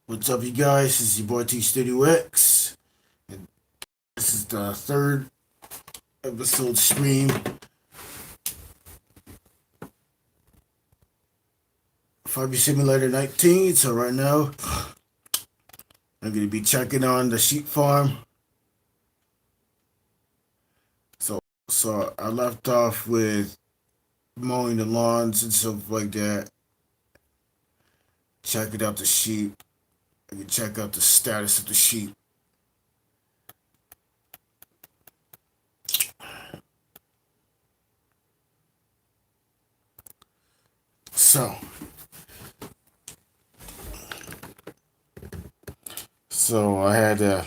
What's up, you guys? This is your boy T Studio X, and this is the third episode stream. Farming Simulator 19. So right now, I'm gonna be checking on the sheep farm. So I left off with mowing the lawns and stuff like that. Checking out the sheep. I can check out the status of the sheep. So, I had to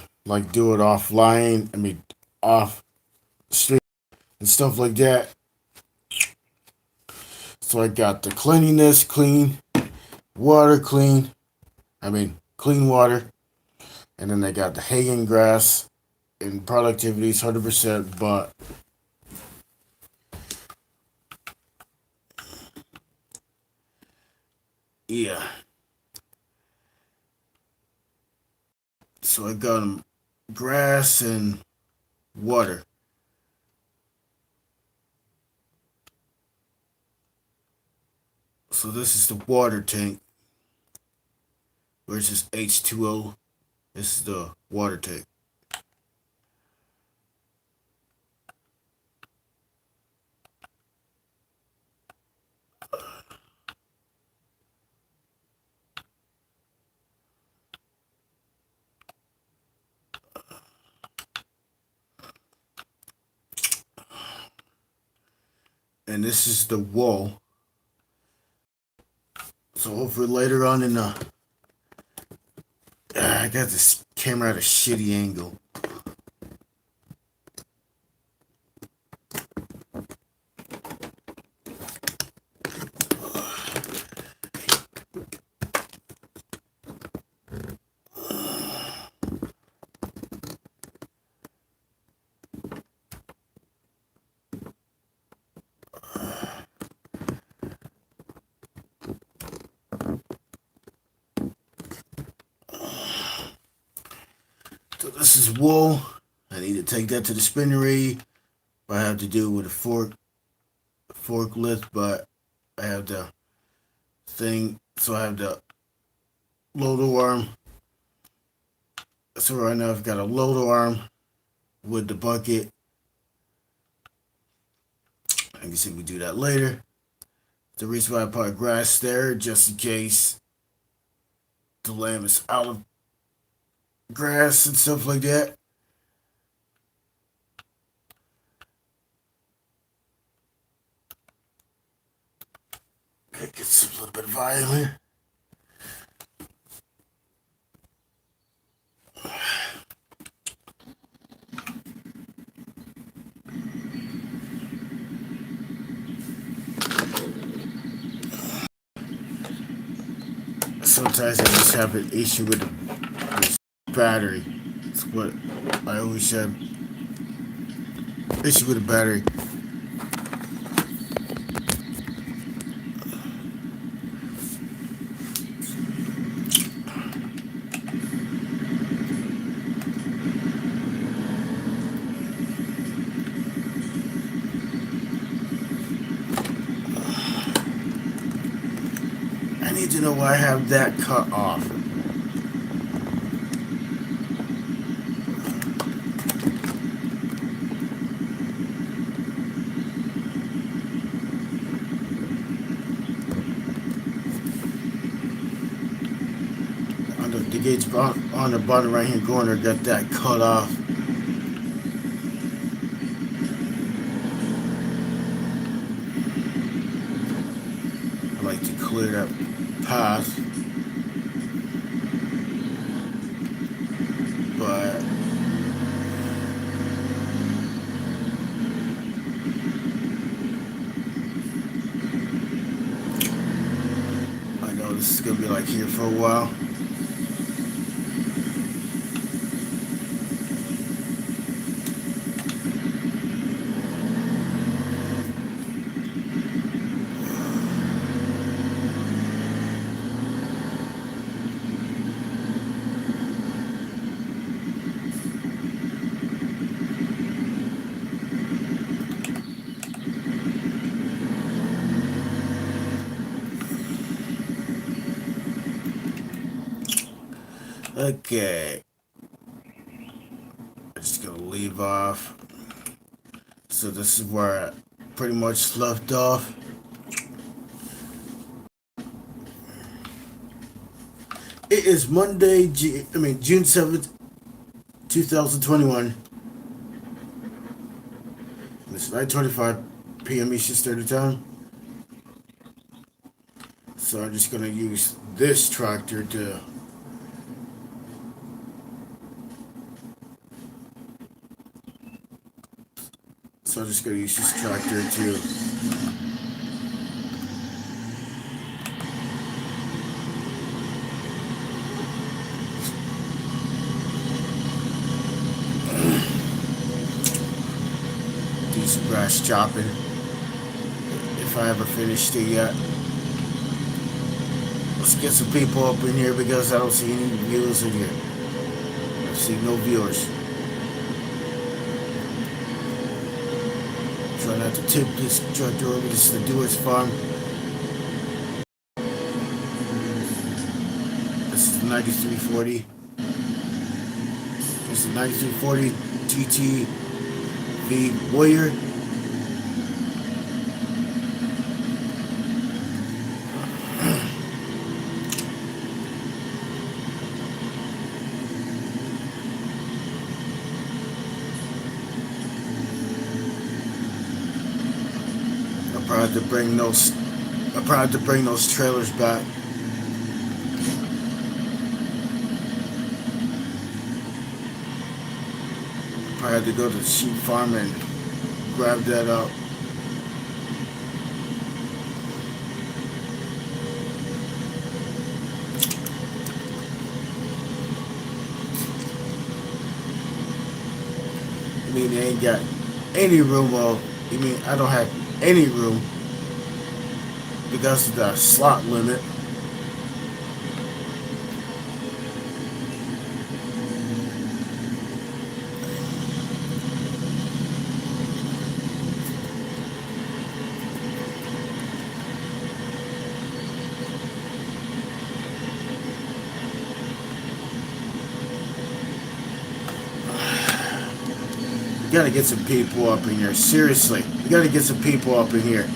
do it offline. Off stream and stuff like that. So I got the cleanliness clean, water clean. Clean water. And then I got the hay and grass and productivity is 100%. But yeah. So I got grass and water. So this is the water tank. Where's this H2O? This is the water tank. And this is the wall. So hopefully later on in the... I got this camera at a shitty angle. So this is wool. I need to take that to the spinnery. I have to do it with a forklift, but I have the thing, so I have the loader arm. So right now I've got a loader arm with the bucket. I can see we do that later. The reason why I put grass there, just in case the lamb is out of grass and stuff like that. Okay, get some little bit of volume here. Sometimes I just have an issue with the battery. It's what I always have. Issue with the battery. I need to know why I have that cut off. The gauge on the bottom right hand corner got that cut off. I like to clear that path, but I know this is gonna be like here for a while. Okay. I'm just gonna leave off. So this is where I pretty much left off. It is Monday, June 7th, 2021. It's 9:25 p.m. Eastern Standard Time. So I'm just gonna use this tractor to do some grass chopping. If I ever finished it yet. Let's get some people up in here because I don't see any viewers in here. I see no viewers. Try not to tip this tractor over. This is the Dewar's Farm. This is the 9340. This is the 9340 GT-V Warrior. I'm proud to bring those trailers back. I had to go to the sheep farm and grab that up. I mean, they ain't got any room. I don't have any room because of the slot limit. You gotta get some people up in here. Seriously, you gotta get some people up in here.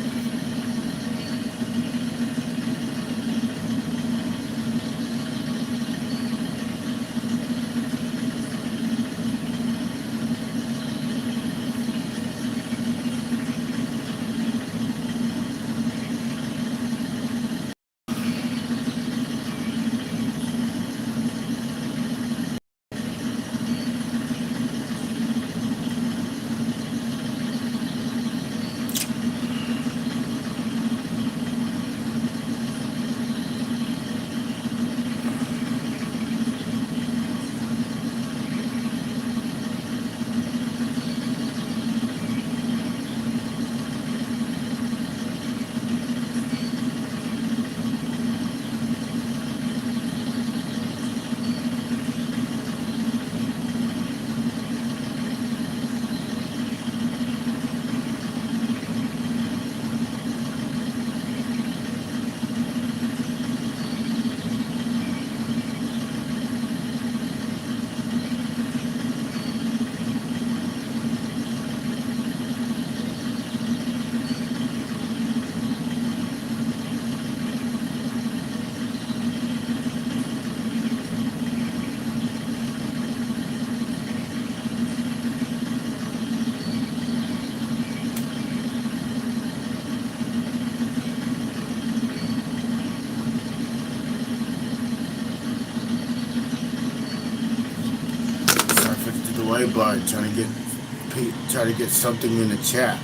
But trying to get something in the chat.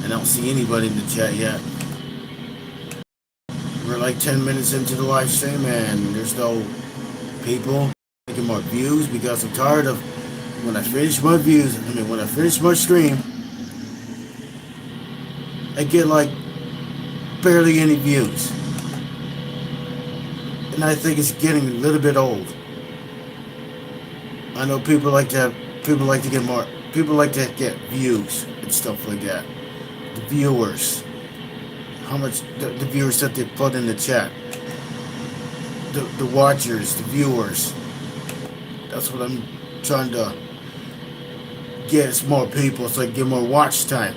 I don't see anybody in the chat yet. We're like 10 minutes into the live stream and there's no people making more views because I'm tired of when I finish my stream, I get like barely any views. And I think it's getting a little bit old. I know people like to get views and stuff like that. The viewers. How much the viewers that they put in the chat. the watchers, the viewers. That's what I'm trying to get more people so I can get more watch time.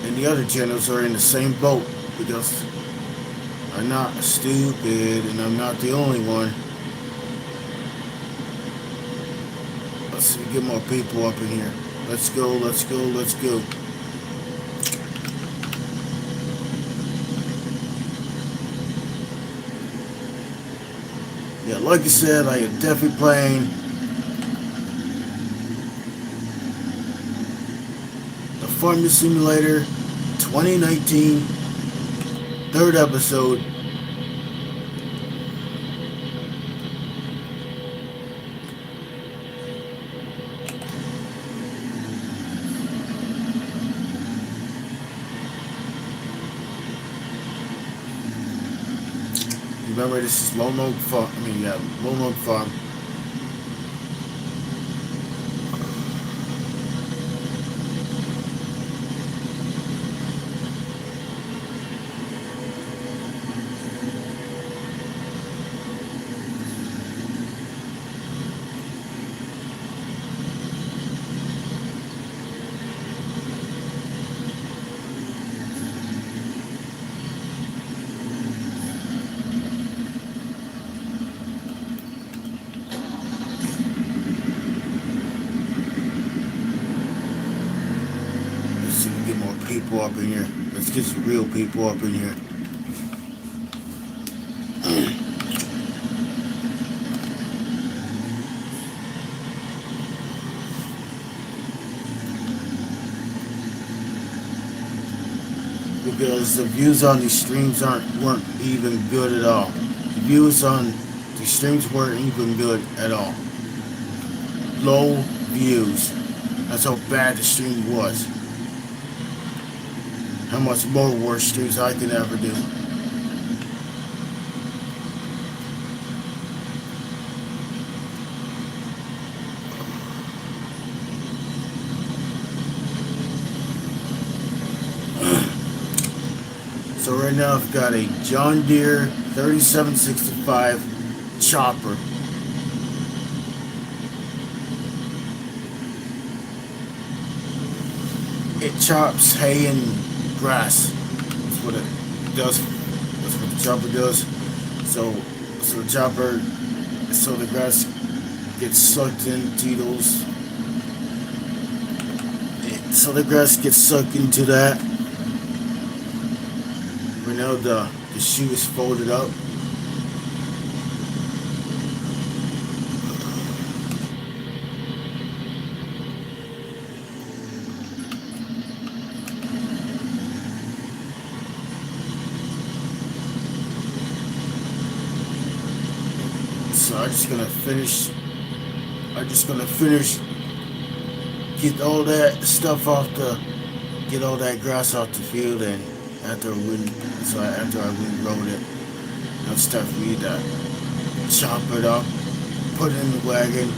And the other channels are in the same boat because I'm not stupid and I'm not the only one. Let's see, get more people up in here. Let's go, let's go, let's go. Yeah, like I said, I am definitely playing the Farming Simulator 2019 third episode. Remember, this is Lone Oak Farm. Lone Oak Farm. People up in here. Let's get some real people up in here. Because the views on these streams weren't even good at all. The views on these streams weren't even good at all. Low views. That's how bad the stream was. How much more worse streams I can ever do. So right now I've got a John Deere 3765 chopper. It chops hay and grass. That's what it does. That's what the chopper does. So the grass gets sucked into those. So the grass gets sucked into that. Right now the shoe is folded up. So I'm just gonna finish, get all that stuff get all that grass off the field, and after I windrowed it, it's time for me to chop it up, put it in the wagon.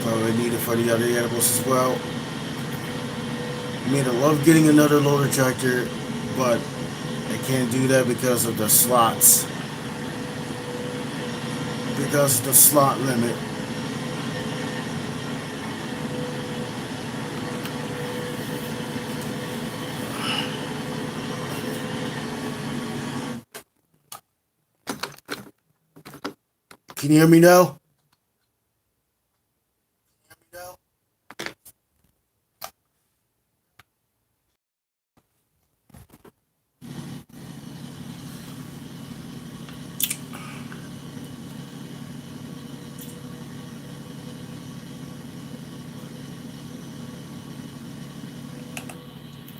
Probably need it for the other animals as well. I mean, I love getting another loader tractor, but I can't do that because of the slots. Because of the slot limit. Can you hear me now?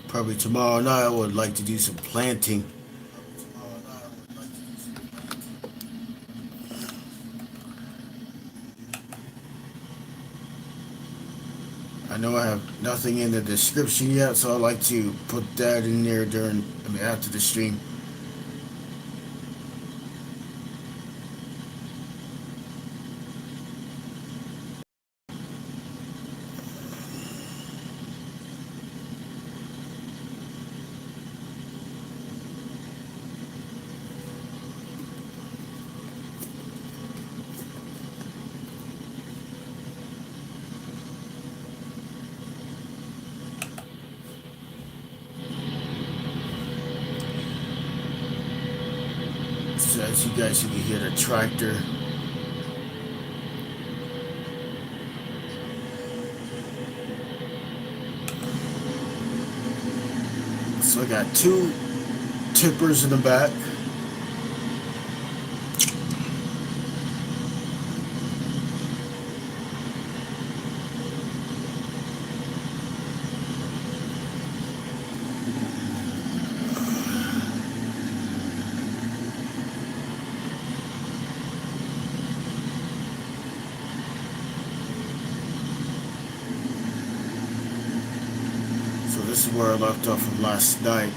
Probably tomorrow night I would like to do some planting. I know I have nothing in the description yet, so I'd like to put that in there after the stream. So as you guys, you can hear the tractor. So I got two tippers in the back. So this is where I left off from last night.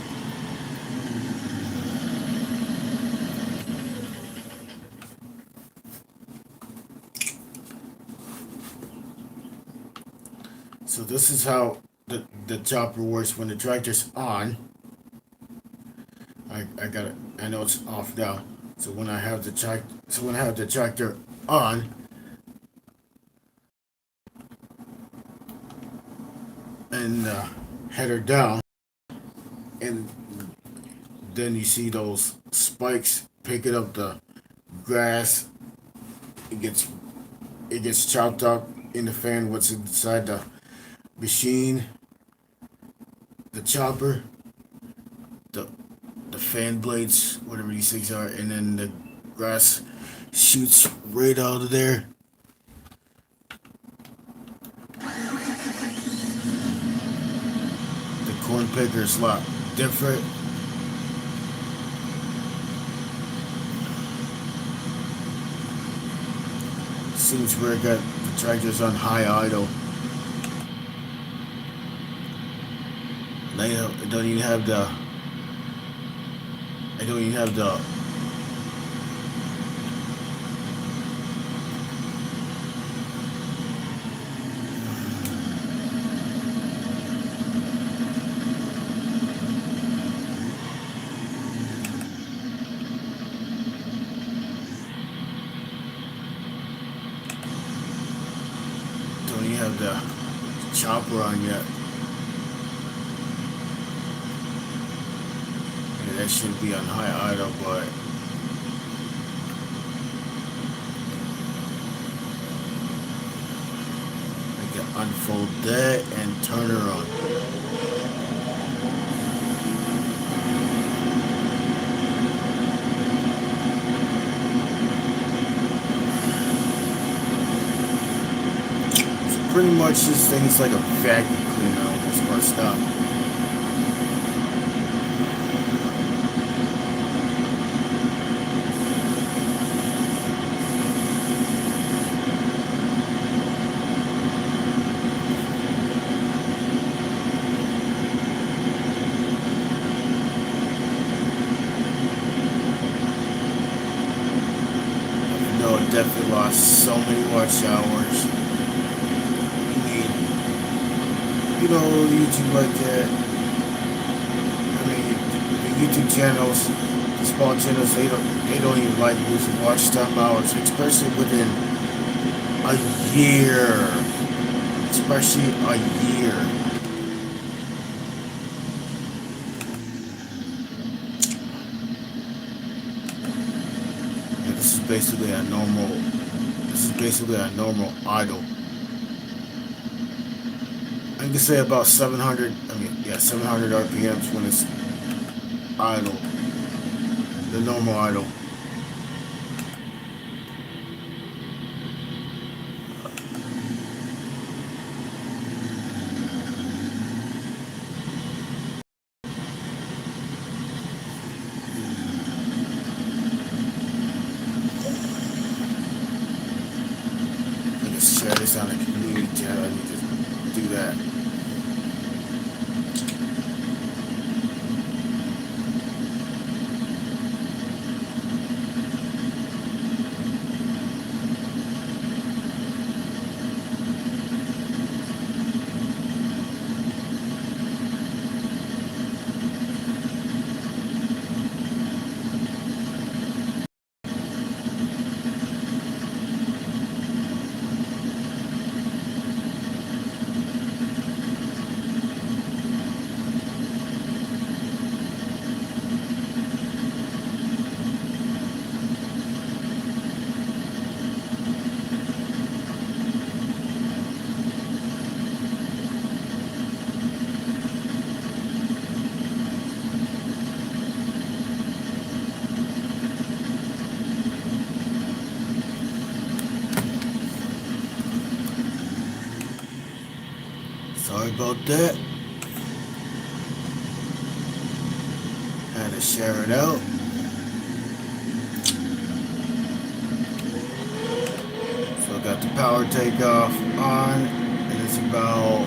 So this is how the chopper works when the tractor's on. I got it. I know it's off now. So when I have the tractor on, and header down, and then you see those spikes picking up the grass. It gets chopped up in the fan. What's inside the machine, the chopper, the fan blades, whatever these things are, and then the grass shoots right out of there. The corn picker is a lot different. Seems where I got the tractors on high idle. I don't even have the. I don't even have the. Don't even have the chopper on yet. That should be on high idle, but I can unfold that and turn her on. So pretty much this thing is like a vacuum cleaner almost for stuff. Definitely lost so many watch hours. I mean, you know, YouTube like that. I mean, the YouTube channels, the small channels, they don't even like losing watch time hours, especially within a year. Especially a year. This is basically a normal idle. I can say about 700 RPMs when it's idle. The normal idle. Share this on a community channel. I need to do that. about that. Had to share it out. So I got the power takeoff on, and it's about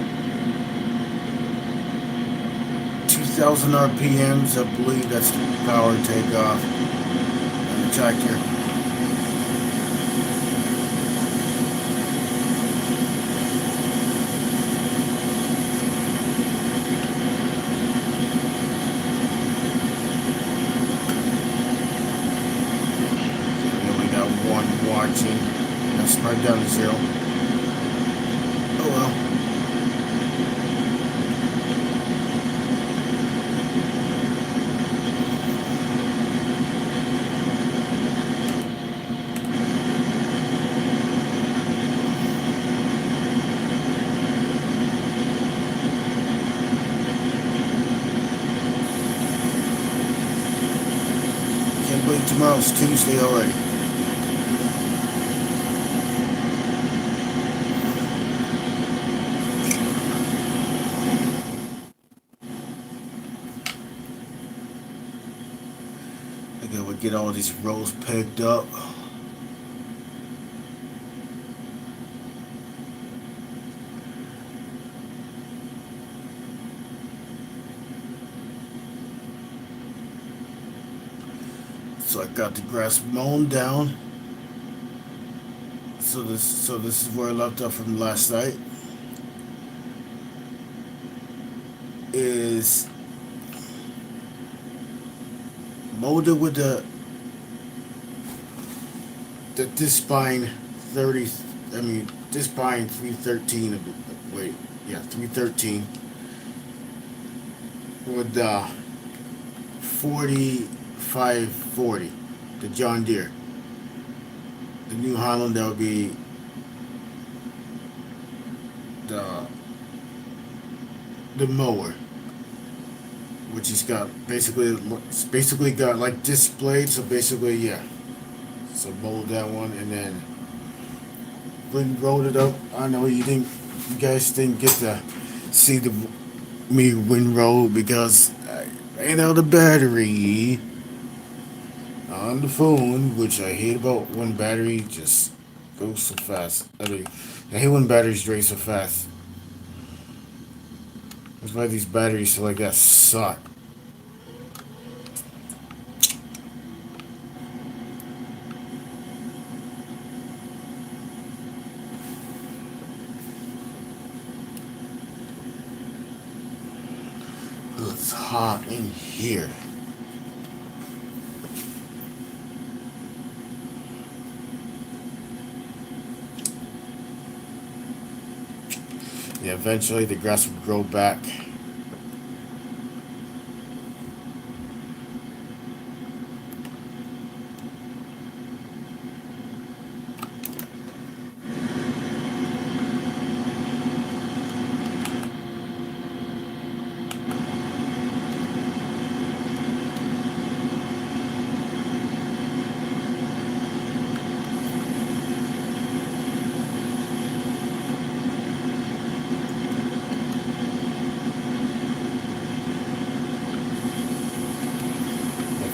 2,000 RPMs. I believe that's the power takeoff. And the tractor. Watching. That's right down to 0. Oh well. Can't believe tomorrow's Tuesday already. Okay, we'll get all these rows picked up. So I got the grass mown down. So this is where I left off from last night. Is molded with the Dispine 30. I mean Dispine 313. Wait, yeah, 313 with the 4540, the John Deere. The New Holland, that would be the mower, which has got basically got like disc blade. So basically, yeah. So mold that one, and then rolled it up. I know you guys didn't get to see me windrow because I ran out of battery on the phone, which I hate about when battery just goes so fast. I hate when batteries drain so fast. That's why these batteries like that suck. It's hot in here. Yeah, eventually the grass will grow back.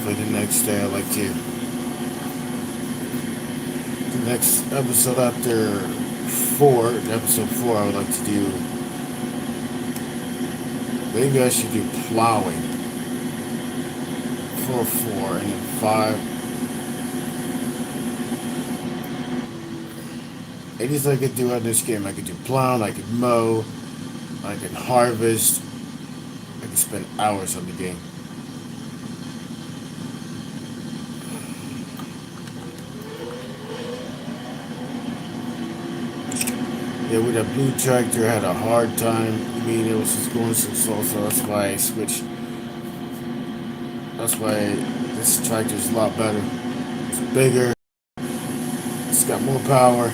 For the next day, I like to. The next episode after episode 4, I would like to do. Maybe I should do plowing for 4, and then 5. Anything I could do on this game, I could do plowing, I could mow, I could harvest. I could spend hours on the game. Yeah, with that blue tractor, I had a hard time. I mean, it was just going so slow, so that's why I switched. That's why this tractor is a lot better. It's bigger. It's got more power.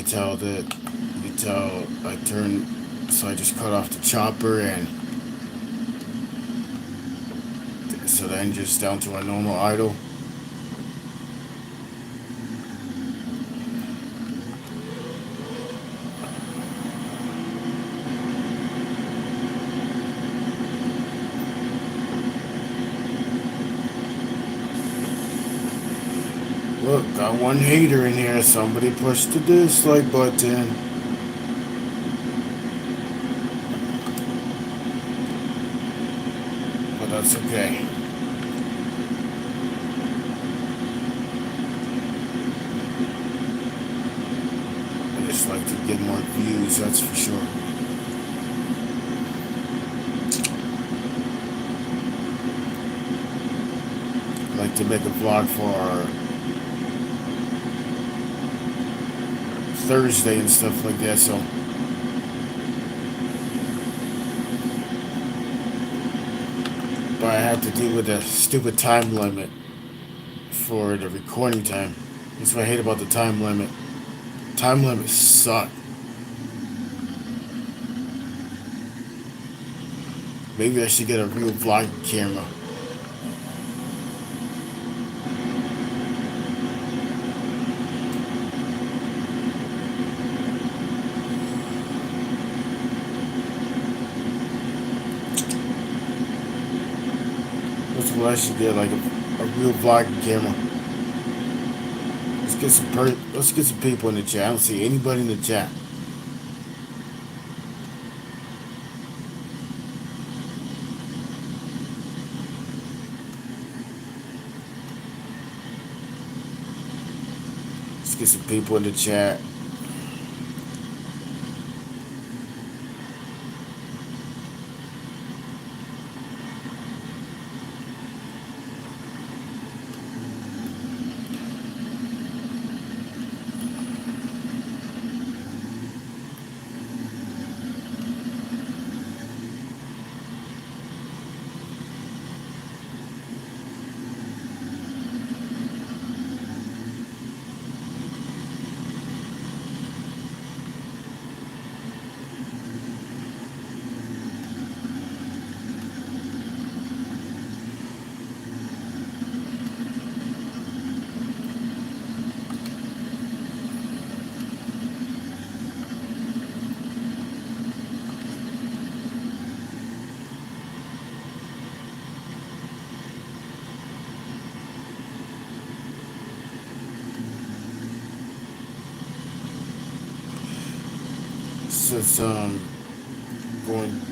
can tell I turned, so I just cut off the chopper, and so the engine's down to a normal idle. Look, got one hater in here. Somebody pushed the dislike button. But that's okay. I just like to get more views, that's for sure. I like to make a vlog for Thursday and stuff like that, so but I have to deal with a stupid time limit for the recording time. That's what I hate about the time limit. Time limits suck. Maybe I should get a real vlog camera. That's what I should get, like a real vlogging camera. Let's get some people in the chat. I don't see anybody in the chat. Let's get some people in the chat.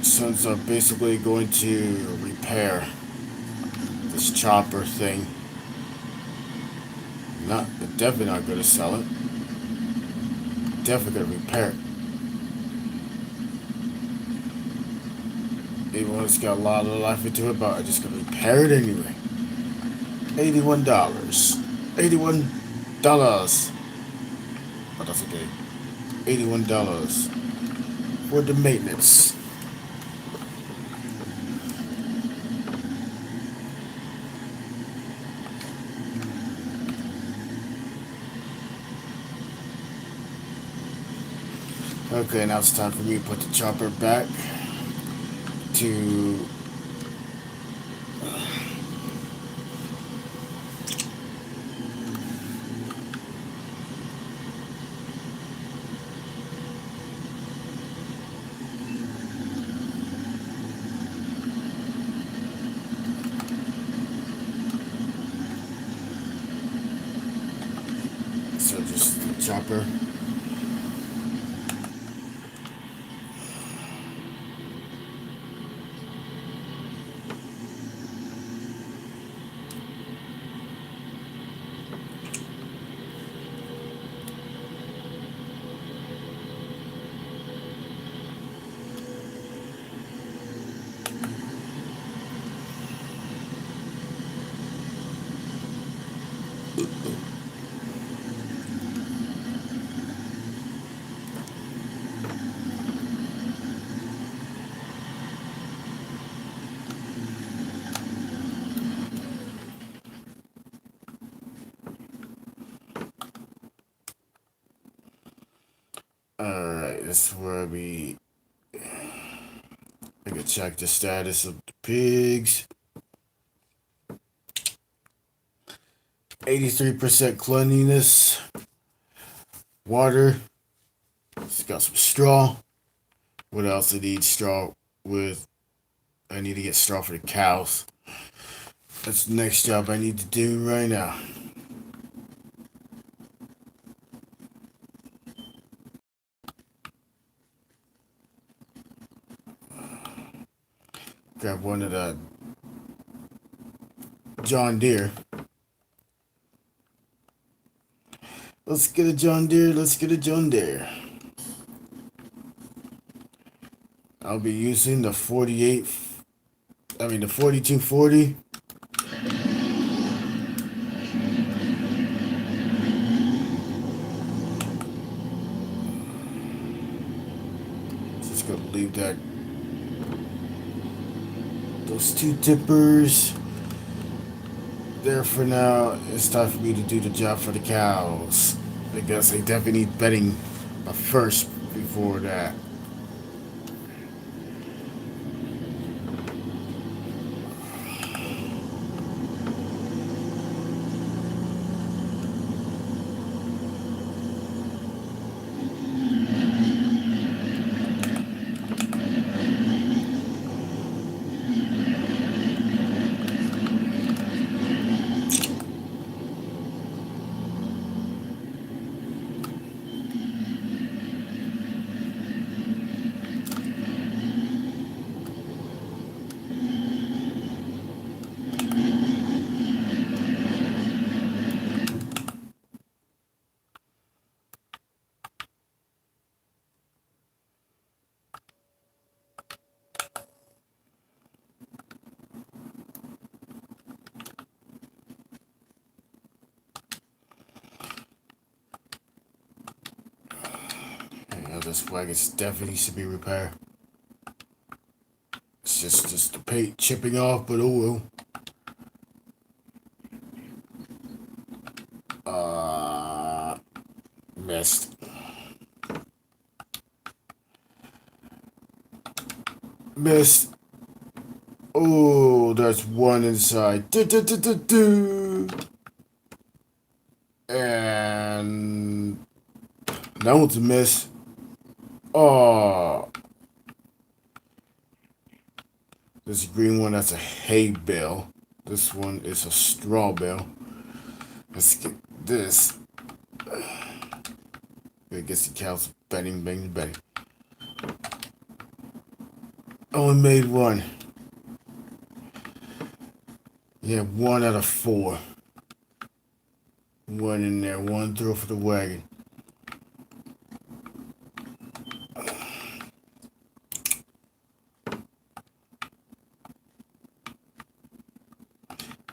Since I'm basically going to repair this chopper thing. Definitely not going to sell it. Definitely going to repair it. Even when it's got a lot of life into it, but I'm just going to repair it anyway. $81. $81. But that's okay. $81 for the maintenance. Okay, now it's time for me to put the chopper back to so just the chopper. Alright, this is where I can check the status of the pigs. 83% cleanliness. Water. It's got some straw. What else I need straw with? I need to get straw for the cows. That's the next job I need to do right now. Grab one of the John Deere. Let's get a John Deere. Let's get a John Deere. I'll be using the 4240. Just gonna leave those two tippers there for now. It's time for me to do the job for the cows. I guess I definitely need bedding first before that. This wagon definitely should be repaired. It's just the paint chipping off, but oh well. Missed. Missed. Oh, there's one inside. And that one's a miss. Oh, this green one, that's a hay bale. This one is a straw bale. Let's get this. I guess the cows bedding. Only made one. Yeah, 1 out of 4. One in there, one throw for the wagon.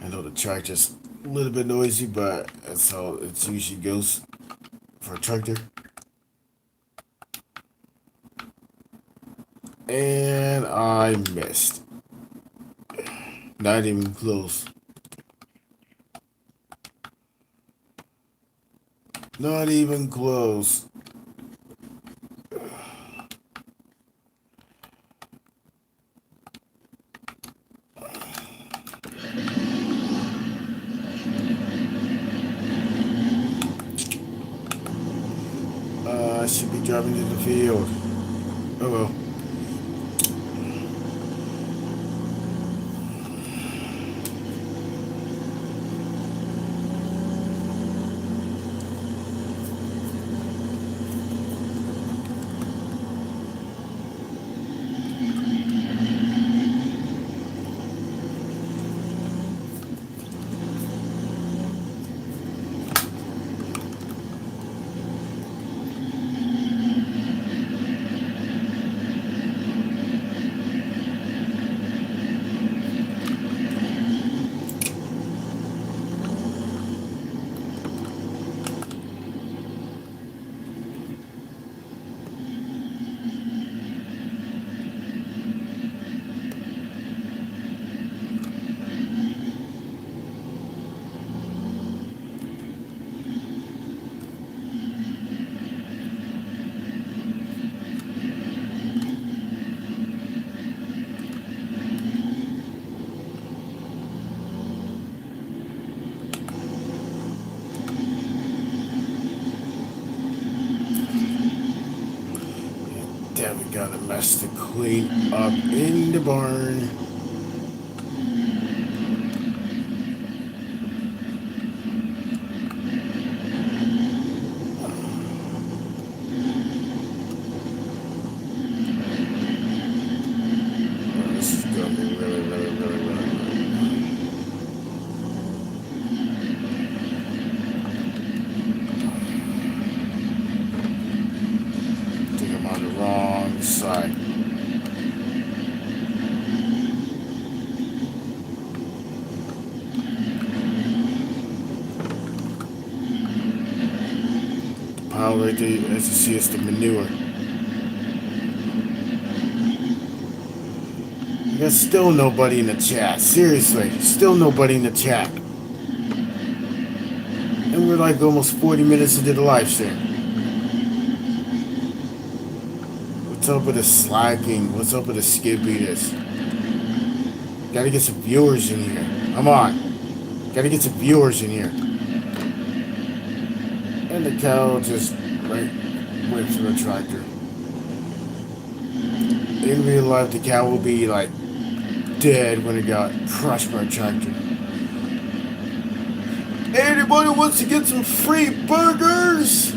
I know the tractor's a little bit noisy, but that's how it usually goes for a tractor. And I missed. Not even close. Not even close. I should be driving to the field. Oh well. Got a mess to clean up in the barn. This is gonna be really. I think I'm on the wrong side. Pile right there, as you see, it's the manure. There's still nobody in the chat. Seriously, still nobody in the chat. And we're like almost 40 minutes into the live stream. What's up with the slacking? What's up with the skippiness? Gotta get some viewers in here. Come on. Gotta get some viewers in here. And the cow just went through a tractor. In real life, the cow will be like dead when it got crushed by a tractor. Anybody wants to get some free burgers?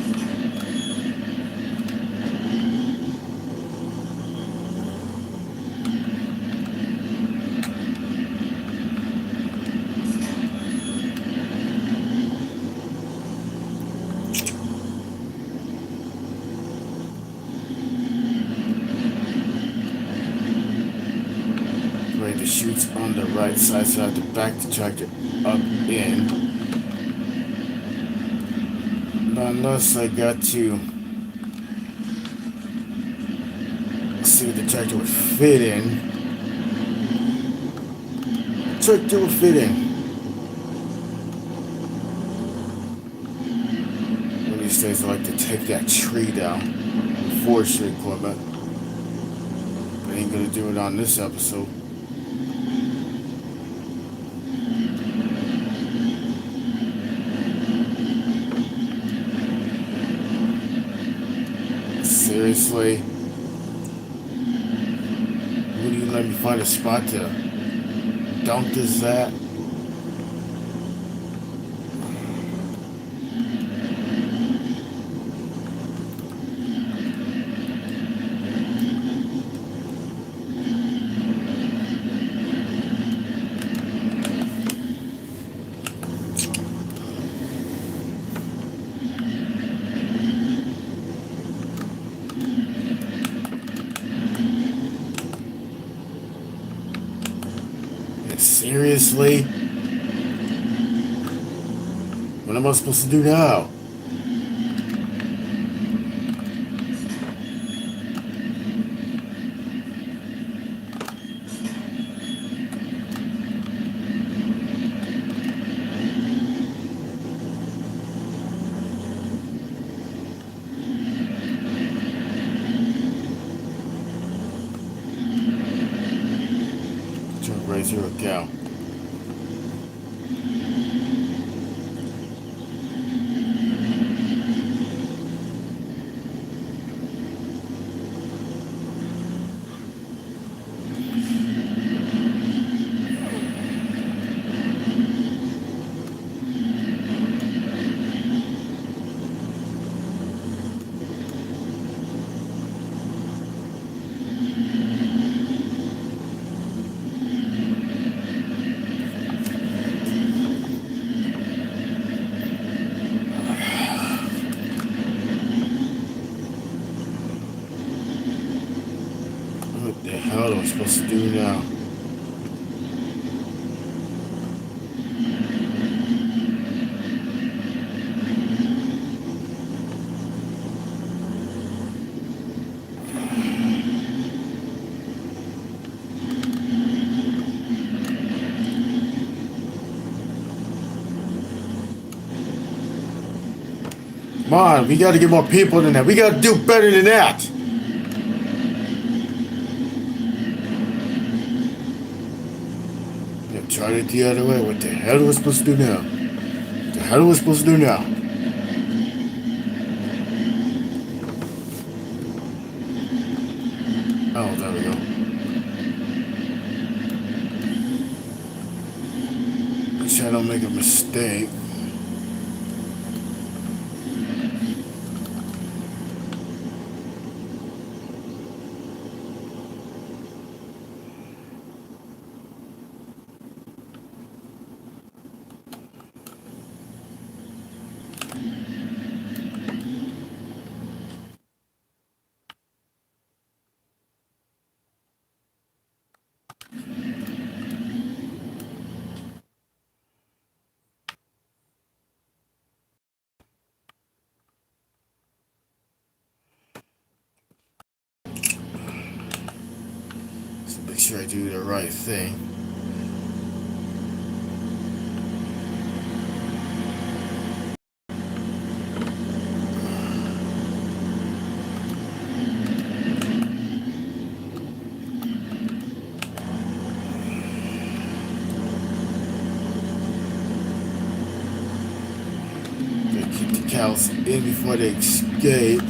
Right, the chute's on the right side, so I have to back the tractor up in. Unless I got to see what the tractor would fit in. Tractor will fit in. One of these days I like to take that tree down. Forestry equipment. But I ain't gonna do it on this episode. Seriously? Would you let me find a spot to dump this at? Seriously? What am I supposed to do now? Raise your account. What the hell am I supposed to do now? Come on, we gotta get more people than that. We gotta do better than that. Tried it the other way. What the hell are we supposed to do now? What the hell are we supposed to do now? think. So make sure I do the right thing. Gotta keep the cows in before they escape.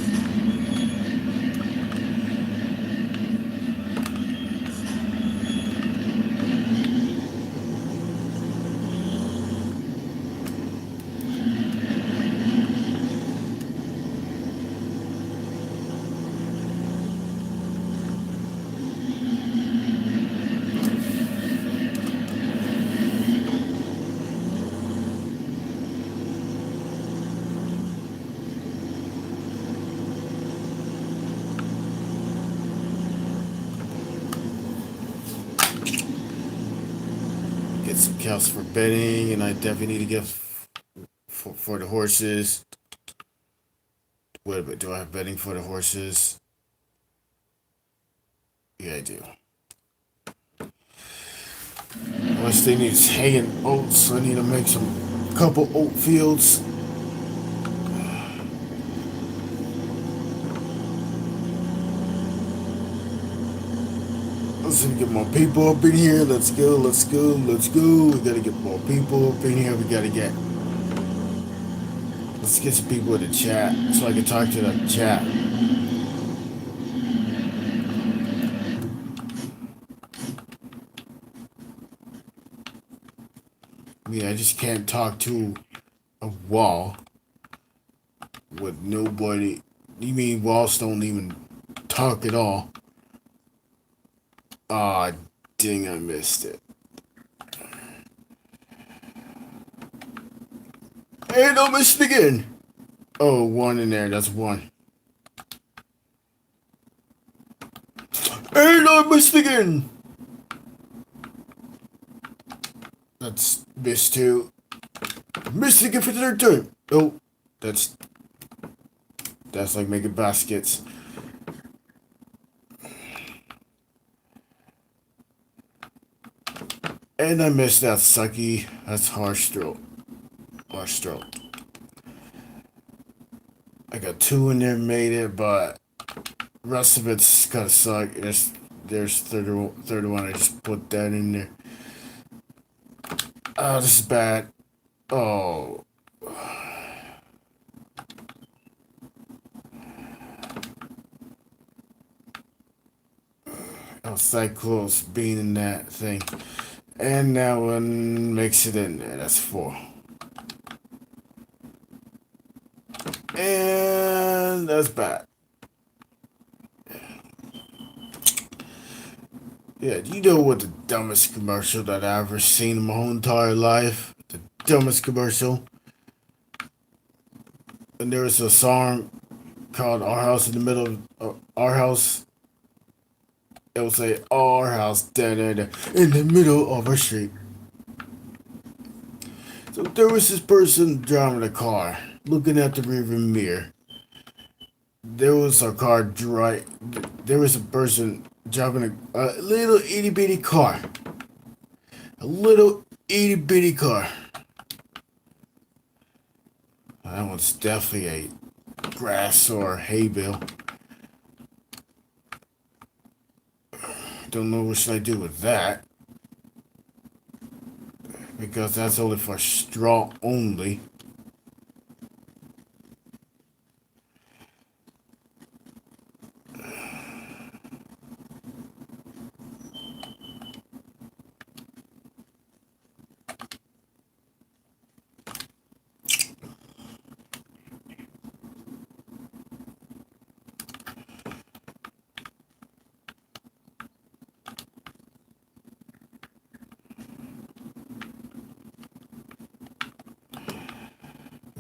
Get some cows for bedding, and I definitely need to get for the horses. Wait a minute, do I have bedding for the horses? Yeah, I do. Unless they need hanging oats, I need to make some couple oat fields. Let's get more people up in here. Let's go, let's go, let's go. We gotta get more people up in here. We gotta get. Let's get some people in the chat so I can talk to the chat. I just can't talk to a wall with nobody. You mean walls don't even talk at all? Ah, dang, I missed it. And I missed it again. Oh, one in there. That's one. And I missed it again. That's missed two. Missed it again for the third time. Oh, that's like making baskets. And I missed that sucky. That's harsh throat. Harsh throat. I got two in there, made it, but the rest of it's kind of suck. There's third one. I just put that in there. Oh, this is bad. Oh. Oh, Cyclops being in that thing. And that one makes it in there. That's four. And that's bad. Yeah, do you know what the dumbest commercial that I've ever seen in my whole entire life? The dumbest commercial. And there was a song called Our House in the Middle of Our House. It will say Our House da, da, da, in the middle of our street. So there was this person driving a car, looking at the rearview mirror. There was a car There was a person driving a little itty bitty car. A little itty bitty car. That one's definitely a grass or hay bale. Don't know what should I do with that. Because that's only for straw only.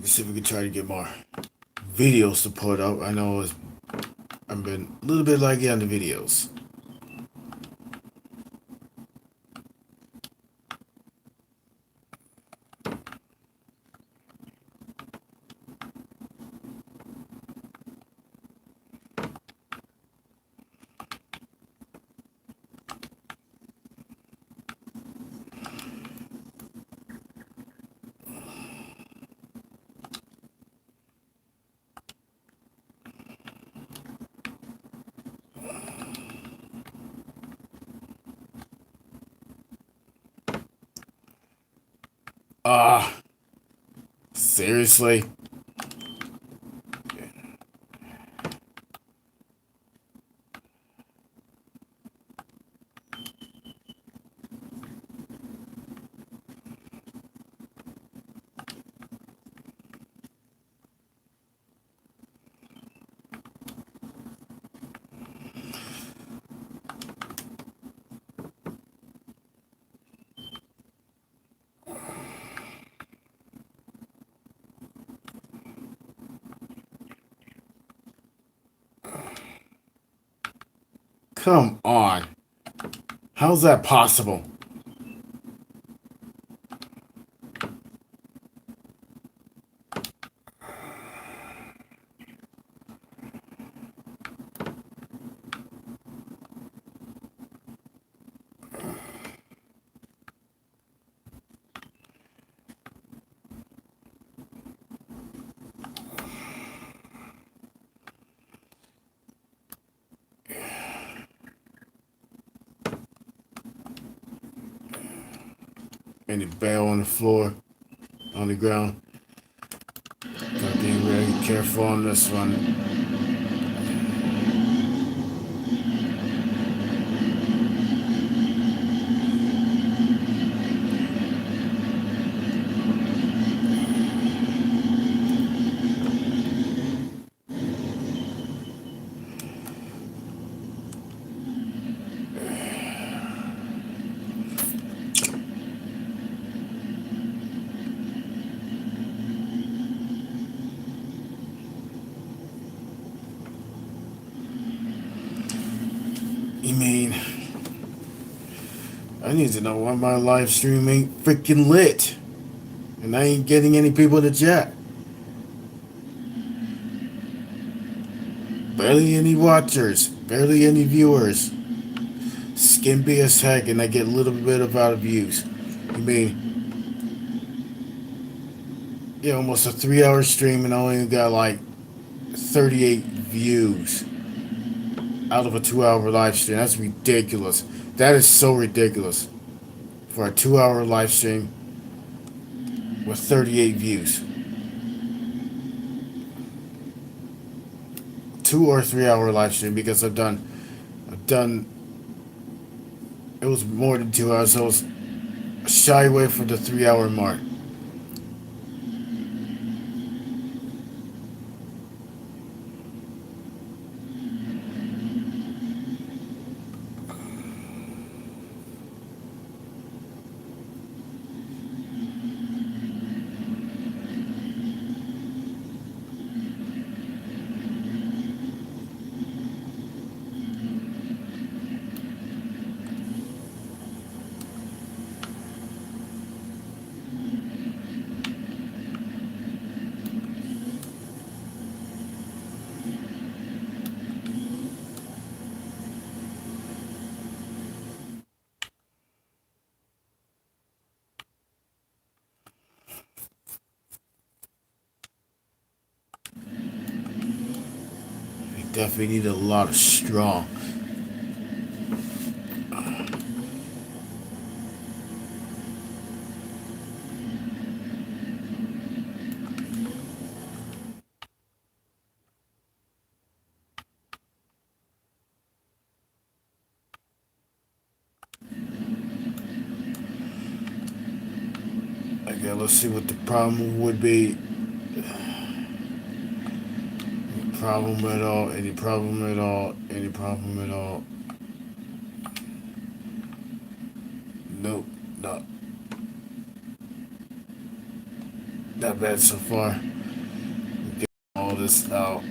Let's see if we can try to get more videos to put up. I know I've been a little bit laggy on the videos. Seriously? Come on. How's that possible? Any bail on the floor, on the ground. Gotta be really careful on this one. You mean, I need to know why my live stream ain't freaking lit. And I ain't getting any people to chat. Barely any watchers. Barely any viewers. Skimpy as heck, and I get a little bit of out of views. You mean, yeah, almost a 3-hour stream and I only got like 38 views out of a 2-hour live stream. That's ridiculous. That is so ridiculous. For a 2-hour live stream with 38 views. 2 or 3-hour live stream because I've done, it was more than 2 hours, so I was shy away from the 3-hour mark. Definitely need a lot of straw. Okay, let's see what the problem would be. Any problem at all? Any problem at all? Any problem at all? Nope. No. that bad so far. Get all this out.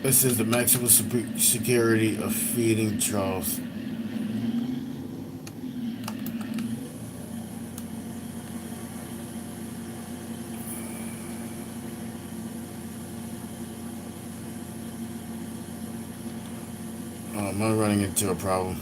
This is the maximum security of feeding troughs. Am I running into a problem?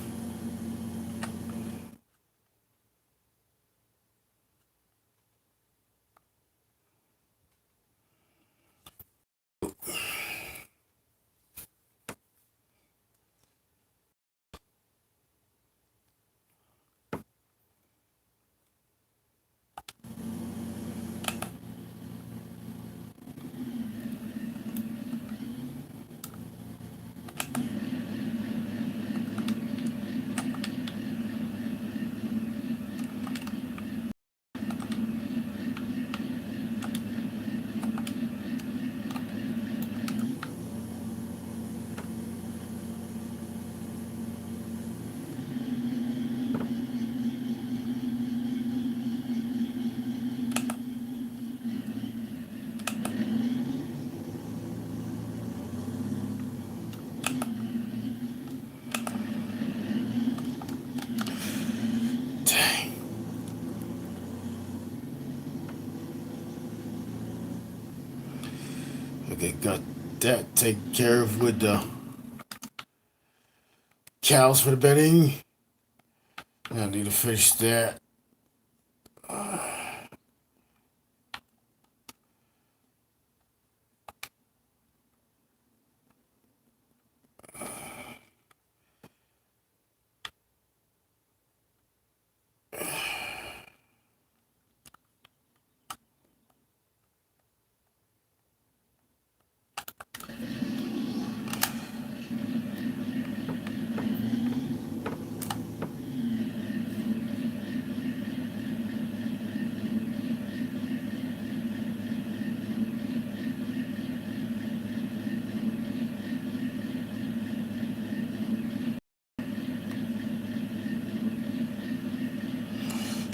Dang. Okay, got that taken care of with the cows for the bedding. I need to finish that.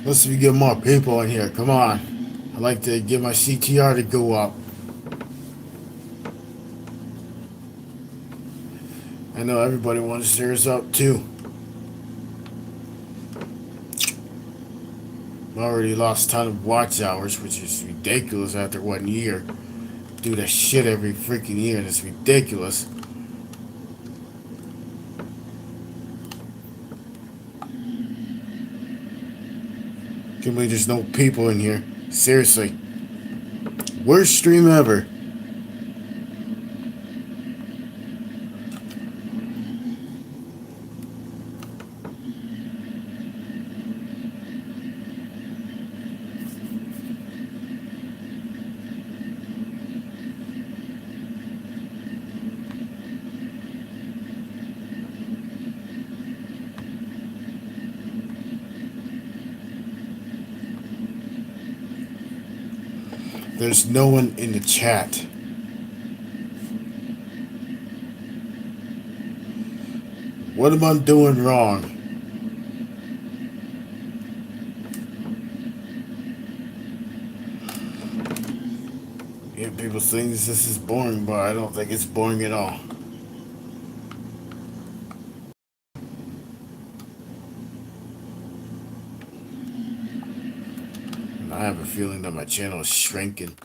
Let's see if we get more people in here. Come on. I like to get my CTR to go up. I know everybody wants theirs up too. I already lost a ton of watch hours, which is ridiculous after 1 year. Do that shit every freaking year, and it's ridiculous. Can't believe there's no people in here. Seriously. Worst stream ever. There's no one in the chat. What am I doing wrong? Yeah, people think this is boring, but I don't think it's boring at all. And I have a feeling that my channel is shrinking.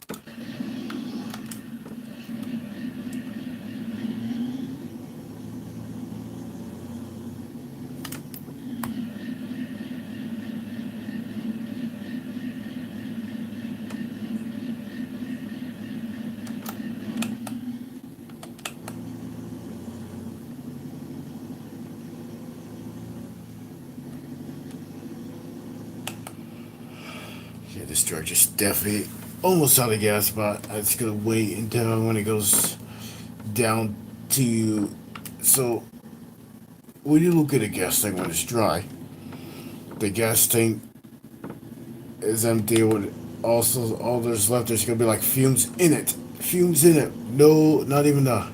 Yeah, this drug just definitely almost out of gas, but I'm just gonna wait until when it goes down to. So when you look at a gas tank when it's dry, the gas tank is empty. With also all there's left, there's gonna be like fumes in it. Fumes in it. No, not even a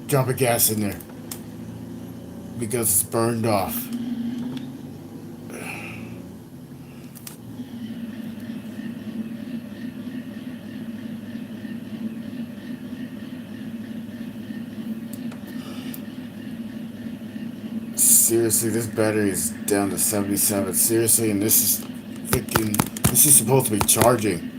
drop of gas in there because it's burned off. Seriously, this battery is down to 77. Seriously, and this is freaking. This is supposed to be charging.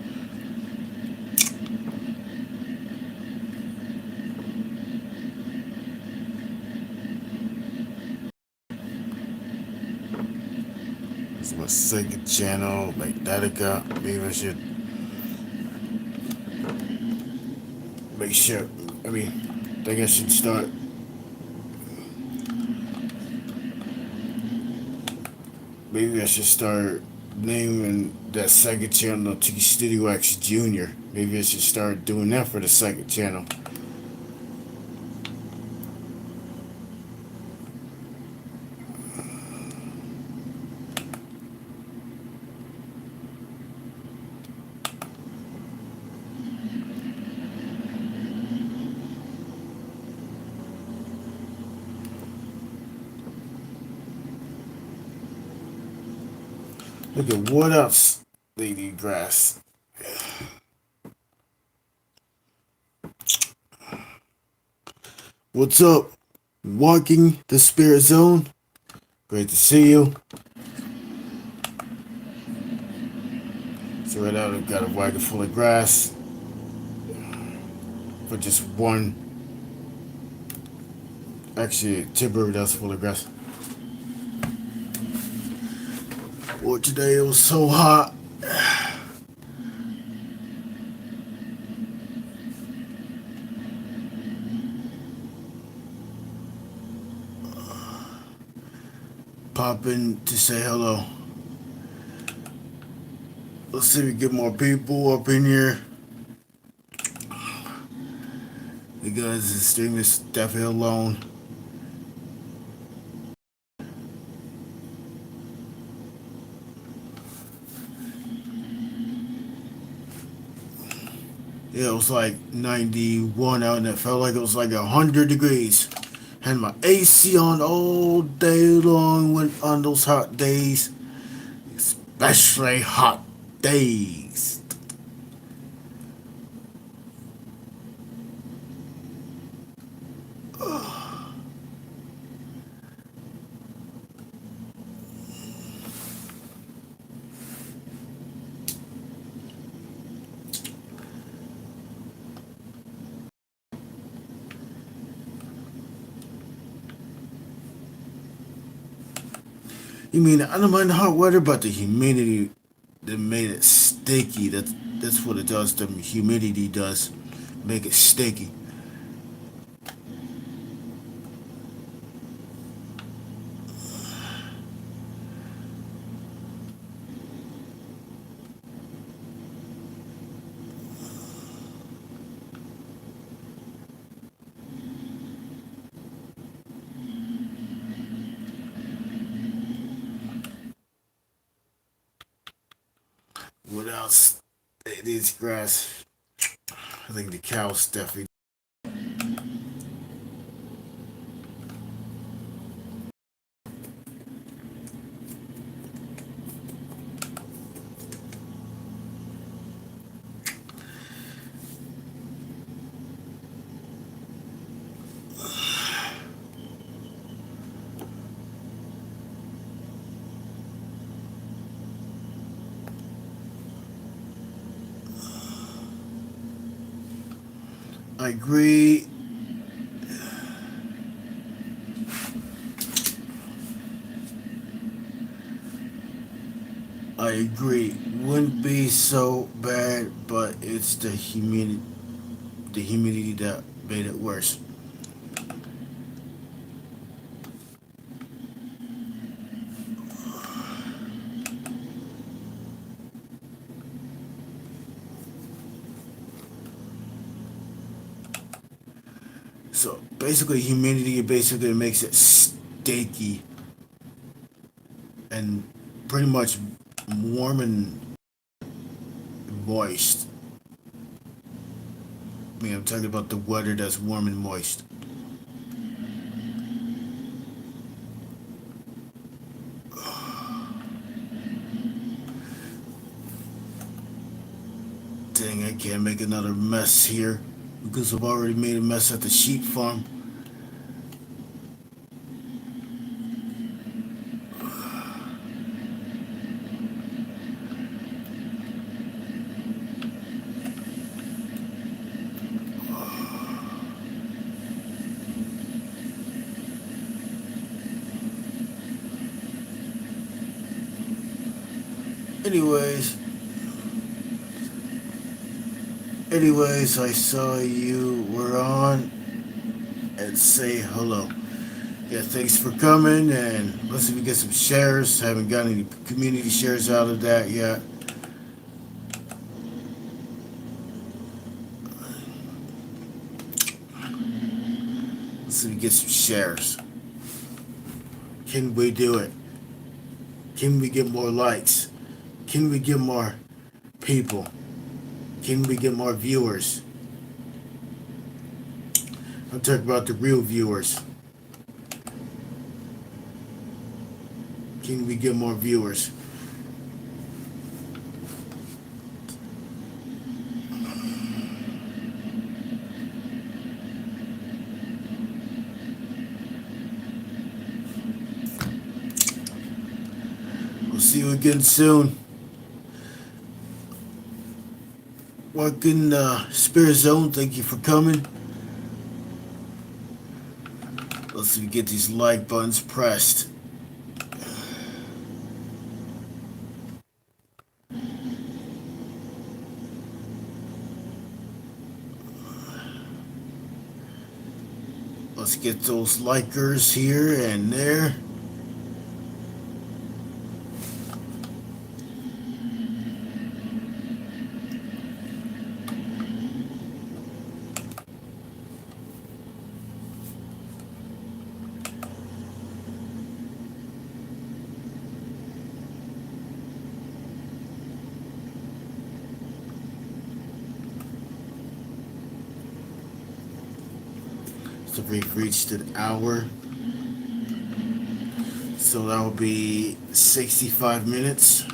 This is my second channel, Magnetica. Maybe I should make sure. I think I should start. Maybe I should start naming that second channel T Studio X Junior. Maybe I should start doing that for the second channel. Look at what else Lady Grass. What's up? Walking the Spirit Zone. Great to see you. So right now I've got a wagon full of grass for just one. Actually, a timber that's full of grass. Well, today it was so hot. Pop in to say hello. Let's see if we get more people up in here. Because the stream is definitely alone. Yeah, it was like 91 out and it felt like it was like 100 degrees. Had my AC on all day long when on those hot days. Especially hot days. You mean I don't mind the hot weather, but the humidity that made it sticky. That's what it does. The humidity does make it sticky. What else? It needs grass. I think the cows definitely. I agree. I agree. Wouldn't be so bad, but it's the humidity that made it worse. So basically, humidity basically makes it sticky and pretty much warm and moist. I mean, I'm talking about the weather that's warm and moist. Dang, I can't make another mess here because I've already made a mess at the sheep farm. Anyways, I saw you were on and say hello. Yeah, thanks for coming and let's see if we get some shares. Haven't got any community shares out of that yet. Let's see if we get some shares. Can we do it? Can we get more likes? Can we get more people? Can we get more viewers? I'm talking about the real viewers. Can we get more viewers? We'll see you again soon. Welcome Spirit Zone, thank you for coming. Let's see if we get these like buttons pressed. Let's get those likers here and there. So we've reached an hour. So that will be 65 minutes.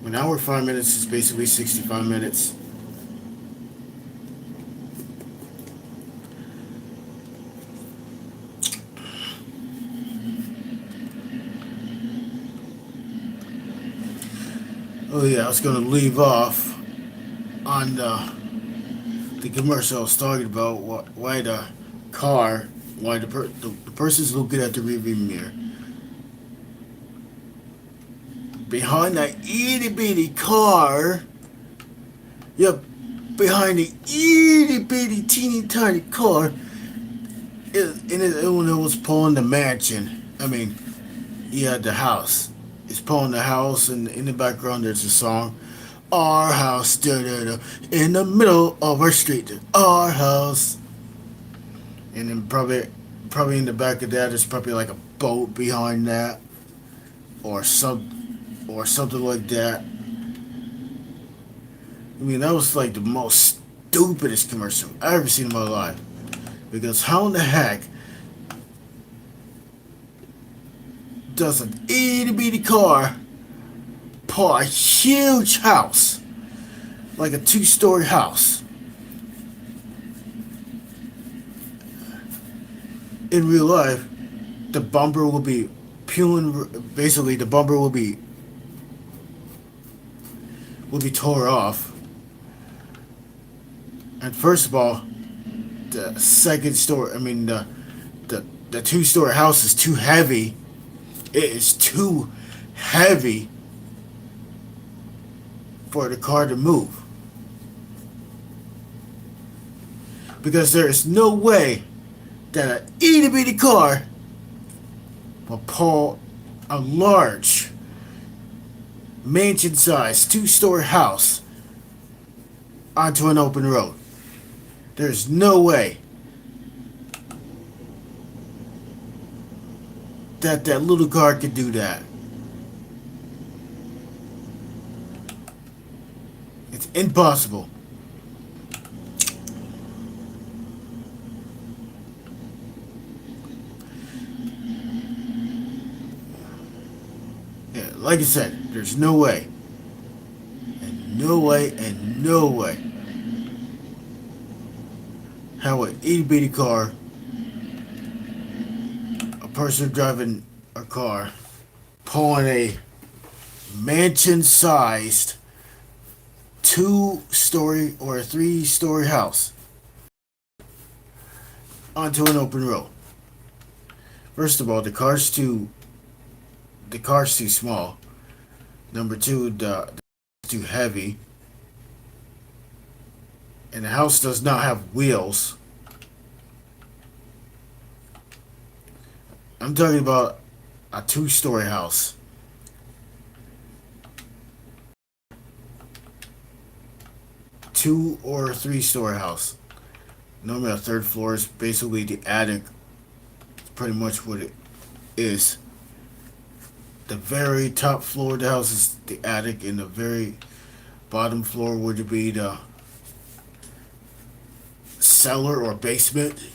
An hour, 5 minutes is basically 65 minutes. Oh yeah, I was going to leave off on the commercial I was talking about. Why the car, why the person's looking at the rearview mirror. Behind that itty bitty car, yep, behind the itty bitty teeny tiny car, it was pulling the mansion. I mean, he had the house. It's pulling the house, and in the background there's a song. Our house, in the middle of our street, our house. And then probably in the back of that, there's probably like a boat behind that, or something like that. I mean, that was like the most stupidest commercial I've ever seen in my life. Because how in the heck does an itty bitty car pull a huge house, like a 2-story house? In real life, the bumper will be peeling. Basically, the bumper will be tore off. And first of all, the second story. I mean, the 2-story house is too heavy. It is too heavy for the car to move. Because there is no way that an itty bitty car will pull a large mansion-sized 2-story house onto an open road. There's no way. that little car could do that. It's impossible. Yeah, like I said, there's no way. And no way and no way how an itty bitty car, a person driving a car, pulling a mansion sized 2-story or a 3-story house onto an open road. First of all, the car's too small. Number two, it's too heavy. And the house does not have wheels. I'm talking about a 2-story house. Two or 3-story house. Normally a third floor is basically the attic. It's pretty much what it is. The very top floor of the house is the attic, and the very bottom floor would be the cellar or basement.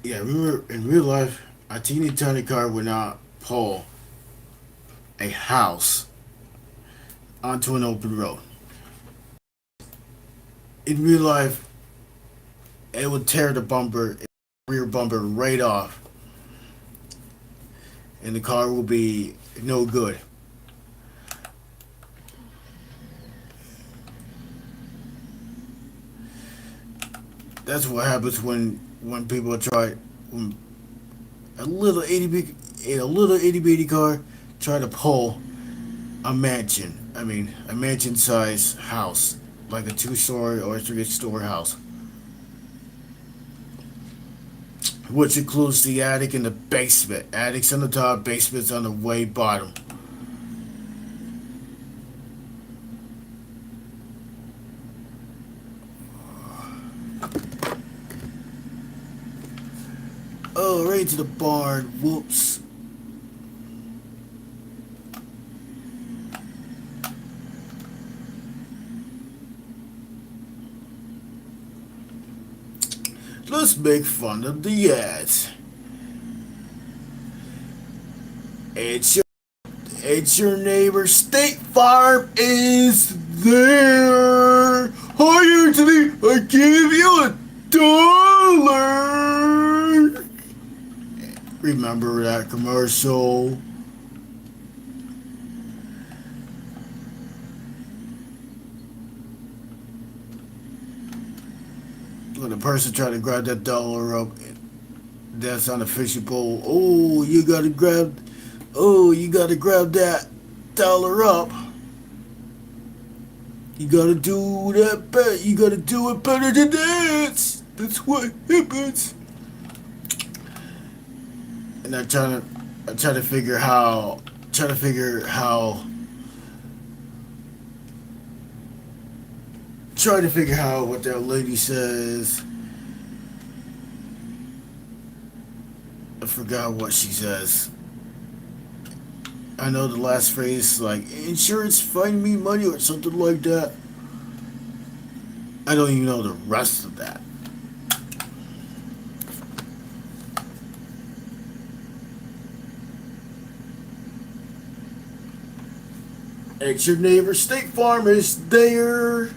Yeah, remember in real life, a teeny tiny car would not pull a house onto an open road. In real life, it would tear the rear bumper right off, and the car will be no good. That's what happens when people try when a little itty bitty car try to pull a mansion. I mean, a mansion size house, like a 2-story or a 3-story house, which includes the attic and the basement. Attic's on the top, basement's on the way bottom. Oh, right into the barn. Whoops. Let's make fun of the ads. It's your, it's your neighbor. State Farm is there. Hi, Anthony. I give you $1. Remember that commercial? When the person trying to grab that dollar up, that's on the fishing pole. Oh, you gotta grab. Oh, you gotta grab that dollar up. You gotta do that bet. You gotta do it better than that. That's what happens. And I'm trying to figure how, what that lady says. I forgot what she says. I know the last phrase, like, insurance, find me money, or something like that. I don't even know the rest of that. It's your neighbor. State Farm is there.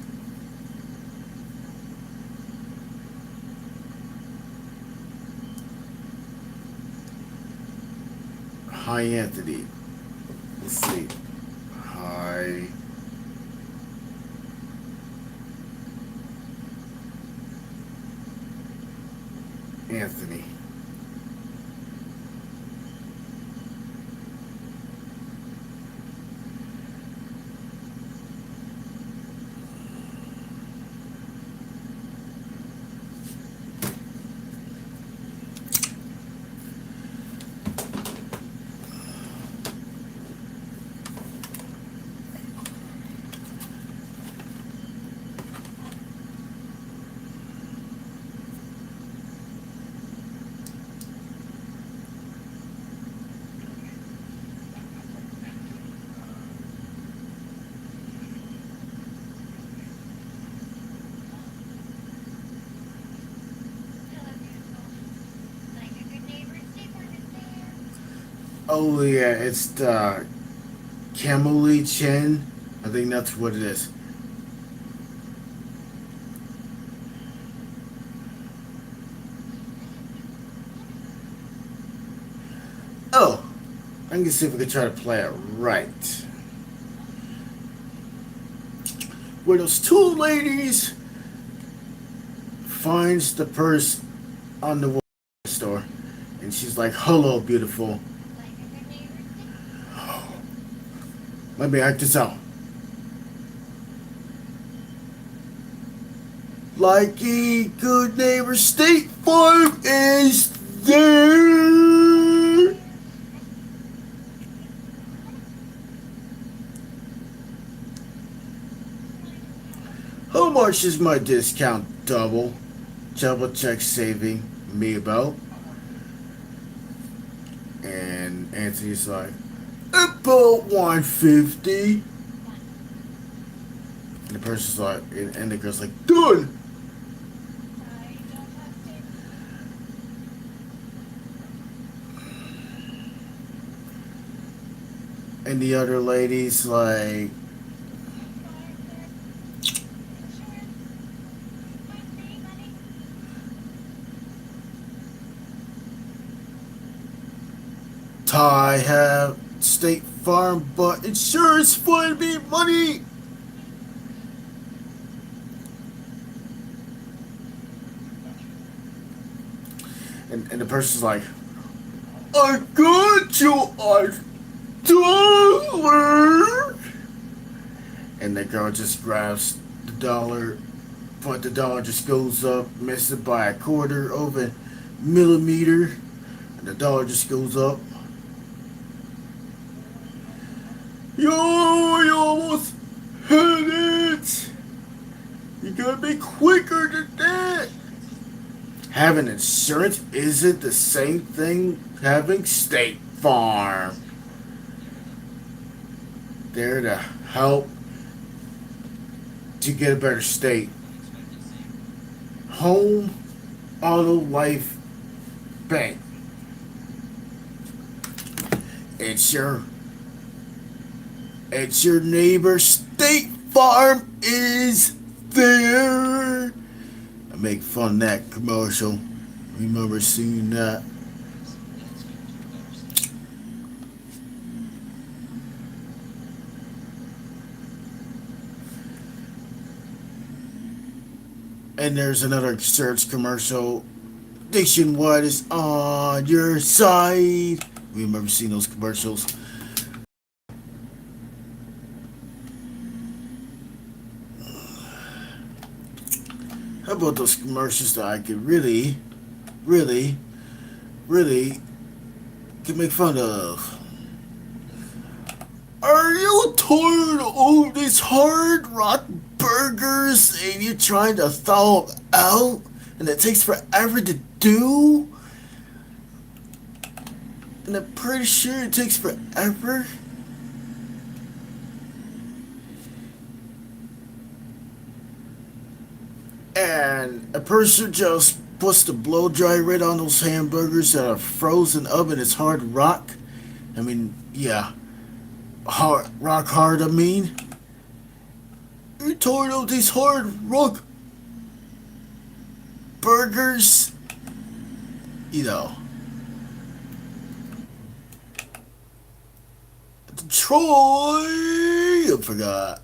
Hi, Anthony. Let's see. Hi. Anthony. Oh yeah, it's the Camely Chin. I think that's what it is. Oh, I can see if we can try to play it right. Where those two ladies finds the purse on the store, and she's like, "Hello, beautiful. Let me act this out. Like a good neighbor, State Farm is there." How much is my discount double? Double check saving me about. And Anthony's like, about 150. And the person's like, and the girl's like, done. And the other lady's like, I have State Farm, but insurance for me money. And the person's like, I got you $1. And the girl just grabs the dollar, but the dollar just goes up, misses it by a quarter of a millimeter, and the dollar just goes up. Yo, you almost hit it! You gotta be quicker than that! Having insurance isn't the same thing having State Farm. There to help to get a better state. Home Auto Life Bank. It's your neighbor. State Farm is there. I make fun of that commercial. Remember seeing that? And there's another search commercial. Nationwide is on your side. Remember seeing those commercials? How about those commercials that I could really, really, really could make fun of? Are you tired of these hard rock burgers and you're trying to thaw them out and it takes forever to do? And I'm pretty sure it takes forever. And a person just puts the blow dry right on those hamburgers that are frozen up in its hard rock. I mean, yeah. Rock hard, I mean. You're tired of these hard rock burgers? You know. Troy! I forgot.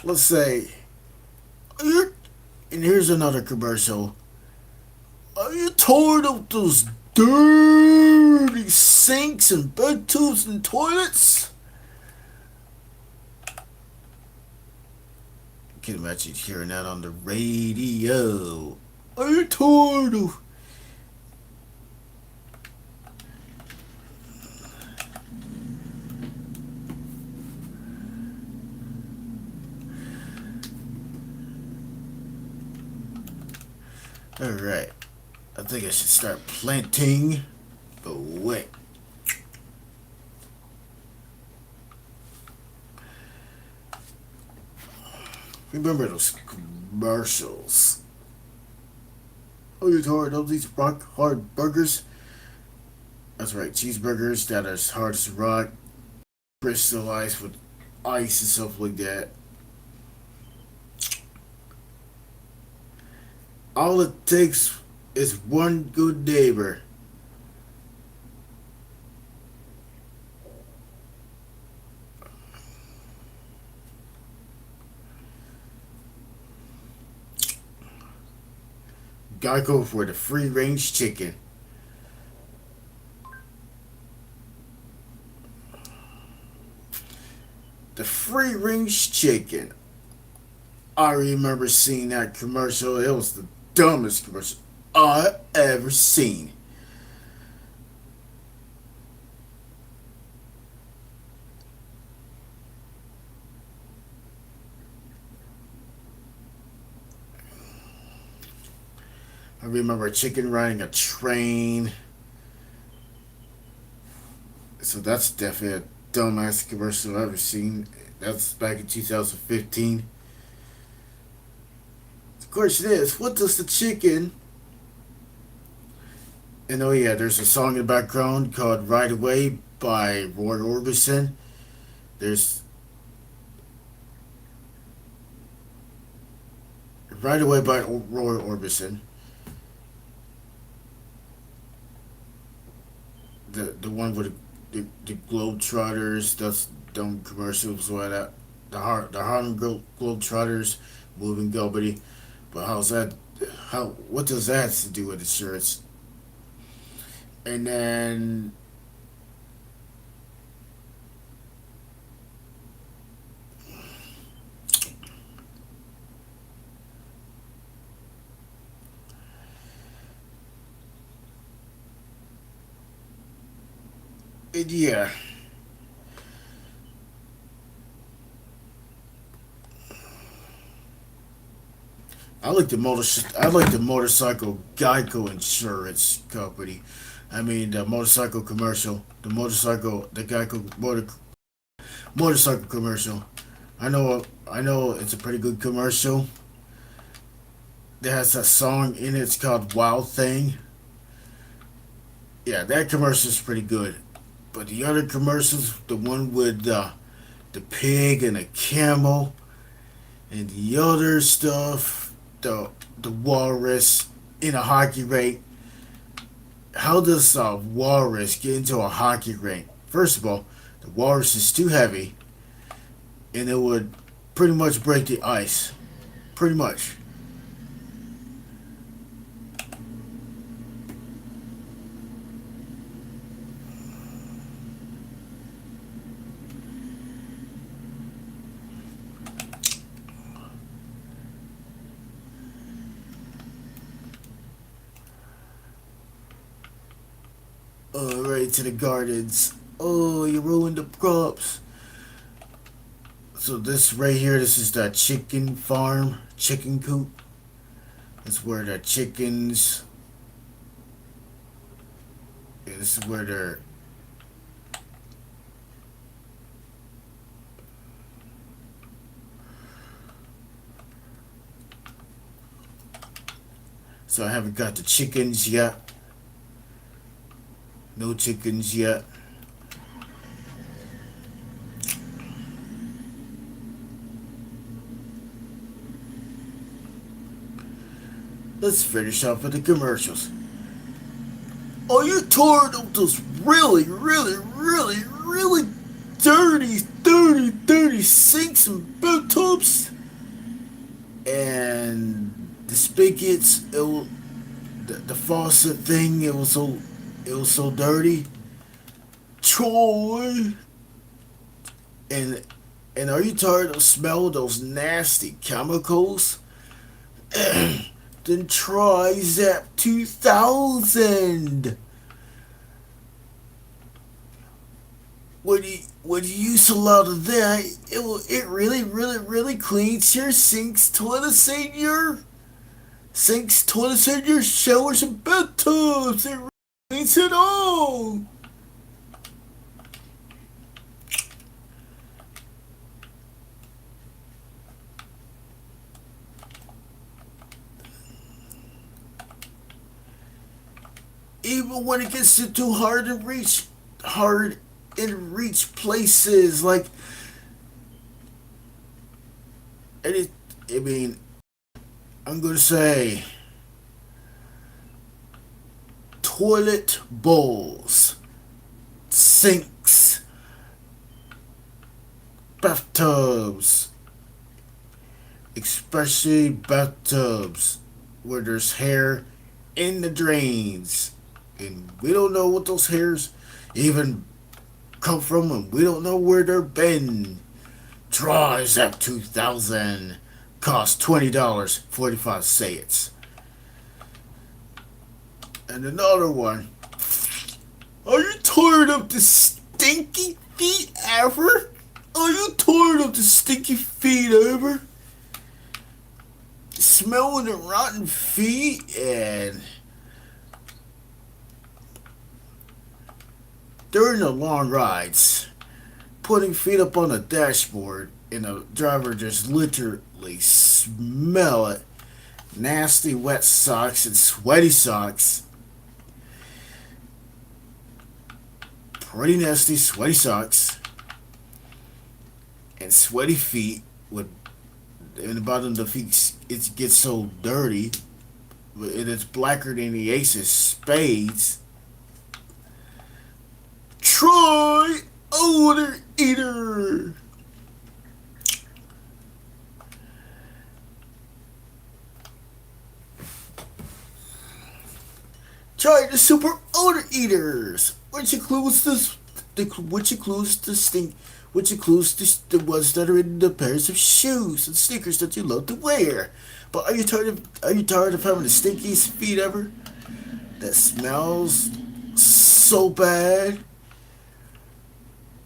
Let's say And here's another commercial. Are you tired of those dirty sinks and bed tubes and toilets? I can imagine hearing that on the radio. Are you tired of... Alright. I think I should start planting. But wait. Remember those commercials? Oh, you're tired of these rock hard burgers? That's right, cheeseburgers that are as hard as rock, crystallized with ice and stuff like that. All it takes is one good neighbor. Geico for the free range chicken. The free range chicken. I remember seeing that commercial. It was the dumbest commercial I ever seen. I remember a chicken riding a train. So that's definitely a dumbass commercial I've ever seen. That's back in 2015. The question is, what does the chicken... And oh yeah, there's a song in the background called Right Away by Roy Orbison. There's Right Away by Roy Orbison. The one with the Globetrotters, that's dumb commercials, what that the Harlem Globetrotters, moving Gilberty. But how's that? How what does that have to do with insurance? And then yeah, I like the motorcycle Geico insurance company. I mean the motorcycle commercial, the motorcycle commercial. I know it's a pretty good commercial. It has that song in it. It's called Wild Thing. Yeah, that commercial is pretty good. But the other commercials, the one with the pig and the camel, and the other stuff, the walrus in a hockey rink. How does a walrus get into a hockey rink? First of all, the walrus is too heavy, and it would pretty much break the ice. Pretty much. Right to the gardens. Oh, you ruined the crops. So this right here, this is the chicken farm, chicken coop. That's where the chickens. Yeah, this is where they're. So I haven't got the chickens yet. No chickens yet. Let's finish off with the commercials. Are you tired of those really dirty sinks and bathtubs? And the spigots, the faucet thing, it was so dirty. Troy, and are you tired of smelling those nasty chemicals? Then try Zap 2000. When you use a lot of that, it really cleans your sinks, toilets, and your showers and bathtubs. It really cleans it all. Even when it gets to too hard and reach places like, and it. I mean, I'm gonna say toilet bowls, sinks, bathtubs, especially bathtubs where there's hair in the drains, and we don't know what those hairs even come from, and we don't know where they've been. Try Zap 2000. Cost $20, 45 cents. And another one. Are you tired of the stinky feet ever? Are you tired of the stinky feet ever? Smelling the rotten feet and during the long rides, putting feet up on the dashboard and the driver just literally smell it. Nasty wet socks and sweaty socks. Pretty nasty sweaty socks. And sweaty feet with in the bottom of the feet it gets so dirty. And it's blacker than the ace of spades. Try Odor Eater. Try the Super Odor Eaters, which includes the ones that are in the pairs of shoes and sneakers that you love to wear. But are you tired of having the stinkiest feet ever? That smells so bad.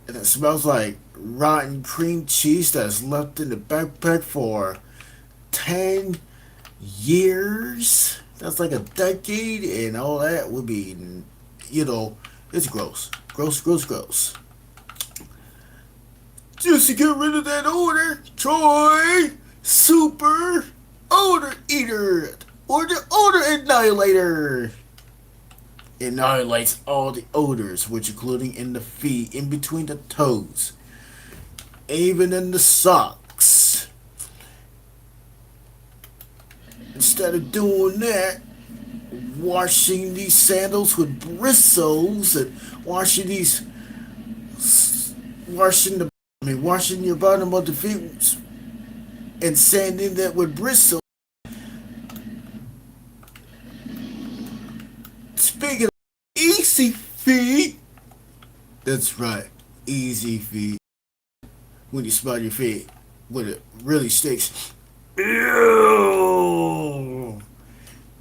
And it smells like rotten cream cheese that's left in the backpack for 10 years. That's like a decade, and all that would be, it's gross. Gross. Just to get rid of that odor, try Super Odor Eater or the Odor Annihilator. Annihilates all the odors, which including in the feet, in between the toes, even in the socks. Instead of doing that, washing these sandals with bristles and washing your bottom of the feet and sanding that with bristles. Speaking of easy feet, that's right, easy feet. When you smell your feet, when it really stinks. Ew!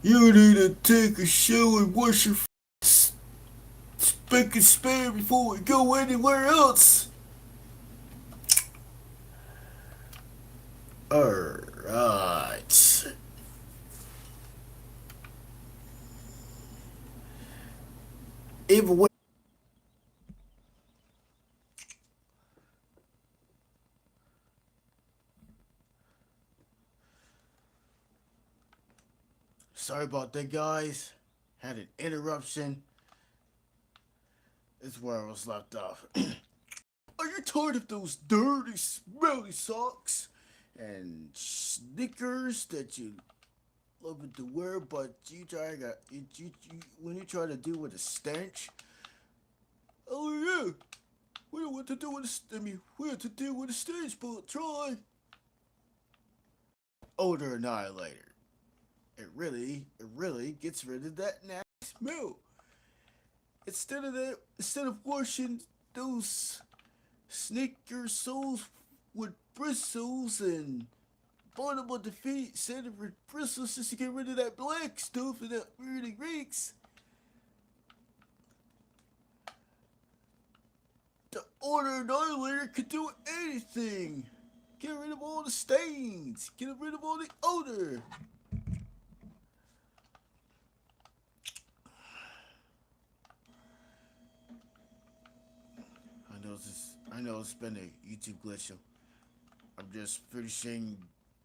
You need to take a shower and wash your spick and span before we go anywhere else. Alright. Even when sorry about that, guys. Had an interruption. This is where I was left off. Are you tired of those dirty, smelly socks and sneakers that you love to wear, but when you try to do with a stench? Oh yeah, we don't want to do with a, I mean, we have to deal with a stench, but try Odor Annihilator. it really gets rid of that nasty smell. Instead of washing those sneaker soles with bristles and boiling them on the feet, sand with bristles just to get rid of that black stuff and that really reeks. The order annihilator could do anything. Get rid of all the stains. Get rid of all the odor. I know it's been a YouTube glitch. I'm just finishing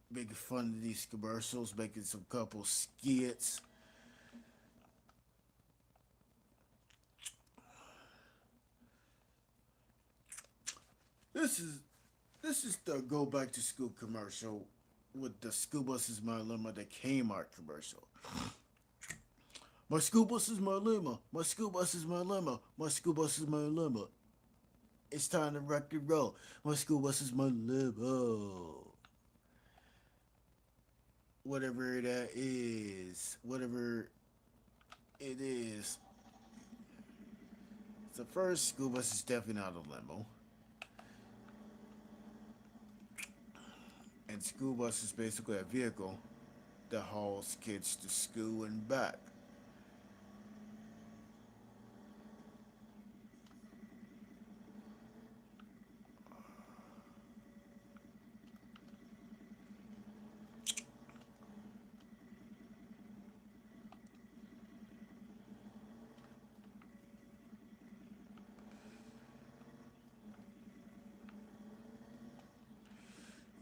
making fun of these commercials, making some couple skits. This is this is the go back to school commercial with the school bus is my limo, the Kmart commercial. My school bus is my limo. My school bus is my limo. My school bus is my limo. It's time to rock and roll. My school bus is my limo. Whatever that is. Whatever it is. The first school bus is definitely not a limo. And school bus is basically a vehicle that hauls kids to school and back.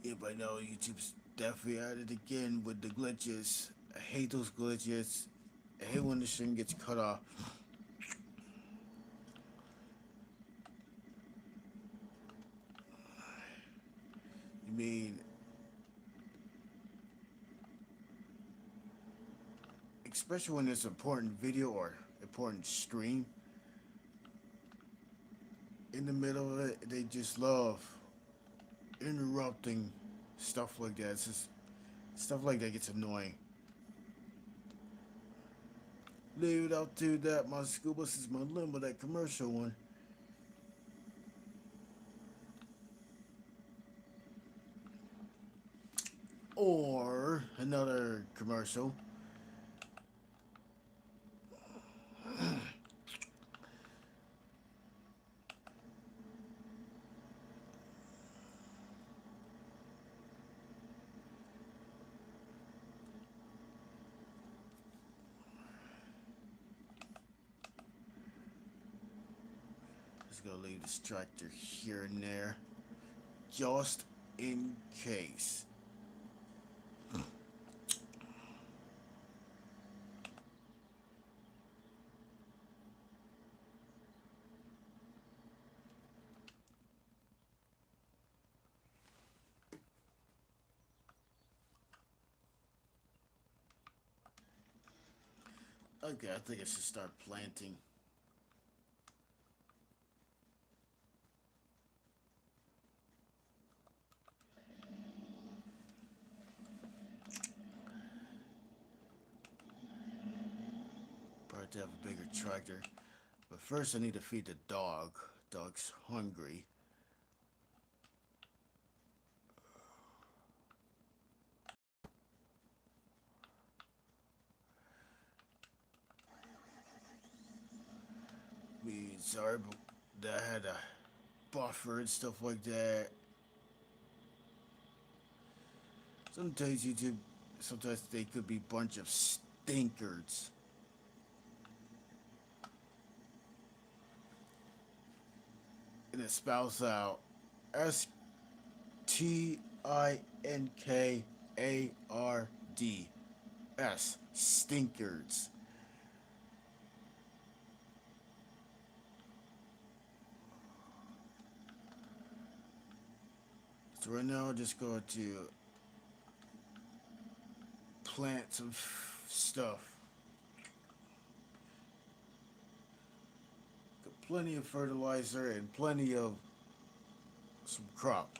Yeah, but no, YouTube's definitely at it again with the glitches. I hate those glitches. I hate when the stream gets cut off. I mean, especially when it's important video or important stream. In the middle of it, they just love interrupting stuff like that. It's just stuff like that gets annoying. Leave it out to that. My school bus is my limo, that commercial one. Or another commercial. Just gonna leave this tractor here and there. Just in case. Okay, I think I should start planting. Probably to have a bigger tractor. But first I need to feed the dog. Dog's hungry. Sorry, but that had a buffer and stuff like that. Sometimes they could be a bunch of stinkers. And it spells out Stinkard. Stinkers. So right now, I'm just going to plant some stuff. Got plenty of fertilizer and plenty of some crop.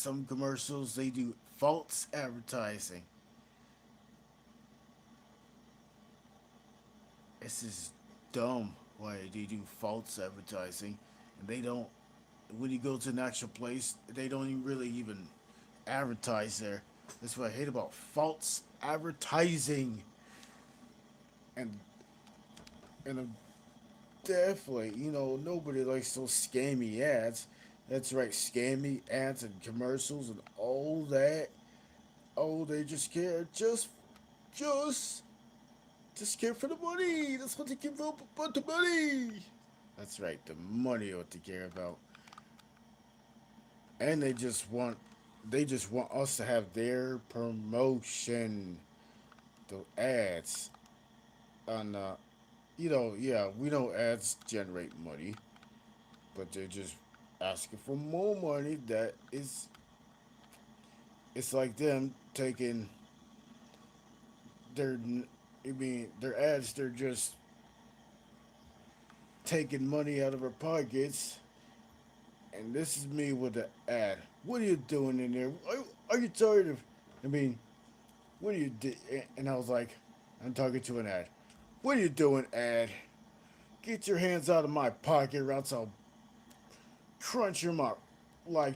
some commercials they do false advertising. This is dumb why they do false advertising, and they don't. When you go to an actual place, they don't even really even advertise there. That's what I hate about false advertising. And and definitely, nobody likes those scammy ads. That's right, scammy ads and commercials and all that. Oh, they just care, just, just care for the money. That's what they care about the money. That's right, the money what they care about, and they just want us to have their promotion, the ads on, yeah, we know ads generate money, but they're just asking for more money. It's like them taking their, their ads. They're just taking money out of our pockets. And this is me with the ad. What are you doing in there? Are you tired of? I mean, what are you? And I was like, I'm talking to an ad. What are you doing, ad? Get your hands out of my pocket, or else I'll crunch them up like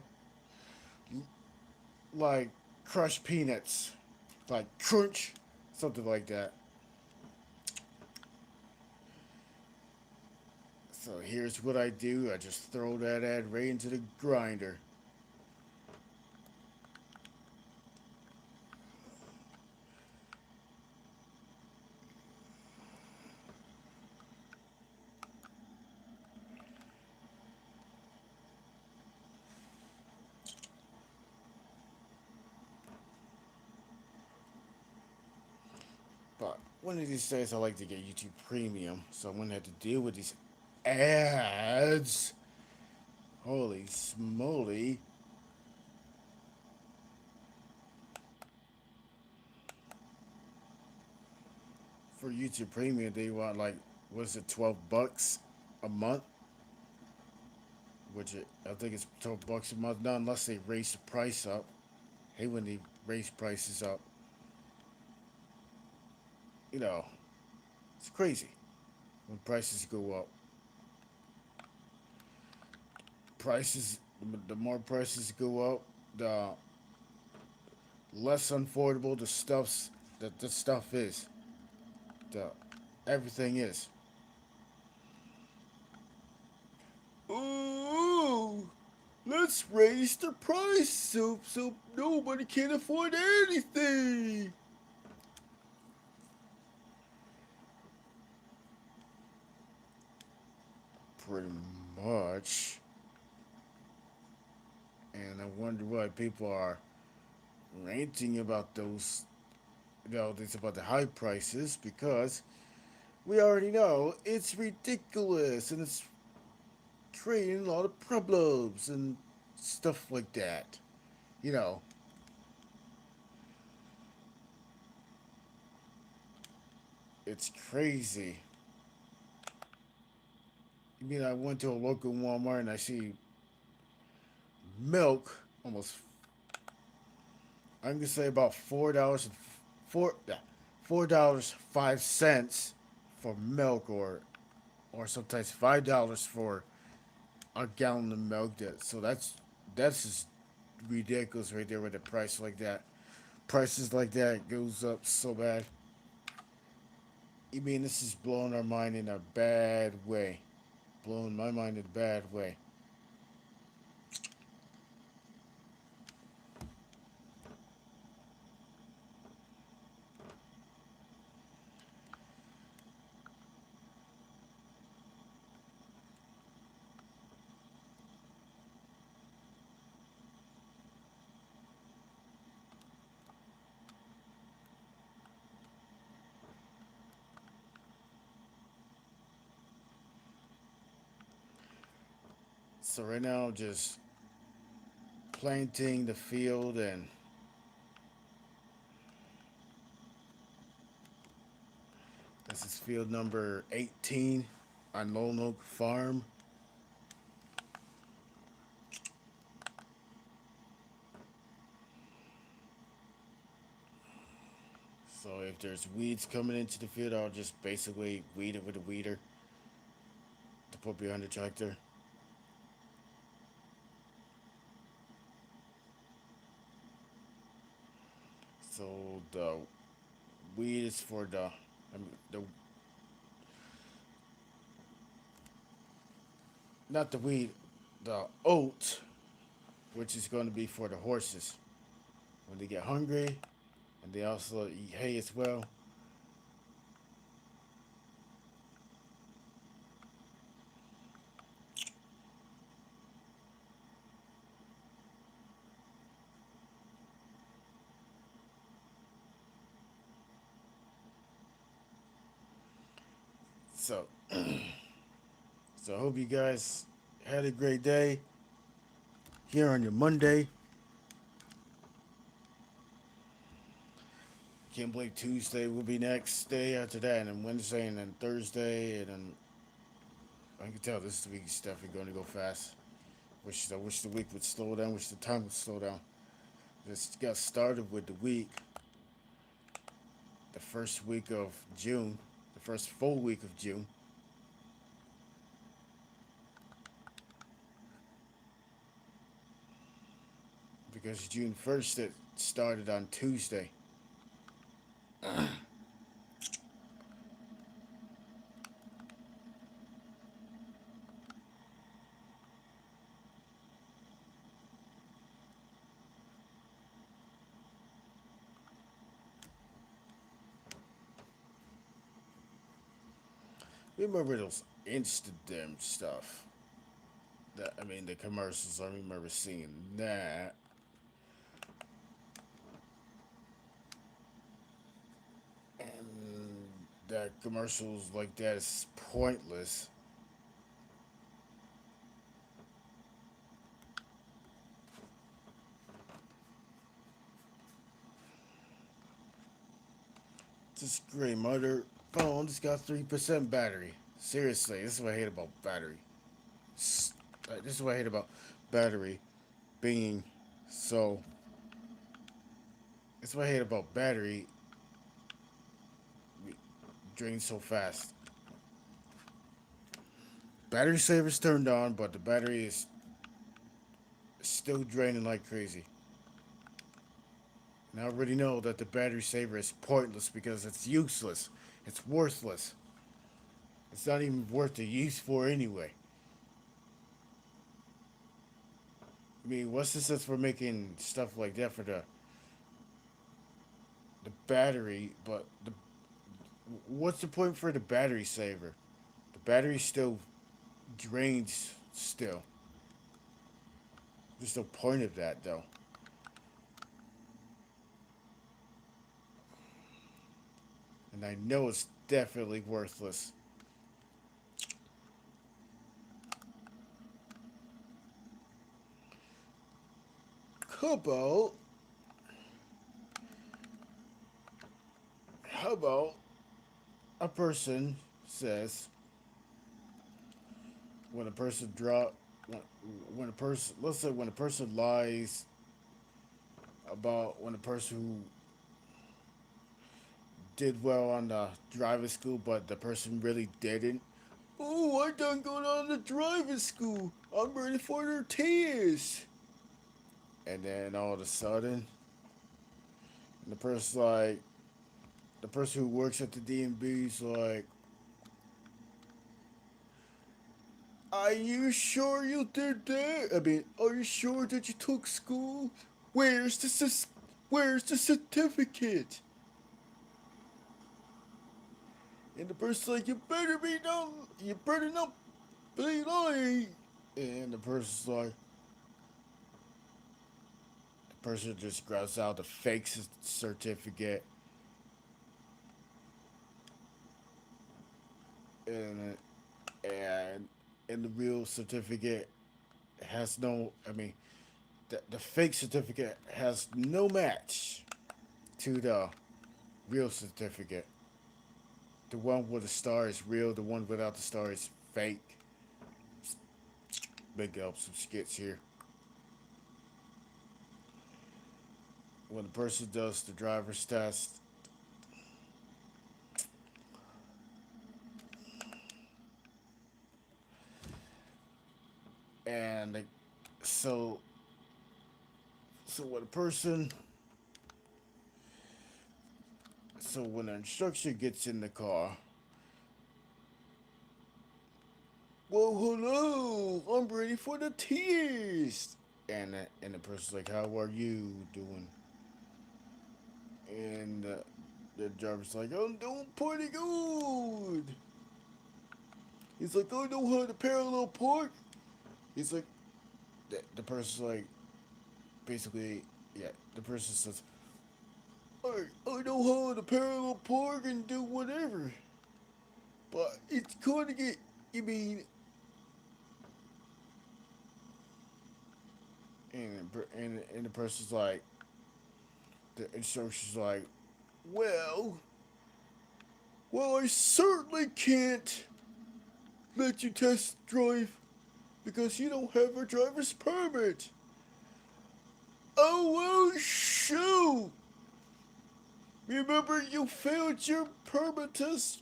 like crushed peanuts, like crunch, something like that. So here's what I do: I just throw that ad right into the grinder. But one of these days, I like to get YouTube Premium, so I'm gonna have to deal with these ads. Holy smoly! For YouTube Premium, they want like, what is it, $12 a month? I think it's $12 a month. Not unless they raise the price up. Hey, when they raise prices up, you know, it's crazy when prices go up. Prices, the more prices go up, the less affordable the stuff is. The everything is. Ooh, let's raise the price so nobody can afford anything. Pretty much. And I wonder why people are ranting about things about the high prices, because we already know it's ridiculous and it's creating a lot of problems and stuff like that. You know, it's crazy. I mean, I went to a local Walmart and I see milk almost, I'm gonna say about four yeah, $4.05 for milk, or sometimes $5 for a gallon of milk. That's just ridiculous right there with a price like that. Prices like that goes up so bad. I mean, this is blowing our mind in a bad way. Blowing my mind in a bad way. So right now, I'm just planting the field, and this is field number 18 on Lone Oak Farm. So if there's weeds coming into the field, I'll just basically weed it with a weeder to put behind the tractor. So the weed is for the not the weed, the oat, which is going to be for the horses when they get hungry, and they also eat hay as well. So, so I hope you guys had a great day here on your Monday. Can't believe Tuesday will be next day after that, and then Wednesday, and then Thursday, and then I can tell this week is definitely going to go fast. I wish the week would slow down. Wish the time would slow down. Just got started with the week, the first week of June, the first full week of June. Because June 1st it started on Tuesday. Remember those Instagram stuff? The commercials. I remember seeing that. And that commercials like that is pointless. This gray mother phone's got 3% battery. Seriously, this is what I hate about battery. This is what I hate about battery being so. This is what I hate about battery draining so fast. Battery saver's turned on, but the battery is still draining like crazy. And I already know that the battery saver is pointless because it's useless. It's worthless. It's not even worth the use for anyway. I mean, what's the sense for making stuff like that for the battery? But what's the point for the battery saver? The battery still drains still. There's no point of that though. And I know it's definitely worthless. How about a person says when a person draw when a person let's say when a person lies about when a person who did well on the driving school but the person really didn't. Oh, I done going on the driving school. I'm ready for their test. And then all of a sudden, the person like the person who works at the DMV's like, "Are you sure you did that? I mean, are you sure that you took school? Where's where's the certificate?" And the person's like, you better not be lying." And the person just grabs out the fake certificate, and and the real certificate has no. I mean, the fake certificate has no match to the real certificate. The one with the star is real. The one without the star is fake. Big up some skits here. When the person does the driver's test, And like, so when a person, so when an instructor gets in the car, well, hello, I'm ready for the test. And the person's like, how are you doing? And the driver's like, I'm doing pretty good. He's like, I know how to parallel park. He's like, the person's like, basically, yeah, the person says, I know how to parallel park and do whatever. But it's going to get, you mean, and the person's like, the instructor's like, well, I certainly can't let you test drive because you don't have a driver's permit. Oh, well, shoot! Remember, you failed your permit test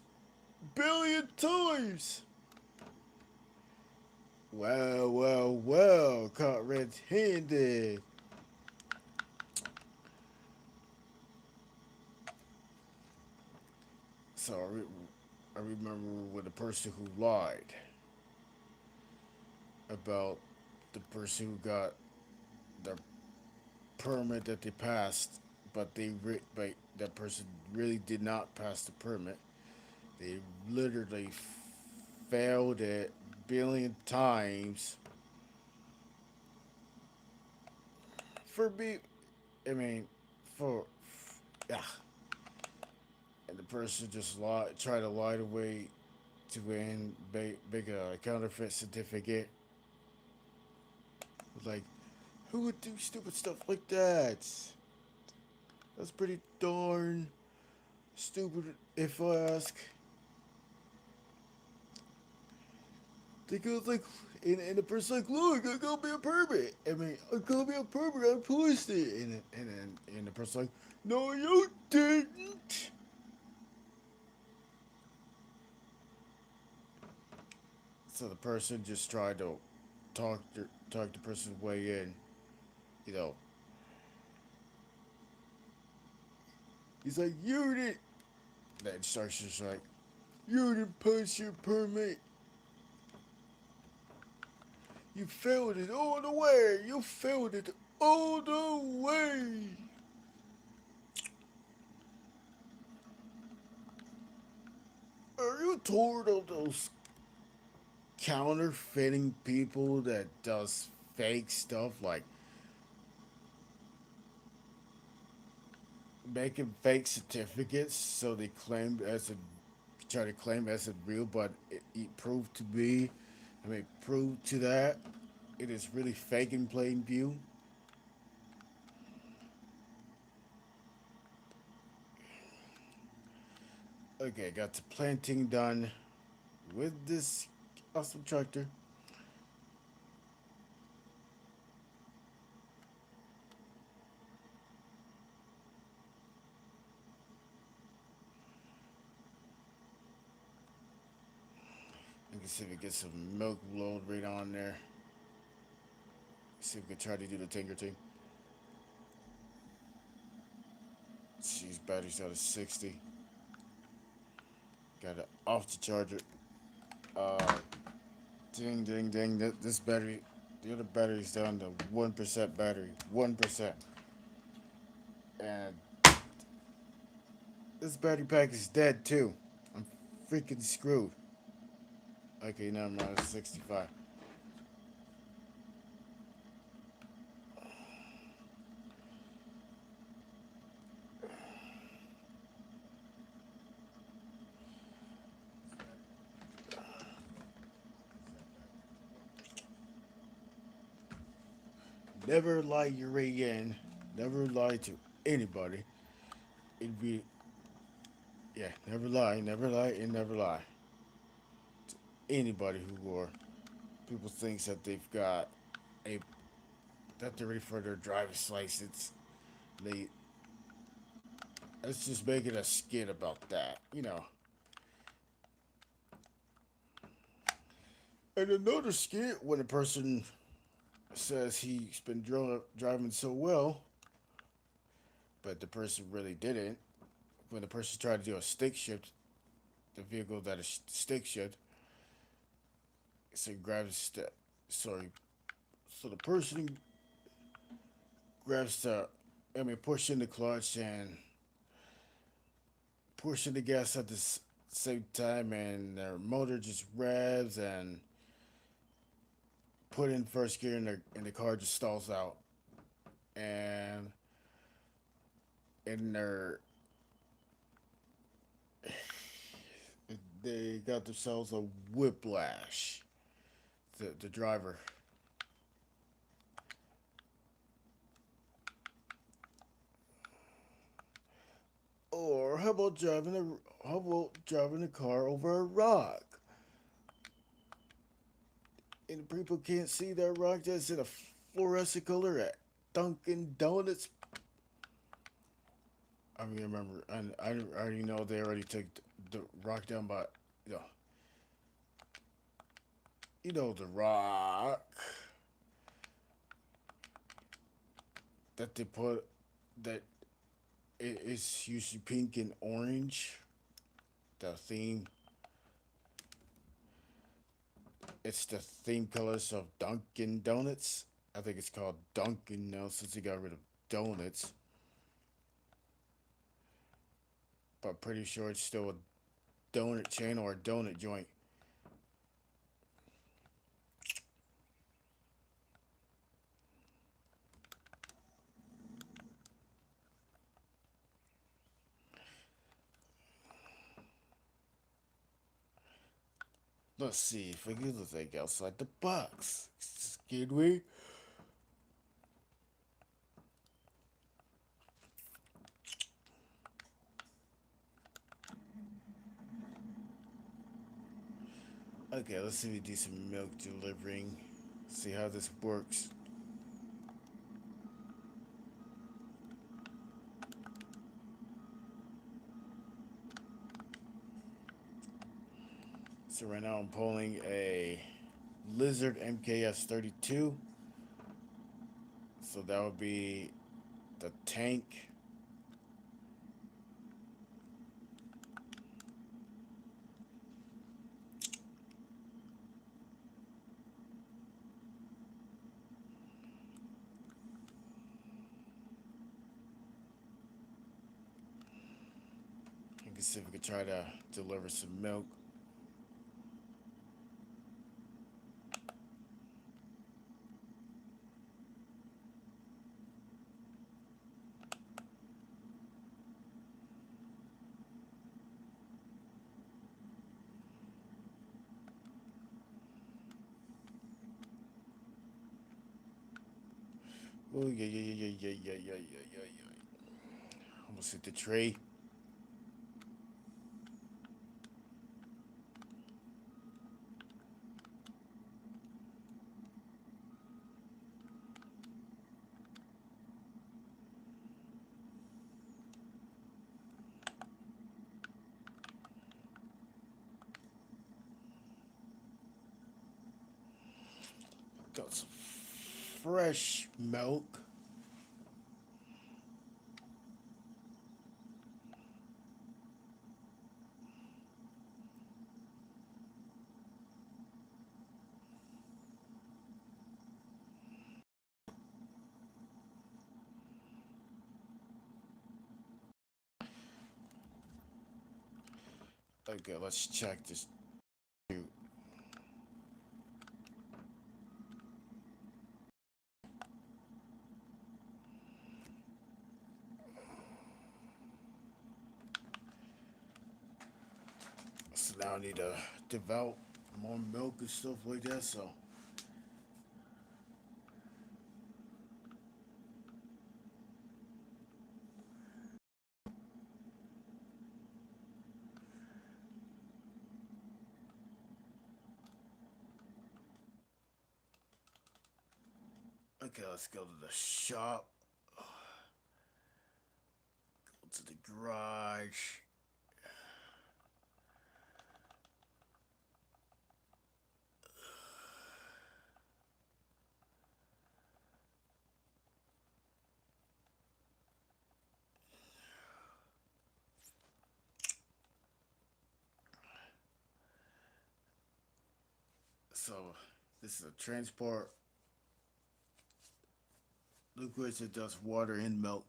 billion times. Wow, caught red-handed. So I remember with the person who lied about the person who got the permit that they passed, but that person really did not pass the permit. They literally failed it billion times for me. I mean, for yeah, and the person just tried to lie away to win big counterfeit certificate. Like, who would do stupid stuff like that? That's pretty darn stupid, if I ask. They go like, and the person's like, look, I got me a permit. I mean, I got me a permit. I pushed it, and the person's like, no, you didn't. So the person just tried to talk the person's way in. You know, he's like, you didn't. The instructor's like, you didn't pass your permit. You failed it all the way. You failed it all the way. Are you tired of those counterfeiting people that does fake stuff like making fake certificates so they claim as a try to claim as a real, but it proved to be, proved to that it is really fake in plain view. Okay, got the planting done with this awesome tractor. You can see if we get some milk load right on there. See if we can try to do the tinker thing. She's battery's out of 60. Got it off the charger. Uh, ding. This battery, the other battery's down to 1% battery. 1%. And this battery pack is dead too. I'm freaking screwed. Okay, never mind. It's 65. Never lie your way in. Never lie to anybody. It'd be, yeah, never lie, and never lie. Anybody who or people thinks that they've got a that they're ready for their driver's license. They let's just make it a skit about that. And another skit when a person says he's been driving so well, but the person really didn't. When the person tried to do a stick shift, the vehicle that is stick shift, so he grabs the sorry, so the person grabs pushing the clutch and pushing the gas at the same time, and their motor just revs and put in first gear, and the car just stalls out, and in their they got themselves a whiplash. The driver. Or how about driving a car over a rock? And people can't see that rock that's in a fluorescent color at Dunkin' Donuts. I mean, remember, and I already know they already took the rock down, but you know, the rock that they put that it is usually pink and orange. The theme, it's the theme colors of Dunkin' Donuts. I think it's called Dunkin' now since they got rid of donuts, but pretty sure it's still a donut chain or a donut joint. Let's see if we can think outside the box. Can we? Okay, let's see if we do some milk delivering. See how this works. So right now I'm pulling a Lizard MKS 32. So that would be the tank. You can see if we can try to deliver some milk. Oh yeah, yeah, yeah, yeah, yeah, yeah, yeah, yeah, yeah, yeah. Almost hit the tree. Got some fresh milk. Okay, let's check this. So now I need to develop more milk and stuff like that. So okay, let's go to the shop. Go to the garage. So this is a transport liquids that does water and milk.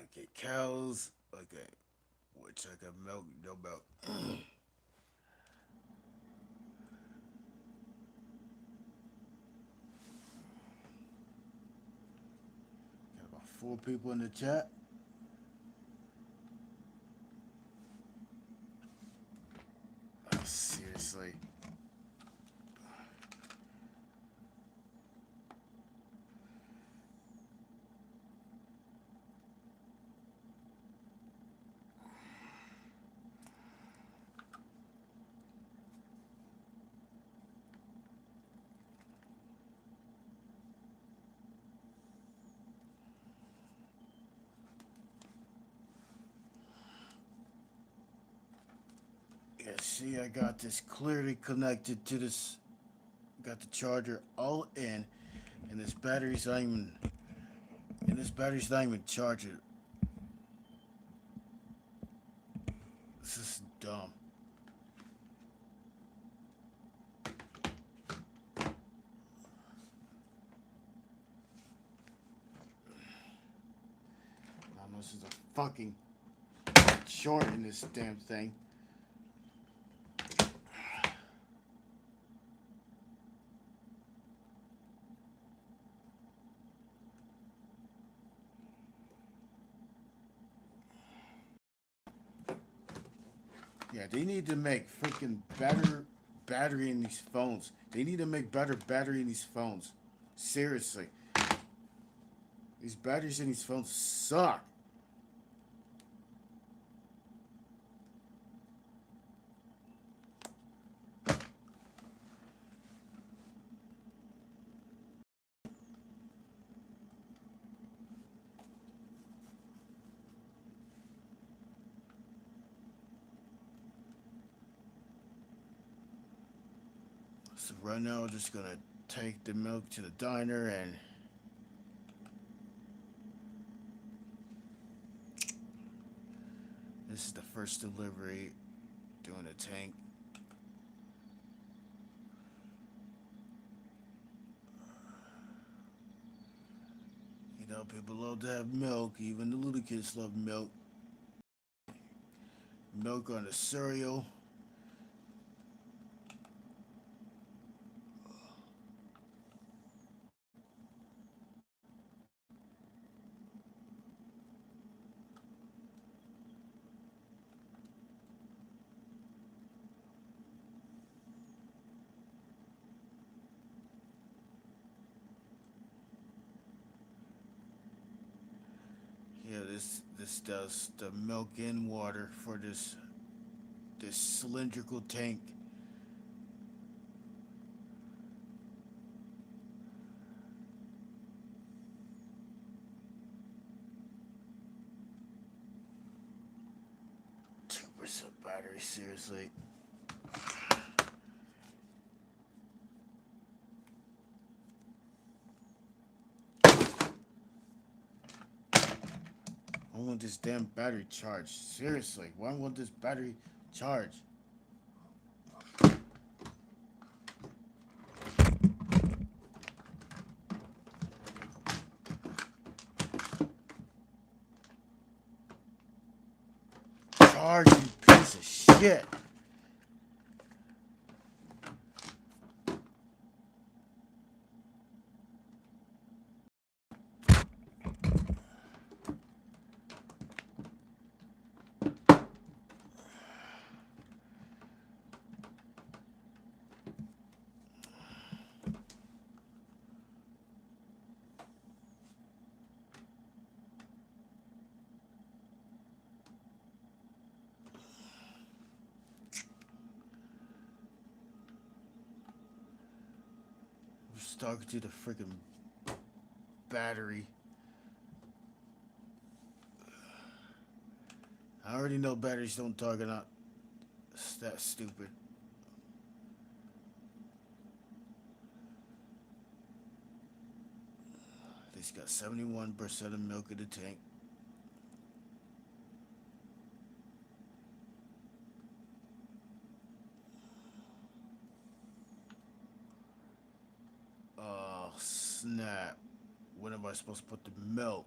Okay, cows. Okay, which I got milk, no milk. Got about 4 people in the chat. Oh, seriously. Yeah, see, I got this clearly connected to this. Got the charger all in, and this battery's not even. And this battery's not even charging. This is dumb. Now this is a fucking short in this damn thing. Yeah, they need to make freaking better battery in these phones. They need to make better battery in these phones. Seriously. These batteries in these phones suck. So right now I'm just gonna take the milk to the diner and this is the first delivery doing a tank. You know, people love to have milk. Even the little kids love milk. Milk on the cereal. 'Yeah, this does the milk and water for this cylindrical tank. 2% battery, seriously. I want this damn battery charged. Seriously, why won't this battery charge? Charge, you piece of shit. just talking to the freaking battery. I already know batteries don't talk it out. It's that stupid. He's got 71% of milk in the tank. Oh, snap. When am I supposed to put the milk?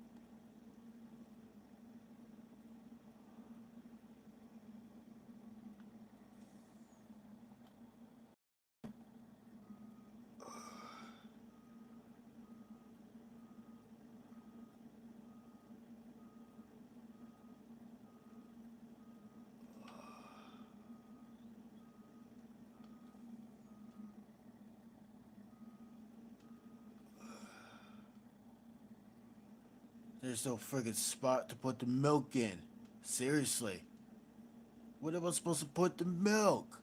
There's no friggin' spot to put the milk in. Seriously. Where am I supposed to put the milk?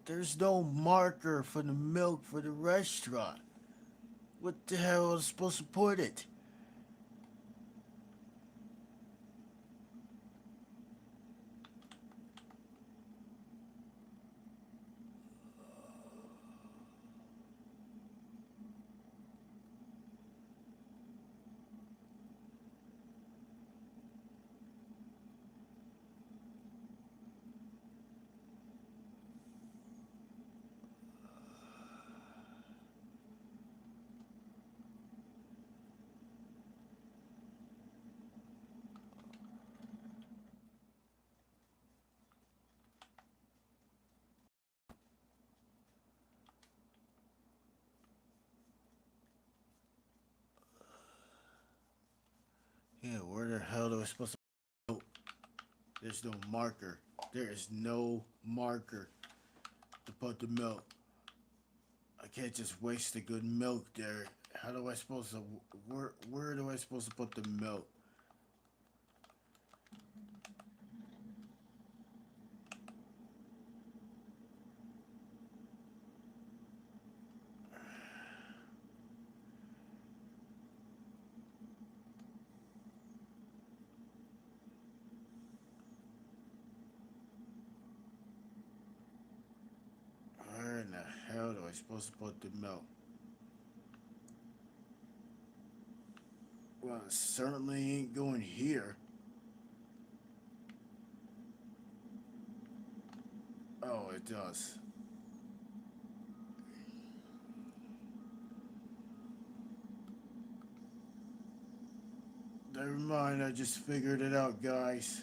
There's no marker for the milk for the restaurant. What the hell am I supposed to put it? Yeah, where the hell am I supposed to put? There's no marker. There is no marker to put the milk. I can't just waste the good milk there. How do I supposed to? Where do I supposed to put the milk? Where in the hell do I supposed to put the milk? Well, it certainly ain't going here. Oh, it does. Never mind, I just figured it out, guys.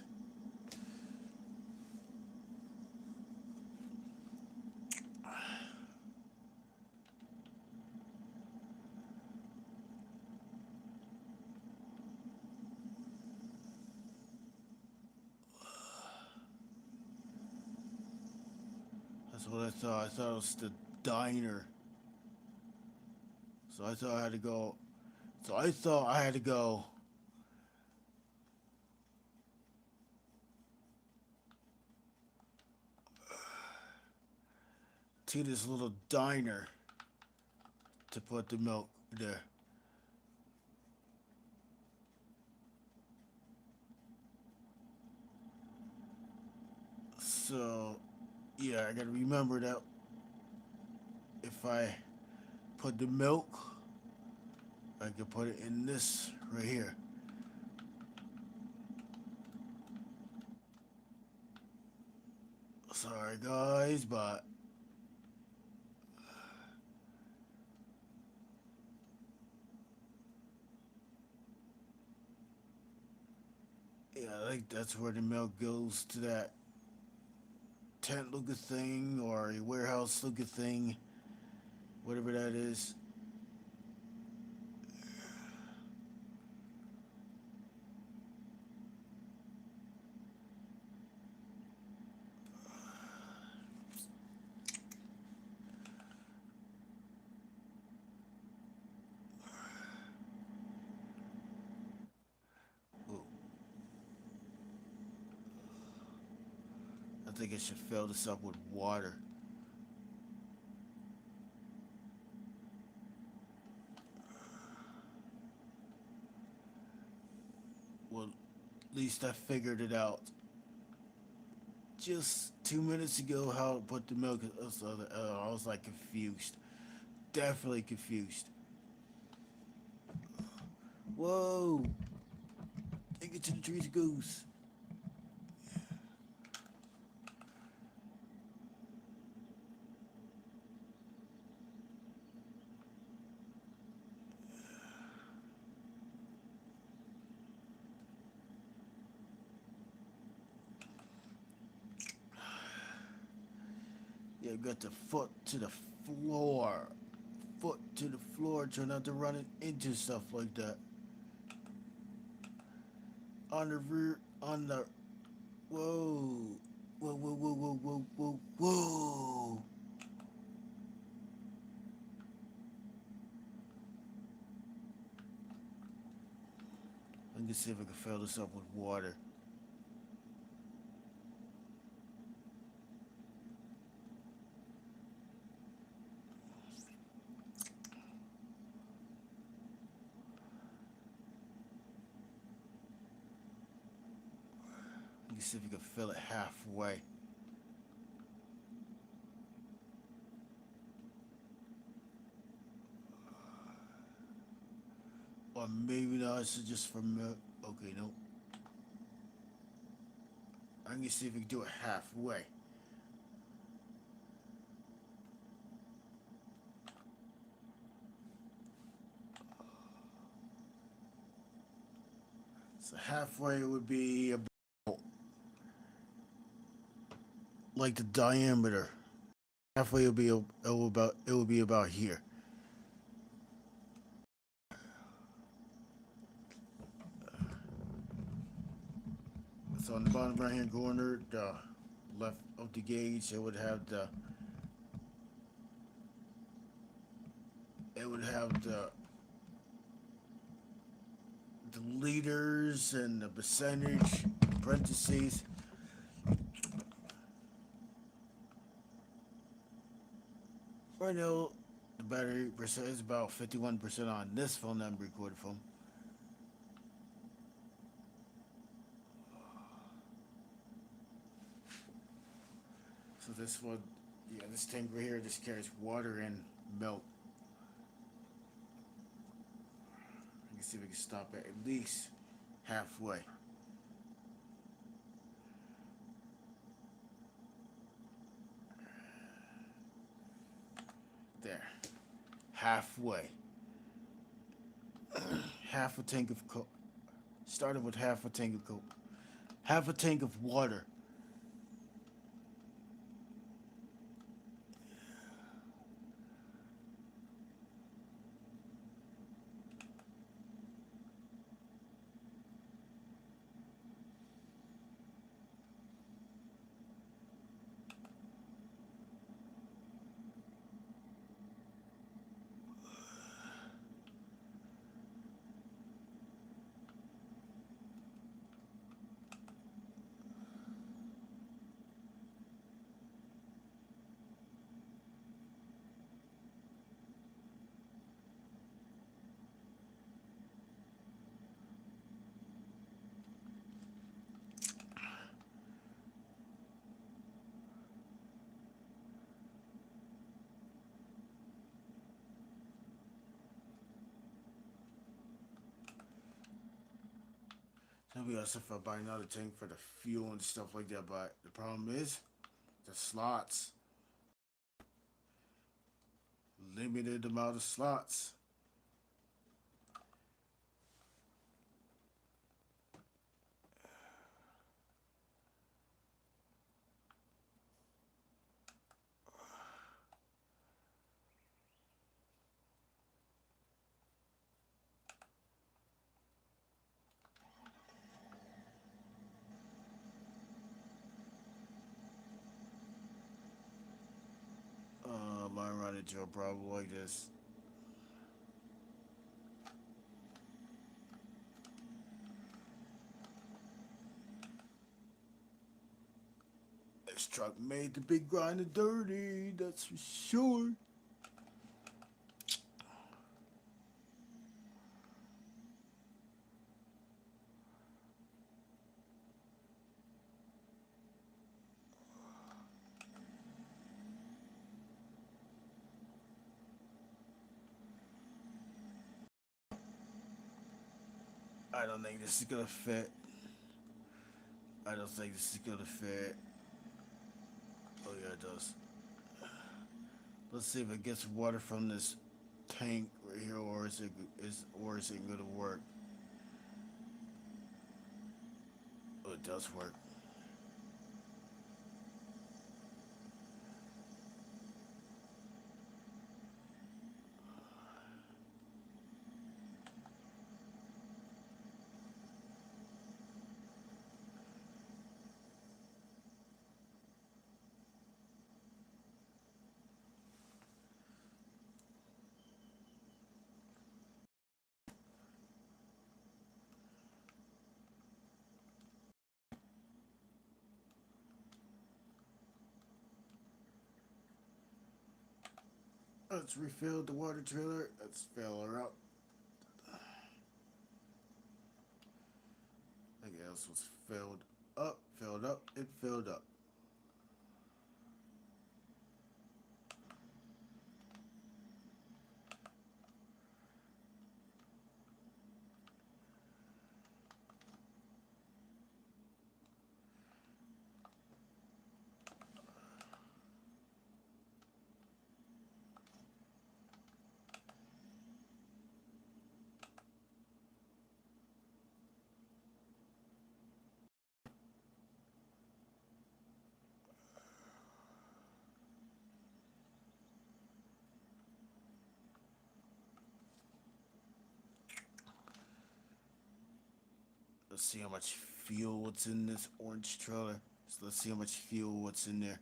That's what I thought. I thought it was the diner. So I thought I had to go. So I thought I had to go to this little diner to put the milk there. So, yeah, I gotta remember that if I put the milk, I can put it in this right here. Sorry, guys, but yeah, I think that's where the milk goes to that tent looking thing or a warehouse looking thing, whatever that is. think I should fill this up with water. Well, at least I figured it out just 2 minutes ago how to put the milk. I was like confused. Definitely confused. Whoa! Take it to the trees, goose. Yeah, got the foot to the floor. Foot to the floor. Try not to run it into stuff like that. On the rear, on the. Whoa. Whoa, whoa, whoa, whoa, whoa, whoa, whoa. Let me see if I can fill this up with water. Let me see if we can fill it halfway. Or maybe not, it's just for milk. Okay, no. I'm gonna see if we can do it halfway. So halfway would be about like the diameter. Halfway would be about here. So on the bottom right hand corner, the left of the gauge, it would have the liters and the percentage parentheses. Right now, the battery percent is about 51% on this phone that I'm recording from. So this one, yeah, this tank right here just carries water and milk. You can see if we can stop at least halfway. There, halfway. Half a tank of coke. Started with half a tank of coke. Half a tank of water. Then we also have to buy another tank for the fuel and stuff like that. But the problem is the slots. Limited amount of slots. I run into a problem like this. This truck made to be grinded dirty, that's for sure. I don't think this is gonna fit. I don't think this is gonna fit. Oh yeah, it does. Let's see if it gets water from this tank right here, or is it gonna work? Oh, it does work. Let's refill the water trailer. Let's fill her up. I guess was filled up, it filled up. Let's see how much fuel what's in this orange trailer. So let's see how much fuel what's in there.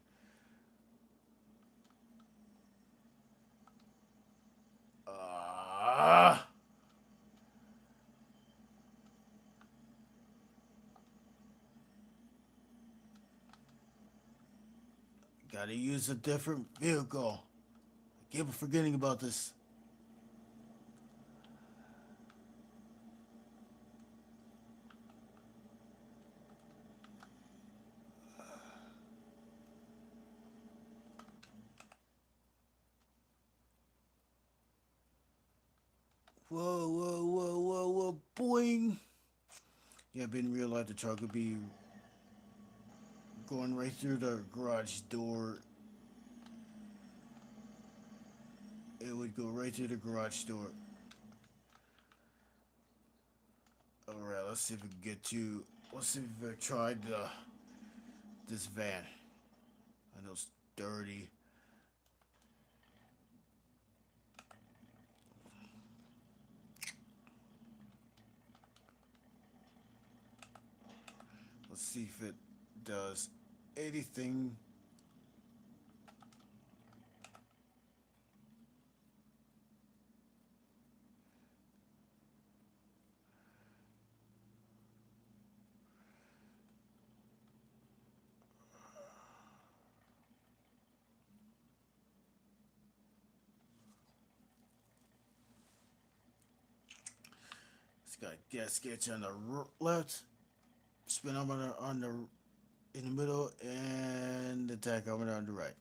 Ah, gotta use a different vehicle. I keep forgetting about this. Whoa, whoa, whoa, whoa, whoa, boing. Yeah, I didn't realize the truck would be going right through the garage door. It would go right through the garage door. Alright, let's see if we can get to. Let's see if I tried this van. I know it's dirty. Let's see if it does anything. It's got a gasket on the left, spin on the in the middle, and the tachometer on the right.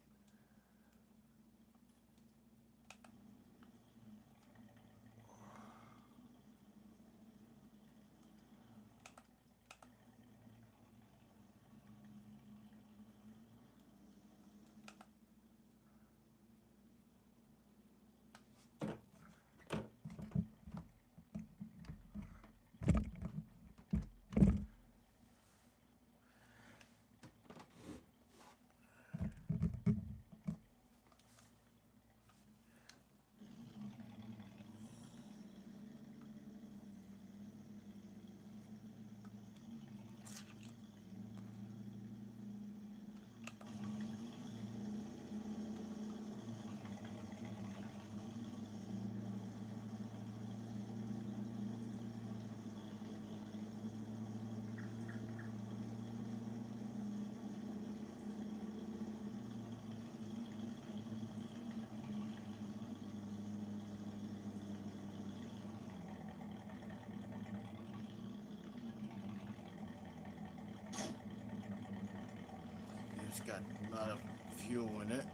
got a lot of fuel in it.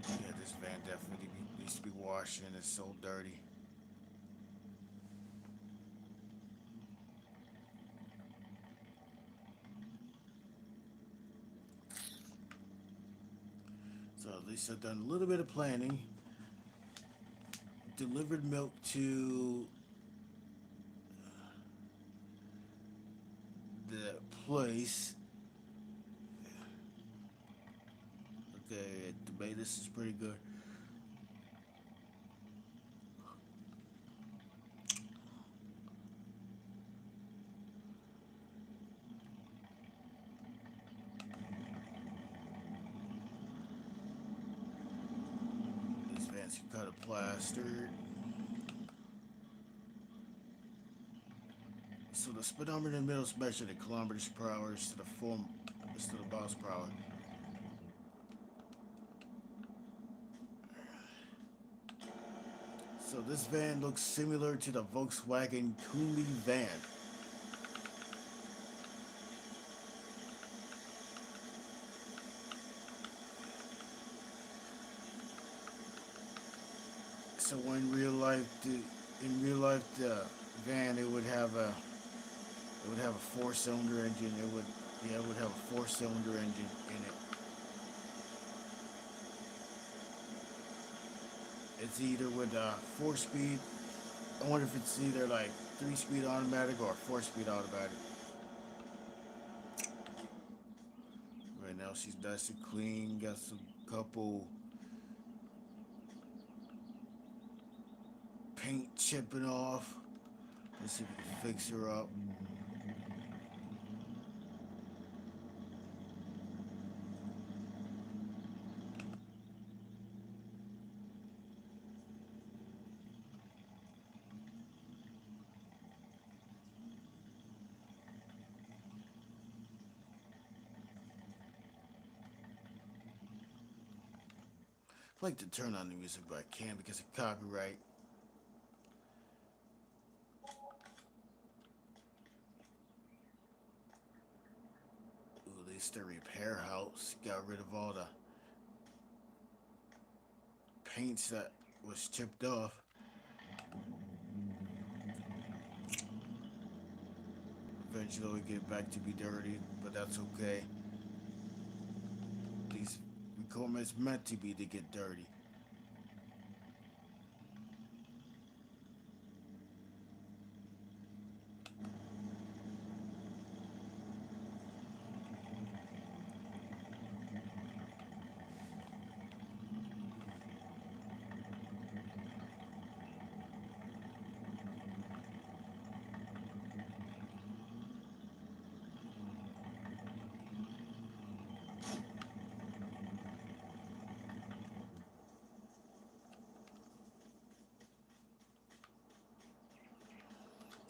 Yeah, this van definitely needs to be washed and it's so dirty. So at least I've done a little bit of planning. Delivered milk to the place. Okay, tomatoes is pretty good. These fancy cut of plaster. So the speedometer in the middle is measured in kilometers per hour instead of miles per hour. So this van looks similar to the Volkswagen Thule van. So in real life, the van it would have a four-cylinder engine. It would have a four-cylinder engine in it. It's either with a four-speed. I wonder if it's either like three-speed automatic or four-speed automatic. Right now she's nice and clean. Got some couple paint chipping off. Let's see if we can fix her up. I like to turn on the music, but I can't because of copyright. Ooh, at least the repair house got rid of all the paints that was chipped off. Eventually it'll get back to be dirty, but that's okay. These equipment's meant to be to get dirty.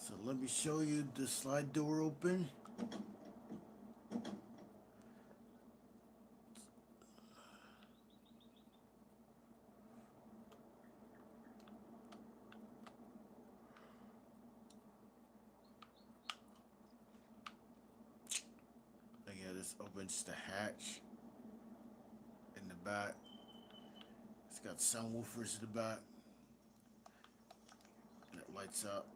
So let me show you the slide door open. Again, this opens the hatch in the back. It's got subwoofers in the back. And it lights up.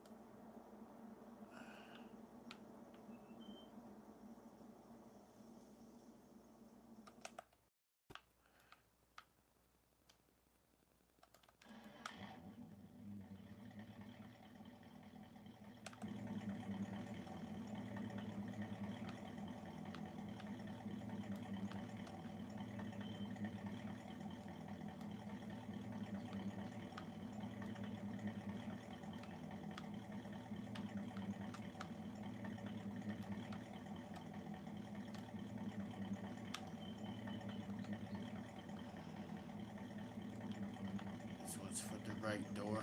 This one's for the right door.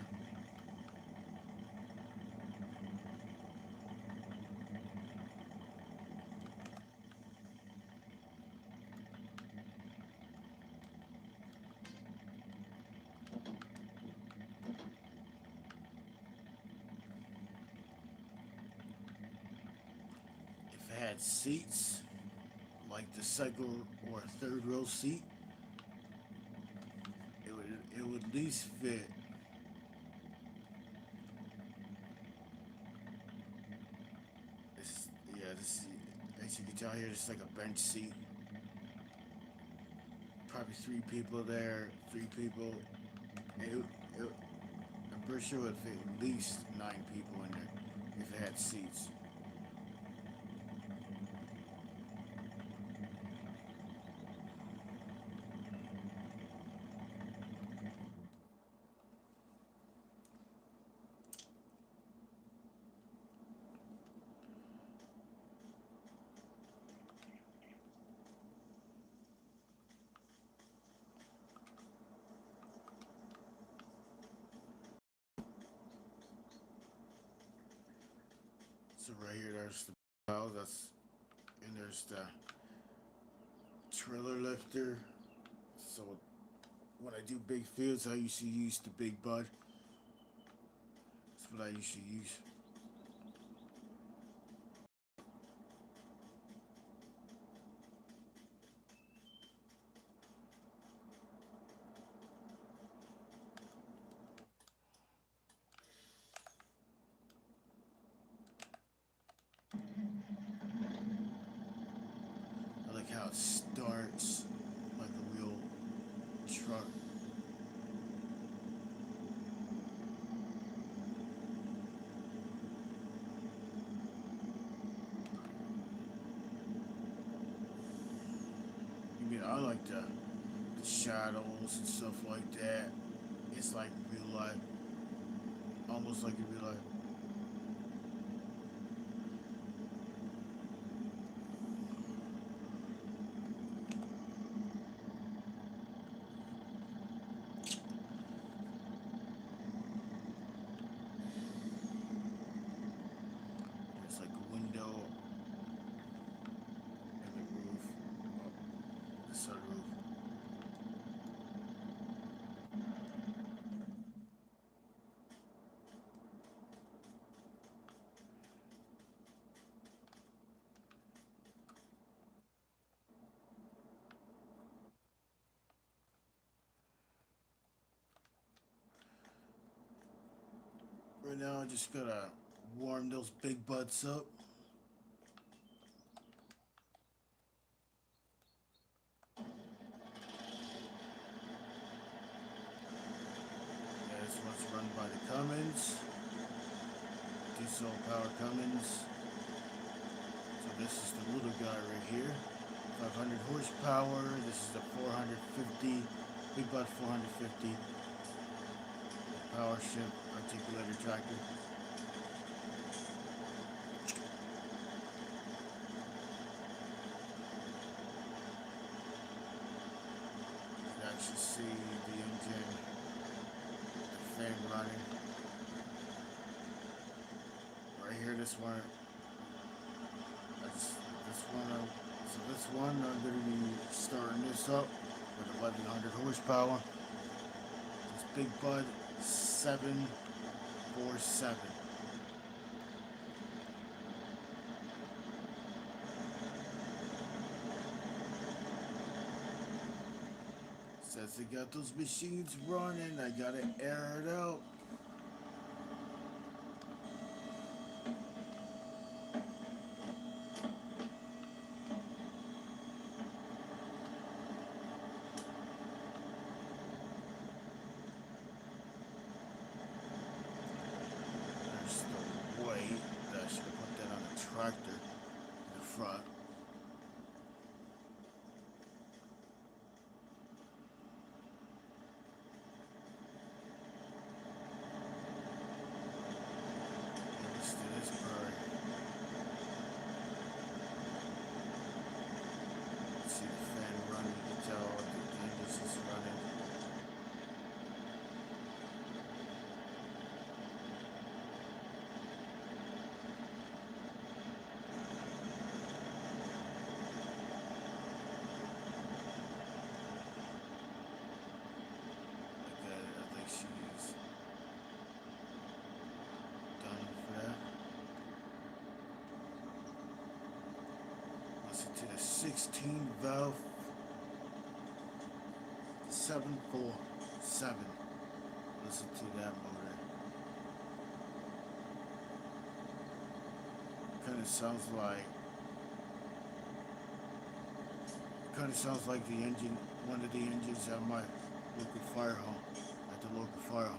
had seats, like the second or third row seat, it would at least fit. This, yeah, this, as you can tell here, it's like a bench seat. Probably three people there, three people. It, I'm pretty sure it would fit at least 9 people in there if it had seats. So right here, there's the bow. And there's the trailer lifter. So when I do big fields, I usually use the big bud. That's what I usually use. I like how it starts like a real truck. I mean, I like the shadows and stuff like that. It's like real life, almost like in real life. It's like a window and the roof, the sunroof. Right now, I just gotta warm those big butts up. Yeah, this one's run by the Cummins, diesel power Cummins. So this is the little guy right here, 500 horsepower. This is the 450, big butt 450 power shift articulator tractor. You can actually see the engine, the fan running. Right here, this one, this one, so this one, I'm going to be starting this up with 1100 horsepower. This Big Bud 747. Since I got those machines running, I gotta air it out. There's the weight. I should have put that on the tractor in the front. Let's do this part. See the fan running. You can tell the engine is running. to the 16 valve 747. Listen to that motor. Kind of sounds like the engine, one of the engines at my local fire hall, at the local fire hall.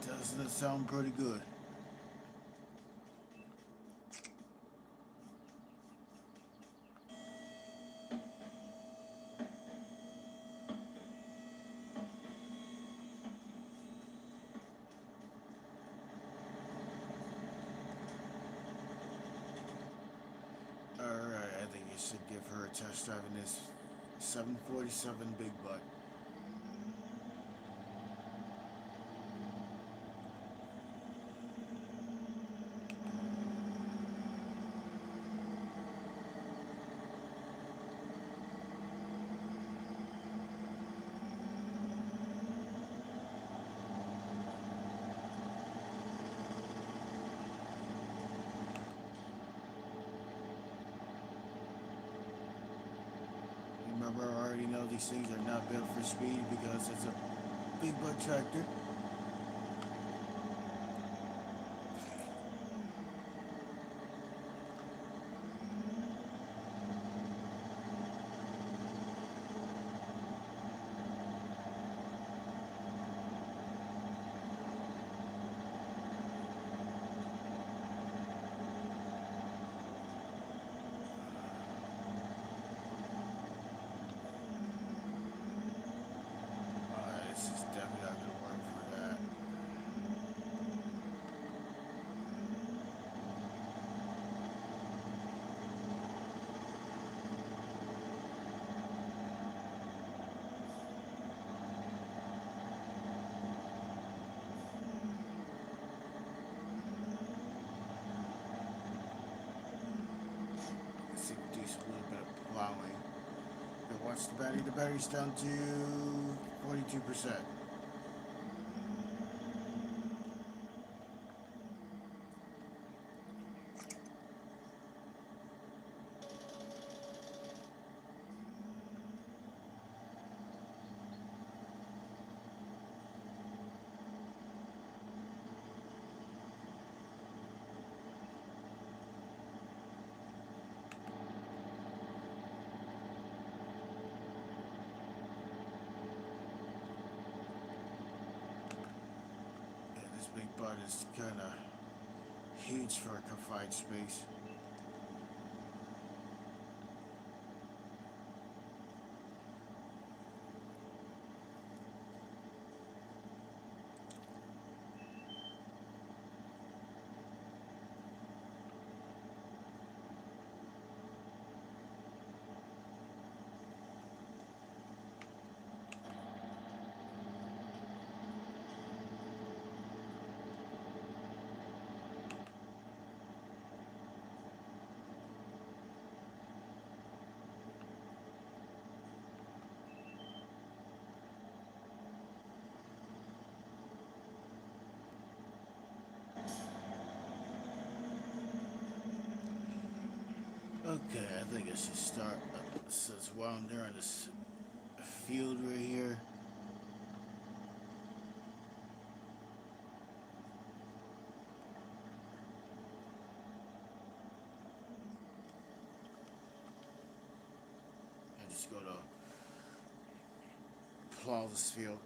Doesn't it sound pretty good? Alright, I think you should give her a test drive in this 747 Big Butt. Remember, I already know these things are not built for speed because it's a big butt tractor. This is definitely not gonna work for that. Let's see, do a little bit of plowing. Okay, watch the battery. The battery's down to 42%. This big butt is kind of huge for a confined space. Okay, I think I should start. Since while I'm there on this field right here. I just go to plow this field.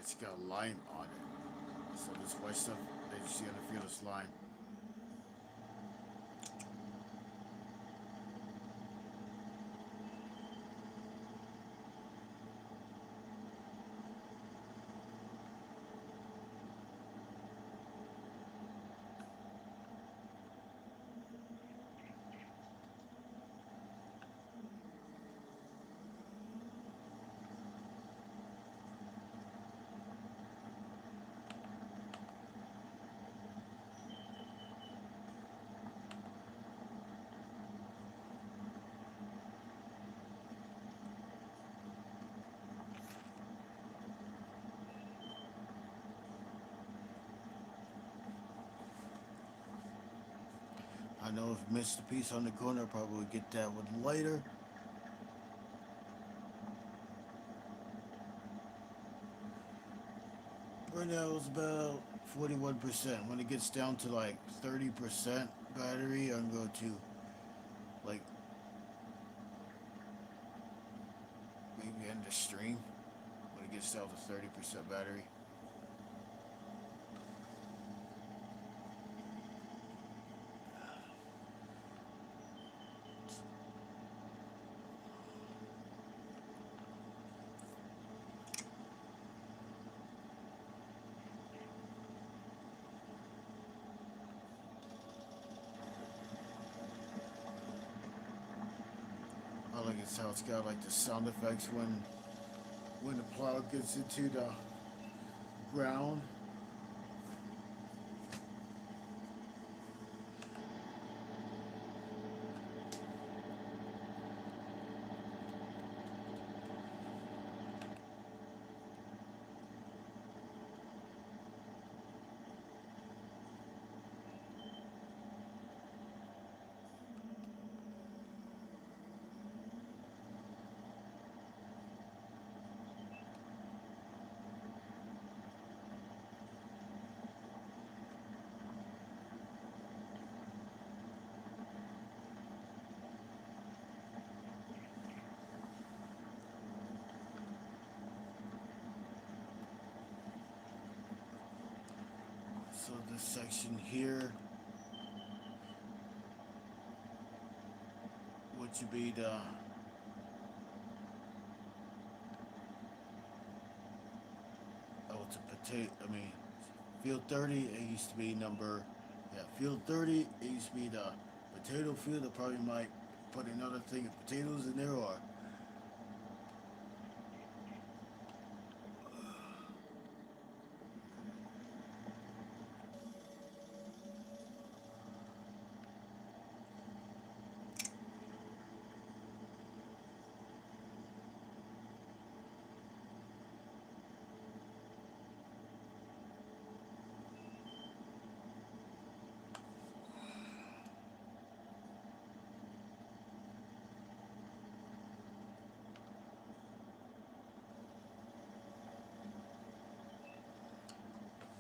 it's got lime on it. So this white stuff that you see on the field is lime. I know if missed the piece on the corner, I'll probably get that one later. Right now it's about 41%. When it gets down to like 30% battery, I'm going to like maybe end the stream when it gets down to 30% battery. I like it's how it's got like the sound effects when the plow gets into the ground. So this section here would be the it's a potato. I mean, field 30. It used to be number field 30. It used to be the potato field. I probably might put another thing of potatoes in there or.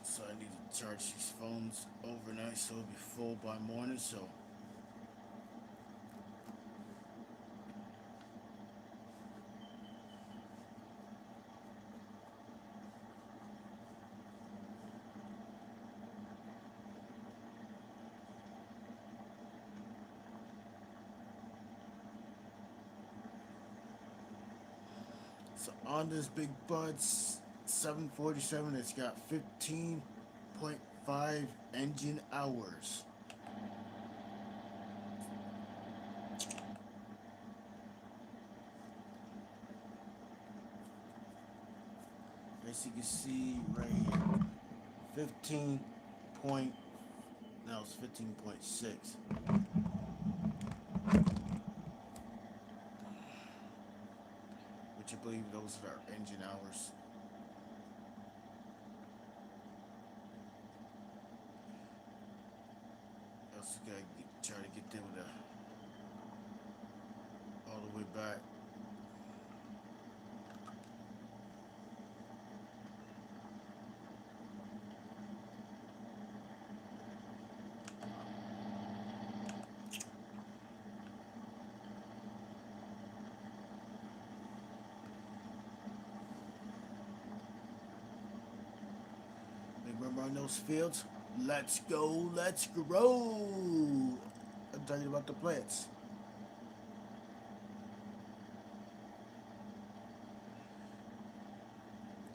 So I need to charge these phones overnight so it'll be full by morning. So on this big Buds 747, it's got 15.5 engine hours. As you can see right here, 15 point, now it's 15.6. Which I believe those are engine hours. I also gotta try to get them all the way back. those fields. Let's go, let's grow. I'm talking about the plants.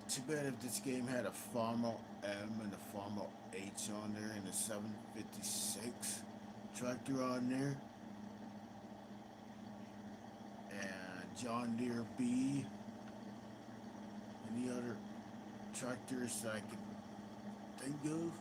Too bad if this game had a Farmer M and a Farmer H on there and a 756 tractor on there. And John Deere B. Any other tractors that I could think of?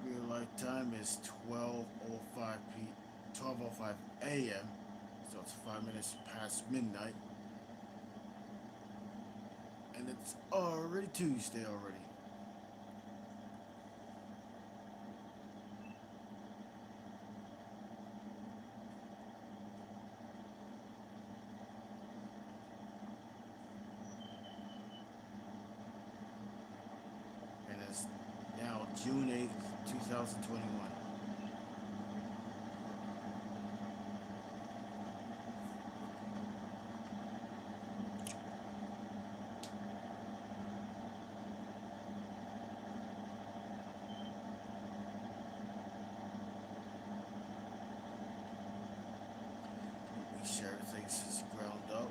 Real life time is 12:05 a.m. So it's 5 minutes past midnight, and it's already Tuesday already. And it's now June 8th, 2021. Make sure everything's ground up.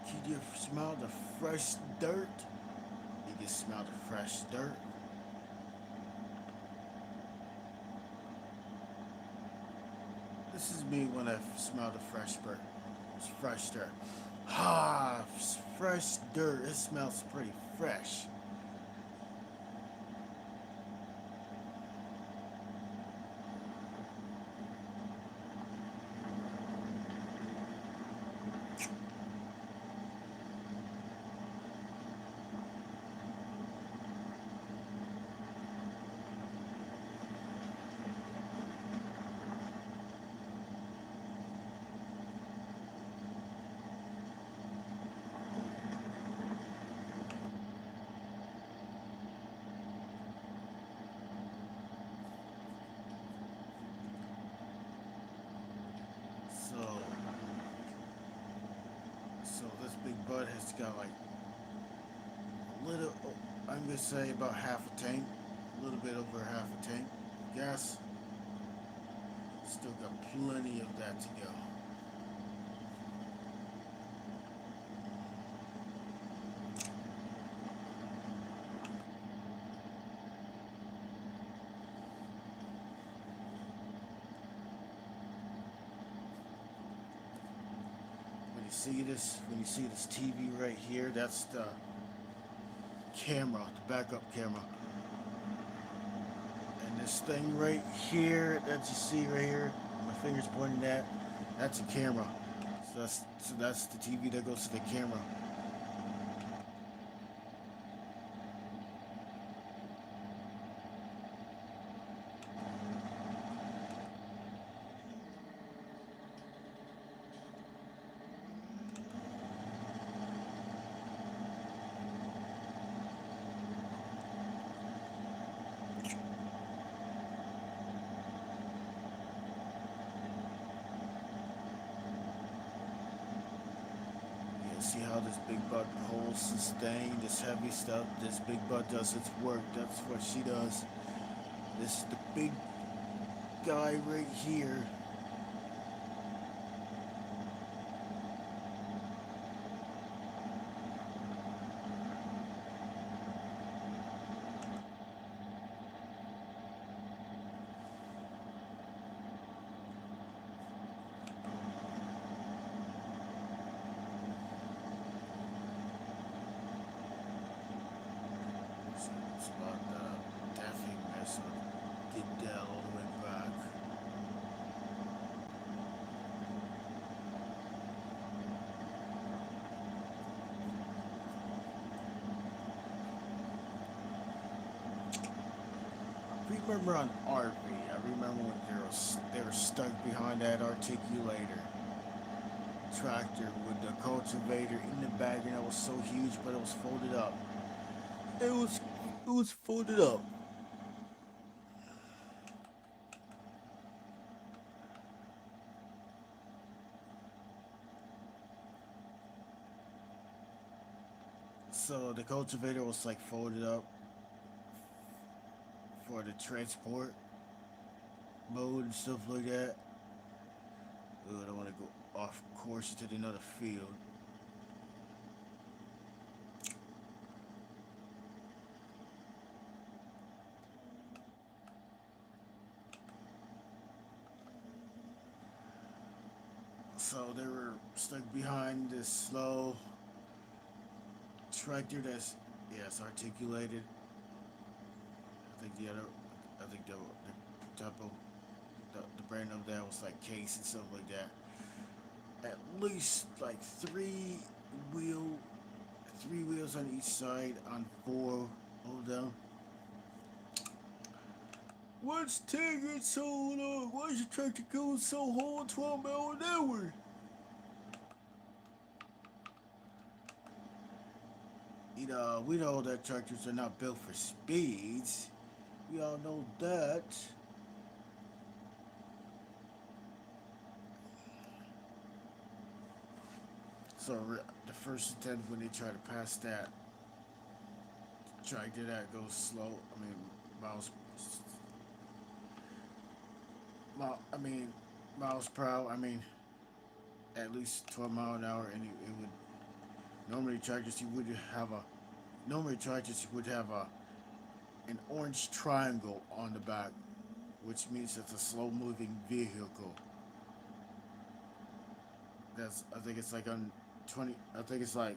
Can you smell the fresh dirt? You can smell the fresh dirt. This is me when I smell the fresh dirt. It's fresh dirt. Ah, fresh dirt. It smells pretty fresh. So, so this big bud has got like a little, I'm gonna say about half a tank, a little bit over half a tank. Gas, still got plenty of that to go. When you see this TV right here, that's the camera, the backup camera. And this thing right here that you see right here, my finger's pointing at, that's a camera. So that's the TV that goes to the camera. see how this big butt holds sustain, this heavy stuff. This big butt does its work. That's what she does. This is the big guy right here. It's about the Daffy mess of Goodell all the way back. Remember on RV, I remember when they were stuck behind that articulator tractor with the cultivator in the back, and it was so huge, but it was folded up. It was folded up. So the cultivator was like folded up for the transport mode and stuff like that. Ooh, I don't want to go off course to another field. So they were stuck behind this slow tractor that's, yeah, it's articulated. I think the other, I think the type of the brand of that was like case and stuff like that. At least like wheel, three wheels on each side on four of them. What's taking so long? Why is your tractor going so hard 12 miles an hour? You know, we know that tractors are not built for speeds. We all know that. So the first attempt when they try to pass that tractor that goes slow, I mean miles, I mean miles per hour. I mean at least 12 mile an hour, and it would normally tractors you would have a normally tractors would have an orange triangle on the back, which means it's a slow moving vehicle. That's I think it's like on 20. I think it's like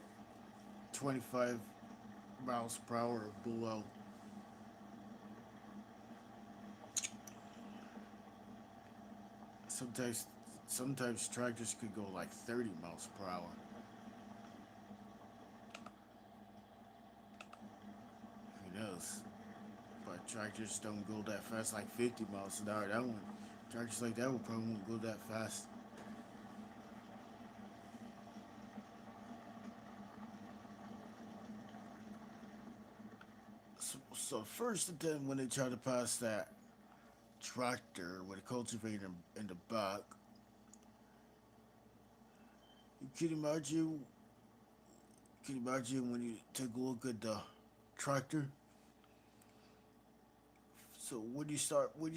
25 miles per hour or below. Sometimes sometimes tractors could go like 30 miles per hour. Who knows? But tractors don't go that fast, like 50 miles an hour. That one, tractors like that would probably won't go that fast. So first attempt when they try to pass that tractor with a cultivator in the back, you can imagine. Can you imagine when you take a look at the tractor? So when you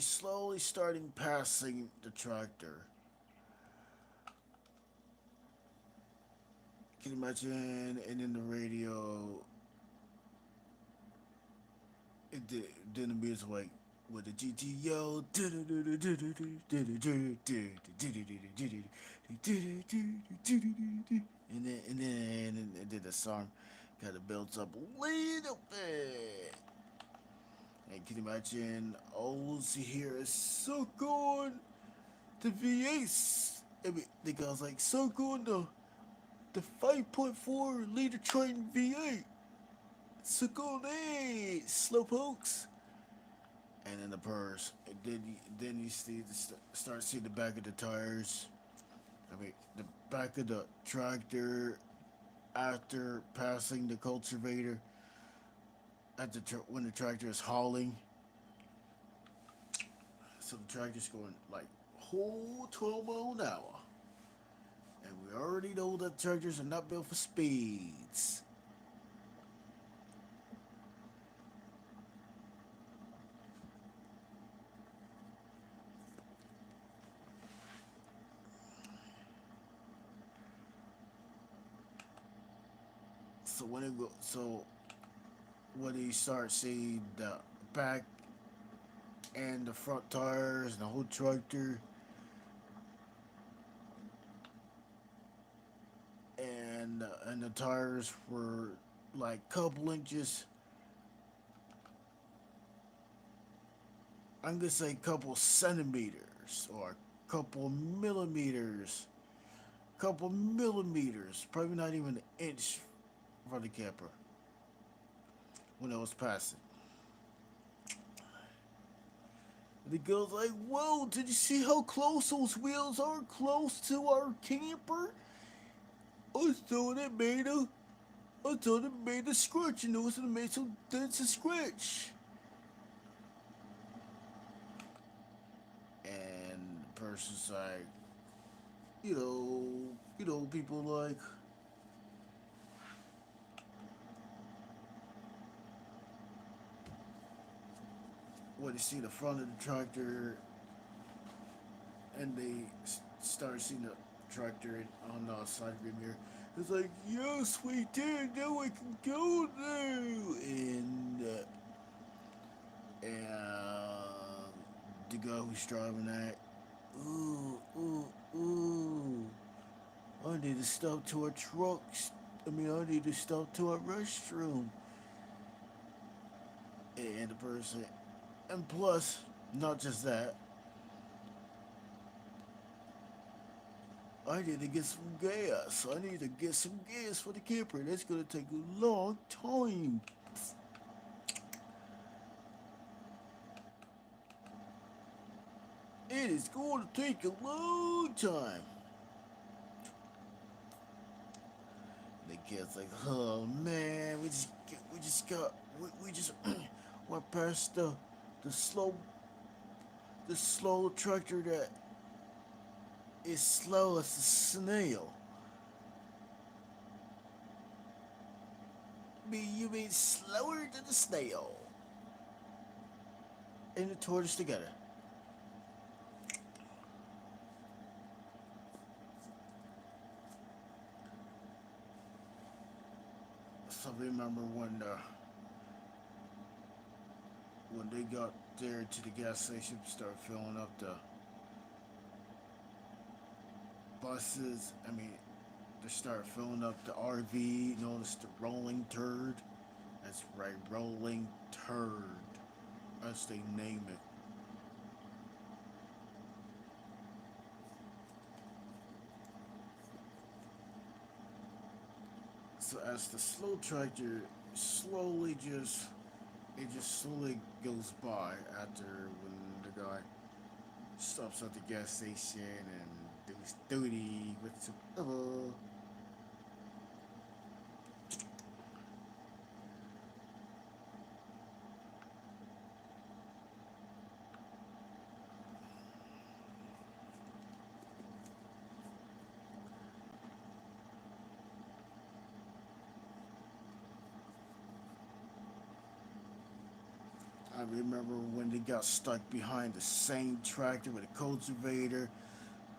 slowly starting passing the tractor, can you imagine? And in the radio, then the music like with the GTO, and then the song kind of builds up a little bit. And can you imagine all you hear is suck on the V8s? I mean, the guy's like suck on the 5.4 liter Triton V8. Suck on it, slowpokes. And then the purrs. And then you see start seeing the back of the tires. I mean, the back of the tractor after passing the cultivator at when the tractor is hauling. So the tractor's going like whole 12 mile an hour. And we already know that tractors are not built for speeds. So when you start seeing the back and the front tires and the whole tractor and the tires were like couple inches, I'm gonna say couple centimeters or couple millimeters, probably not even an inch from the camper when I was passing. The girl's like, "Whoa! Did you see how close those wheels are close to our camper? I thought it made a, I thought it made a scratch, and it was gonna make some dents and scratch." And the person's like, people like, when they see the front of the tractor and they start seeing the tractor on the side of the mirror, it's like, "Yes, we did. Now I can go there." And the guy who's driving that, "Ooh, ooh, ooh. I need to stop to our trucks. I need to stop to our restroom." And the person, and plus, not just that, I need to get some gas. I need to get some gas for the camper. That's gonna take a long time. It is going to take a long time. The kid's like, "Oh man, we just went past the slow, the slow tractor that is slow as a snail." You mean slower than a snail? And the tortoise together. So remember when they got there to the gas station, start filling up the buses. They start filling up the RV, known as the Rolling Turd. That's right, Rolling Turd, as they name it. So as the slow tractor slowly goes by after when the guy stops at the gas station and does duty with some I remember when they got stuck behind the same tractor with a cultivator.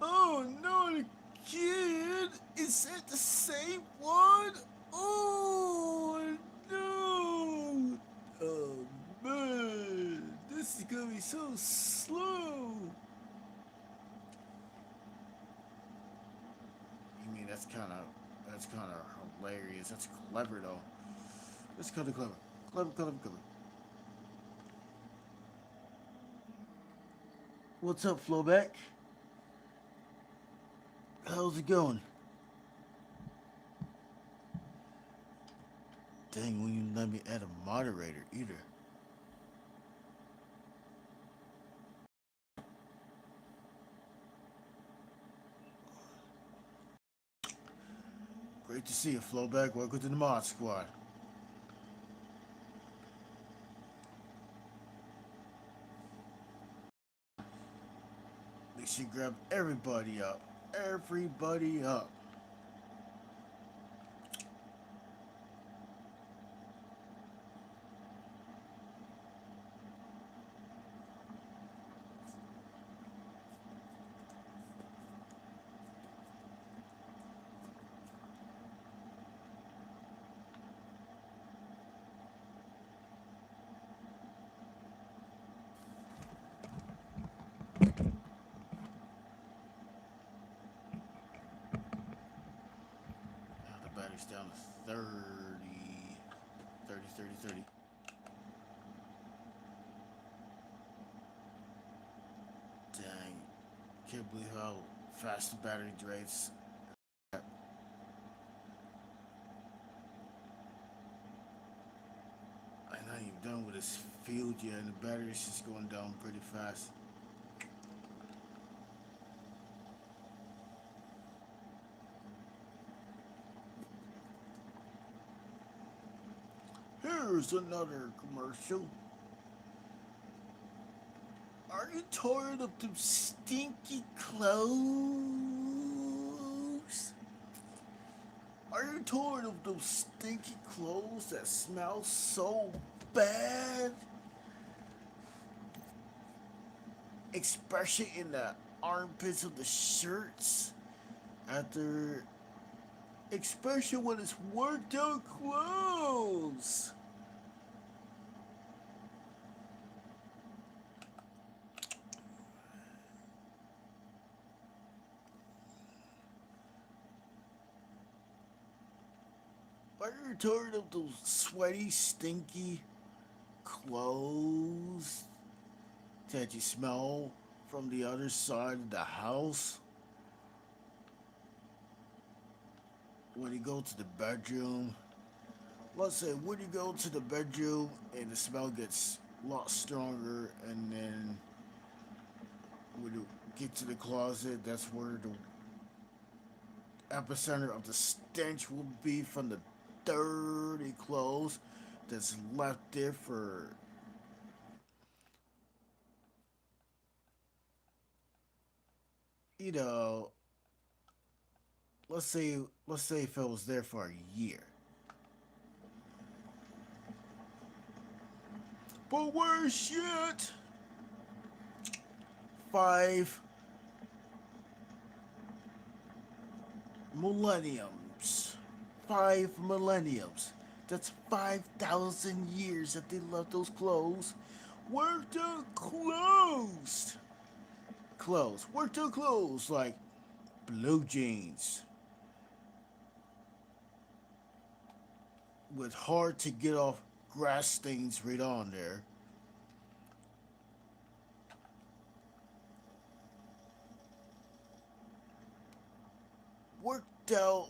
"Oh no, kid! Is that the same one? Oh no! Oh man, this is gonna be so slow." I mean, that's kind of hilarious. That's clever though. That's kind of clever. Clever, clever, clever. What's up, Flowback? How's it going? Dang, when you let me add a moderator either. Great to see you, Flowback. Welcome to the Mod Squad. Make sure you grab everybody up. everybody up. Now the battery's down to 30, 30, 30, 30. Dang. Can't believe how fast the battery drains. I'm not even done with this field yet, and the battery's just going down pretty fast. Here's another commercial. Are you tired of them stinky clothes? Are you tired of those stinky clothes that smell so bad? Especially in the armpits of the shirts. After, especially when it's worked out clothes. Are you tired of those sweaty, stinky clothes that you smell from the other side of the house? When you go to the bedroom, let's say when you go to the bedroom and the smell gets a lot stronger, and then when you get to the closet, that's where the epicenter of the stench will be from the dirty clothes that's left there for, you know, let's say if it was there for a year. But worse shit. 5 millenniums. 5 millenniums. That's 5,000 years that they left those clothes. Worked out clothes. Clothes. Worked out clothes like blue jeans with hard to get off grass stains right on there. Worked out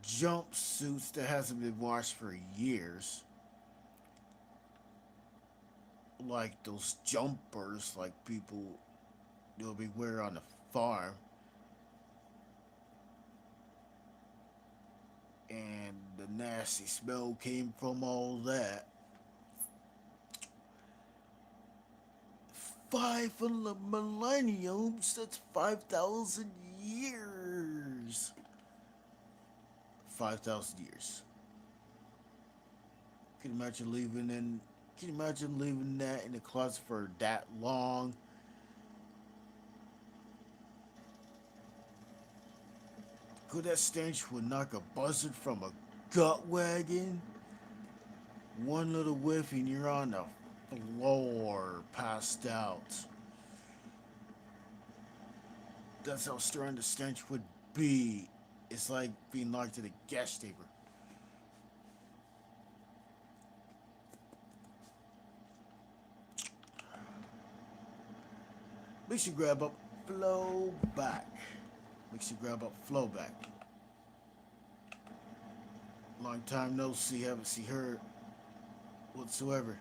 jumpsuits that hasn't been washed for years. Like those jumpers like people they'll be wearing on the farm. And the nasty smell came from all that. 5 millenniums, that's 5,000 years. 5,000 years. Can you imagine leaving that in the closet for that long? Could that stench would knock a buzzard from a gut wagon? One little whiff and you're on the floor, passed out. That's how strong the stench would be. It's like being locked in a gas chamber. Makes you grab up, flow back. Makes you grab up, flow back. Long time no see, haven't seen her whatsoever.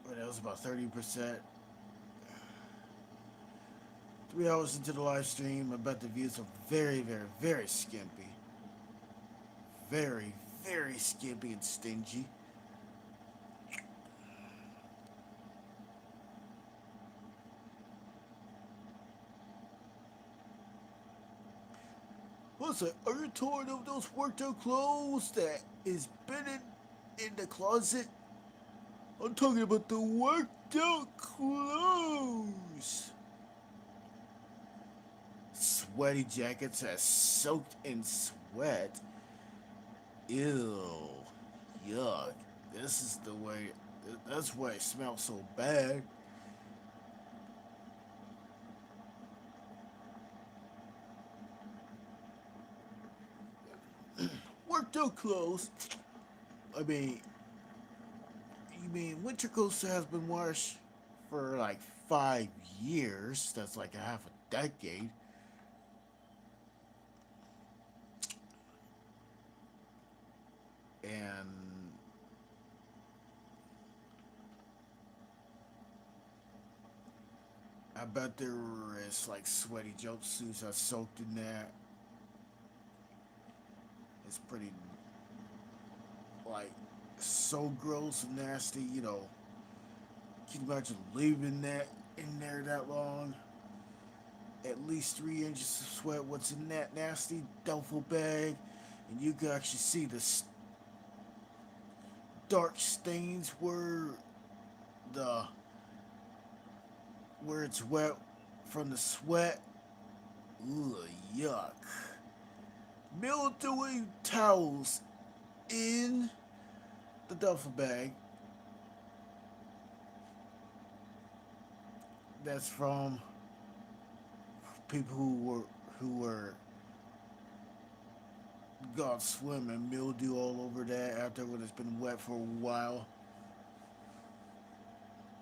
But that was about 30%. 3 hours into the live stream, I bet the views are very, very, very skimpy. Very, very skimpy and stingy. Listen, are you tired of those worked out clothes that is been in the closet? I'm talking about the worked out clothes. Sweaty jackets that's soaked in sweat. Ew. Yuck. This is the way. That's why it smells so bad. Worked out clothes. I mean, you mean winter clothes has been washed for like 5 years? That's like a half a decade. And I bet there is like sweaty jumpsuits that's soaked in that. It's pretty like so gross and nasty. Can you imagine leaving that in there that long? At least 3 inches of sweat. What's in that nasty duffel bag? And you can actually see the dark stains the where it's wet from the sweat. Ugh, yuck. Mildewy towels in the duffel bag. That's from people who were gone swimming. Mildew all over that after when it's been wet for a while.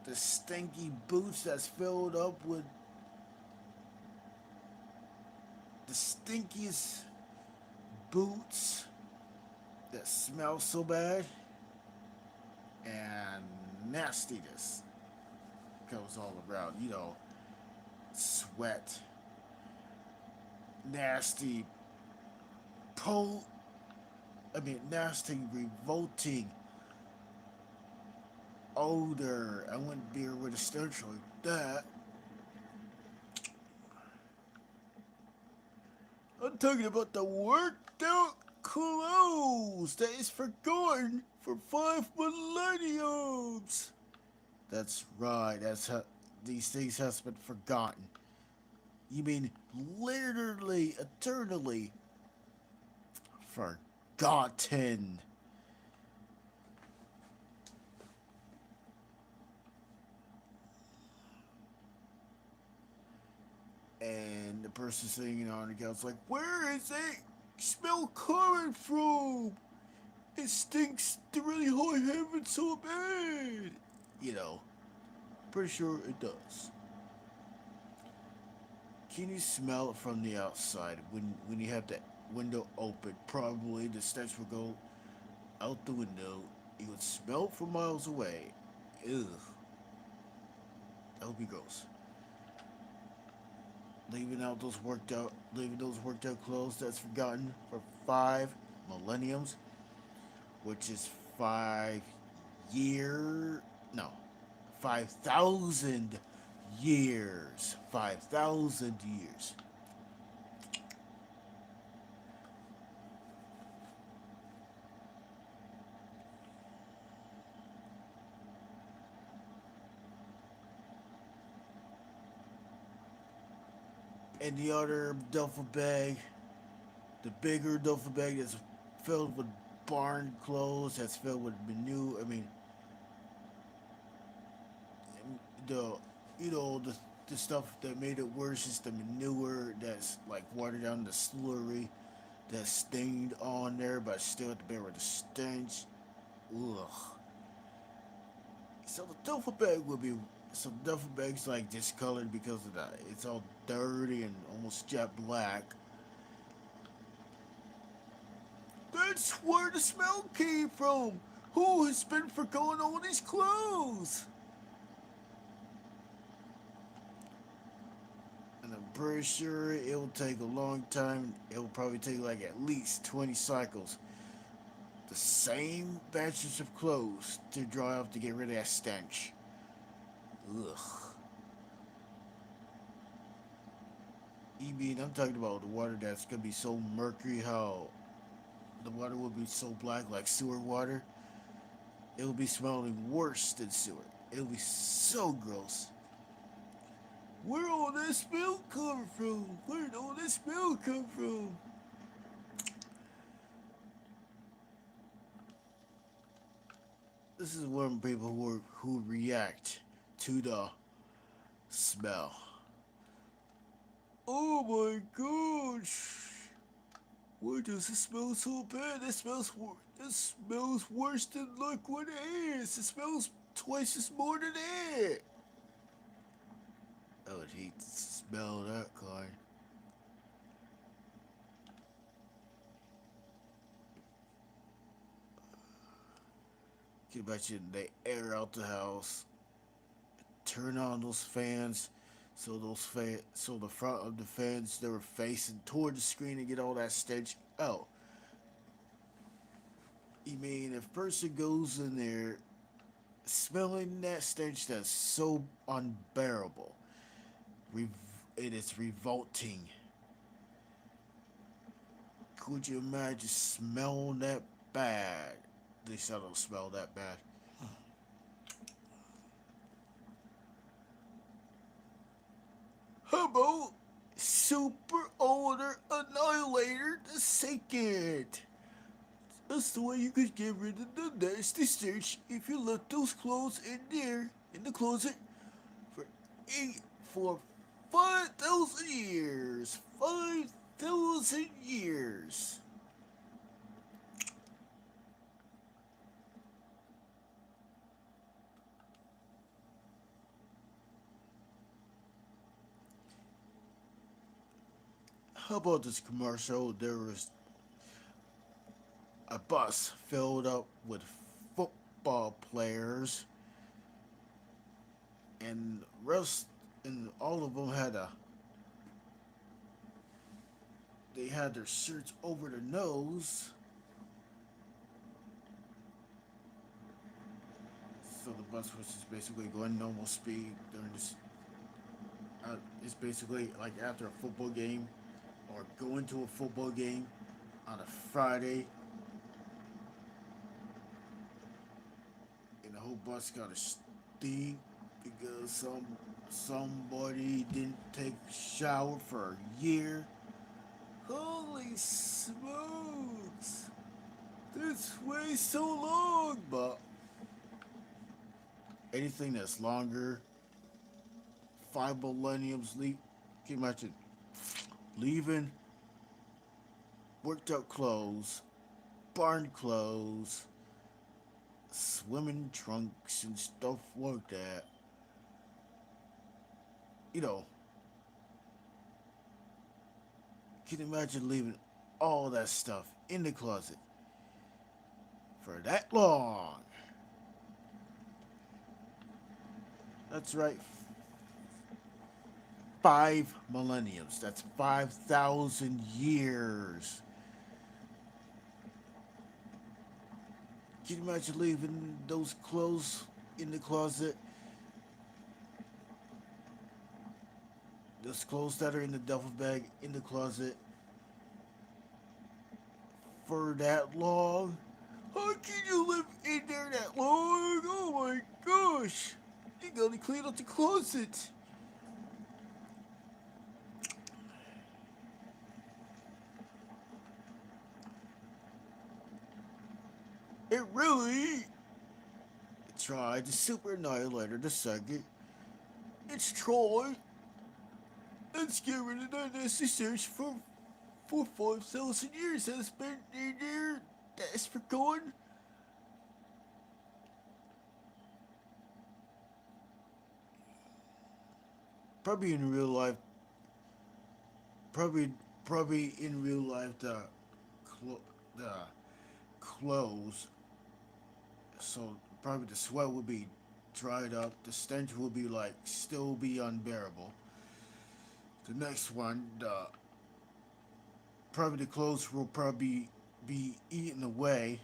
The stinky boots that's filled up with the stinkiest boots that smell so bad, and nastiness goes all around. Sweat, nasty, po. Nasty, revolting odor. I wouldn't be with a stench like that. I'm talking about the worked out clothes that is forgotten for 5 millenniums. That's right. That's how these things has been forgotten. You mean literally, eternally forgotten. And the person sitting on the couch like, where is it smell coming from? It stinks to really high heaven so bad. You know, pretty sure it does. Can you smell it from the outside when you have that window open? Probably the stench will go out the window. You would smell it from miles away. Ugh. That would be gross. Leaving those worked out clothes that's forgotten for 5 millenniums, which is 5 year, no, 5,000 years, 5,000 years. And the other duffel bag, the bigger duffel bag that's filled with barn clothes, that's filled with manure. The the stuff that made it worse is the manure that's like watered down, the slurry that's stained on there, but still at the bear with the stench. Ugh. So the duffel bag would be some duffel bags like discolored because of that. It's all dirty and almost jet black. That's where the smell came from. Who has been forgoing all these clothes? And I'm pretty sure it'll take a long time. It'll probably take like at least 20 cycles. The same batches of clothes to dry off to get rid of that stench. Ugh. You mean I'm talking about the water that's gonna be so murky, how the water will be so black like sewer water? It'll be smelling worse than sewer. It'll be so gross. Where all this milk come from? Where did all this milk come from? This is when people who react to the smell. Oh my gosh! Why does it smell so bad? This smells worse than liquid air. It smells twice as more than air. I would hate to smell that kind. Can you imagine they air out the house, turn on those fans, so the front of the fans they were facing toward the screen and get all that stench out. You mean if a person goes in there smelling that stench that's so unbearable, it is revolting. Could you imagine smelling that bad? At least I don't smell that bad. How about Super Older Annihilator the Second? That's the way you could get rid of the nasty stench if you left those clothes in there in the closet for for 5,000 years. 5,000 years. How about this commercial? There was a bus filled up with football players, and all of them they had their shirts over their nose. So the bus was just basically going normal speed during this. It's basically like after a football game or going to a football game on a Friday, and the whole bus got a stink because somebody didn't take a shower for a year. Holy smokes! That's way so long, but anything that's longer, 5 millenniums leave. Can you imagine leaving worked out clothes, barn clothes, swimming trunks, and stuff like that? You know, can you imagine leaving all that stuff in the closet for that long? That's right, 5 millenniums. That's 5,000 years. Can you imagine leaving those clothes in the closet? Those clothes that are in the duffel bag in the closet for that long? How can you live in there that long? Oh my gosh! You gotta clean up the closet. It really tried the Super Annihilator the second. It's Troy. Let's get rid of that nasty search for 5,000 years. That's been in there. That's for gone. Probably in real life. Probably probably in real life clo- the clothes. So probably the sweat will be dried up. The stench will be like still be unbearable. The next one, probably the clothes will probably be eaten away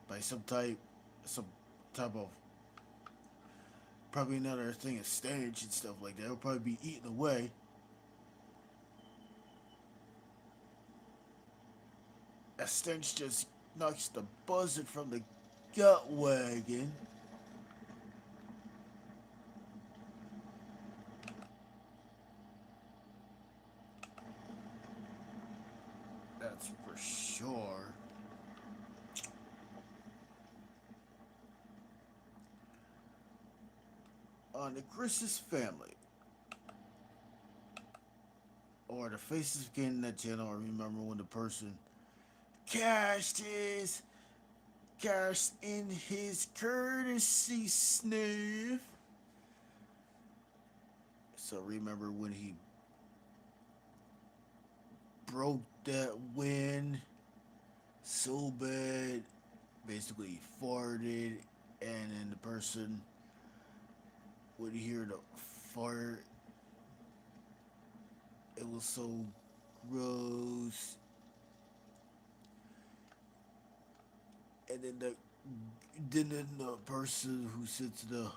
by some type of probably another thing of stench and stuff like that. It'll probably be eaten away. A stench just knocks the buzzard from the gut wagon. That's for sure. On the Chris's family, or the faces getting that channel, I remember when the person cashed in his courtesy sniff. So remember when he broke that wind so bad, basically he farted, and then the person would hear the fart. It was so gross. And then the person who sits in the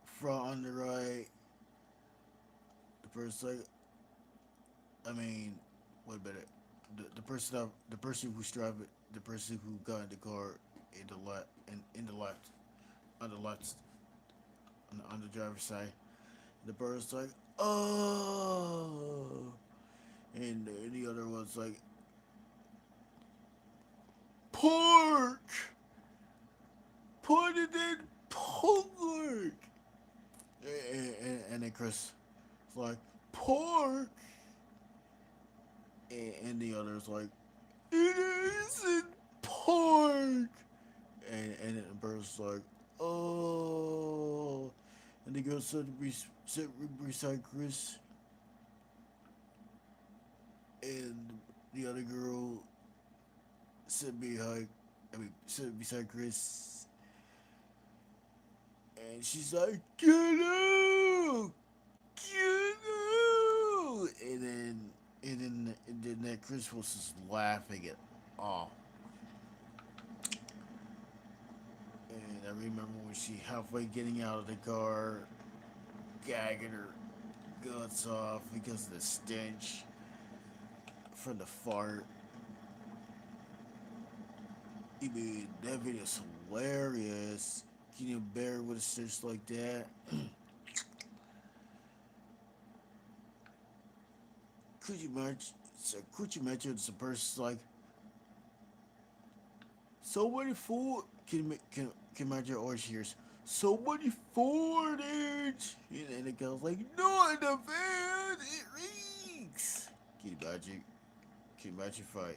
front on the right, the person like, I mean, wait a minute. The person who's driving, the person who got in the car in the left, in the left, on the left, on the driver's side, the person's like, oh, and the other one's like, pork, put it in pork, and then Chris is like, pork, and the other's like, it isn't pork. And the bird's like, oh. And the girl said, beside Chris. And the other girl sit beside Chris. And she's like, get out! Get out! And then that Chris was just laughing it off. And I remember when she halfway getting out of the car, gagging her guts off because of the stench from the fart. I mean, that video's hilarious. Can you bear with a stench like that? Could you imagine? Could you imagine some person's like, so many food? Can imagine your orange hears so many footage, and the girl's like, no, in the van, it reeks. Can you imagine? Can you imagine if I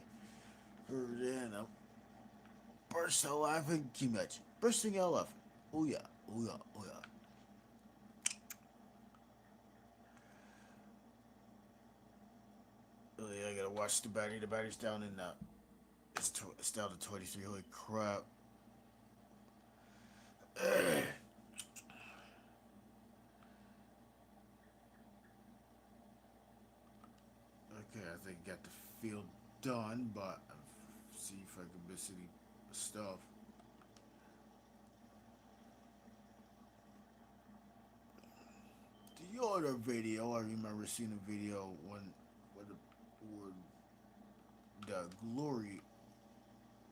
heard that and I burst out laughing? Can you imagine? Bursting out laughing. Oh yeah, oh yeah, oh yeah. Oh yeah, I gotta watch the battery. The battery's down in it's down to 23. Holy crap. Okay, I think I got the field done, but I'll see if I can miss any stuff. The other video, I remember seeing a video when the Glory,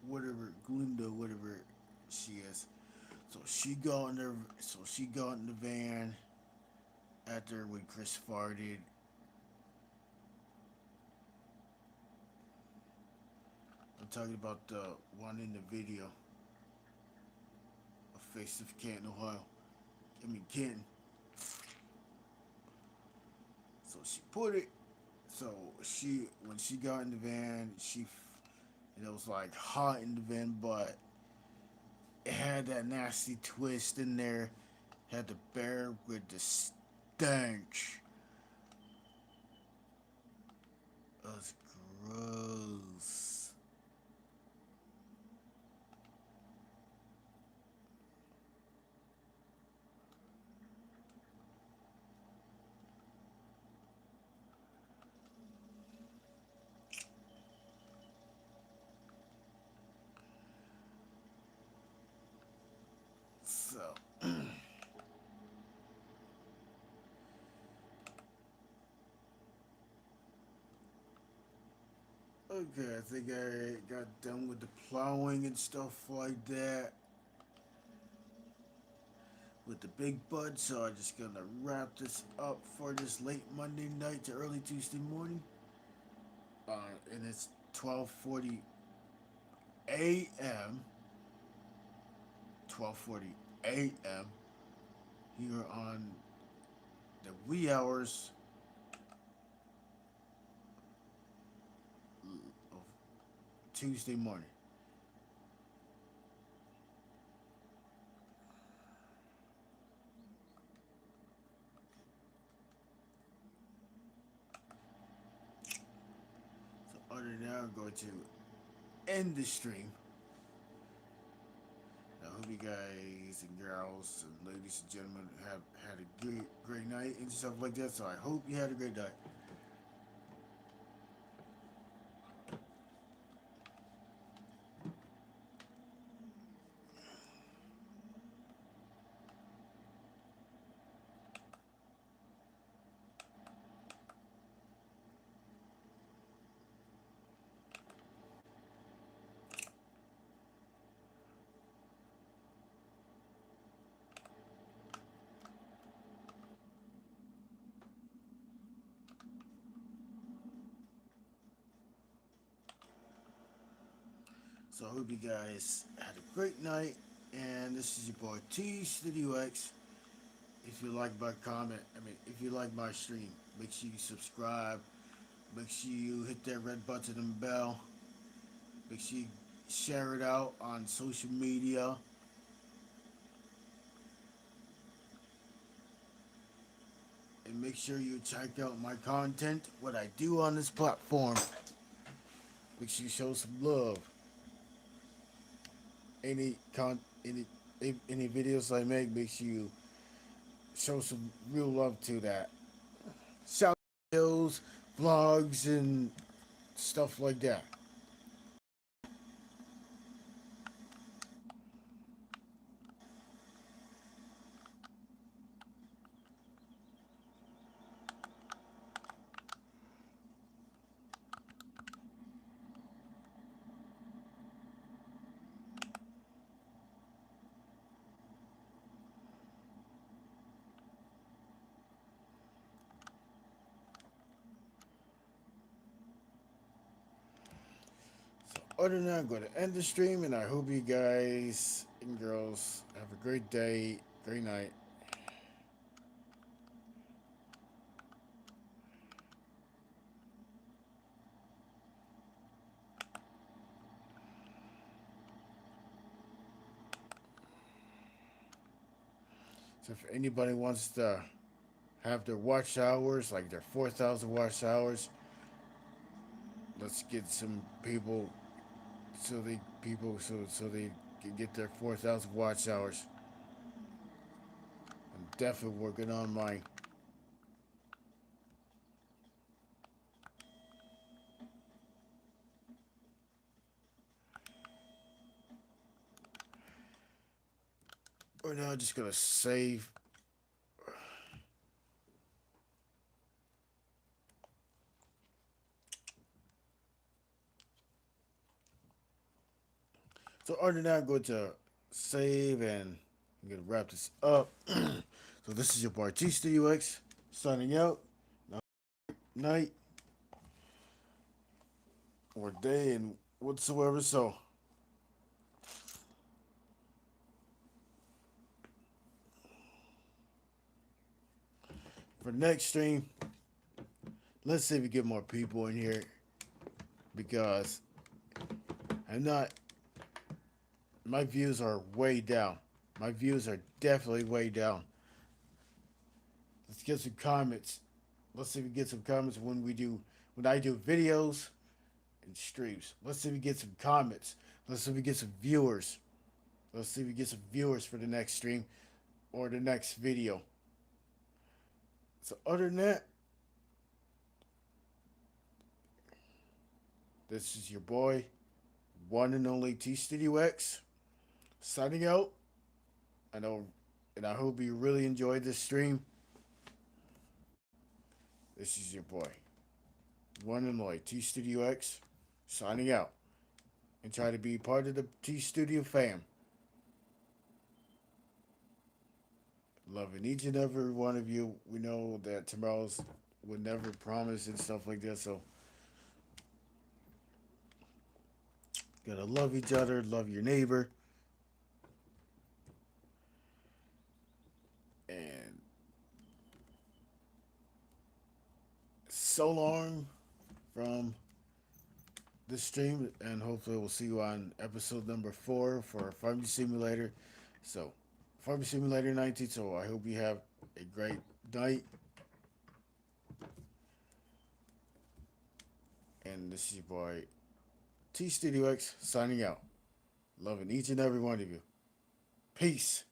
whatever Glinda, whatever she is. So she got in the van after when Chris farted. I'm talking about the one in the video of Face of Canton, Ohio. I mean Canton. So she put it. So when she got in the van, it was like hot in the van, but it had that nasty twist in there. Had to bear with the stench. It was gross. Okay, I think I got done with the plowing and stuff like that with the big bud, so I'm just gonna wrap this up for this late Monday night to early Tuesday morning. And it's 12:40 a.m. 12:40 a.m. here on the wee hours of Tuesday morning. So other than that, I'm going to end the stream. I hope you guys and girls and ladies and gentlemen have had a great night and stuff like that. So I hope you had a great night. So I hope you guys had a great night. And this is your boy T Studio X. If you like my comment, if you like my stream, make sure you subscribe. Make sure you hit that red button and bell. Make sure you share it out on social media. And make sure you check out my content, what I do on this platform. Make sure you show some love. Any videos I make sure you show some real love to that. Shout videos, vlogs, and stuff like that. So other than that, I'm going to end the stream, and I hope you guys and girls have a great day, great night. So if anybody wants to have their watch hours, like their 4,000 watch hours, let's get some people so they can get their 4,000 watch hours. I'm definitely working on mine. Right now, I'm just gonna save. So other than that, I'm going to save and I'm gonna wrap this up. So this is your boy T Studio X signing out. Night or day and whatsoever. So for the next stream, let's see if we get more people in here because I'm not. My views are way down. My views are definitely way down. Let's get some comments. Let's see if we get some comments when I do videos and streams. Let's see if we get some comments. Let's see if we get some viewers. Let's see if we get some viewers for the next stream or the next video. So other than that, this is your boy, one and only T Studio X, signing out. I know, and I hope you really enjoyed this stream. This is your boy, one and only T Studio X, signing out and try to be part of the T Studio fam. Loving each and every one of you. We know that tomorrow's would never promise and stuff like that. So gotta love each other, love your neighbor, and so long from this stream. And hopefully we'll see you on episode number 4 for Farming Simulator. So Farming Simulator 19. So I hope you have a great night. And this is your boy T Studio X signing out. Loving each and every one of you. Peace.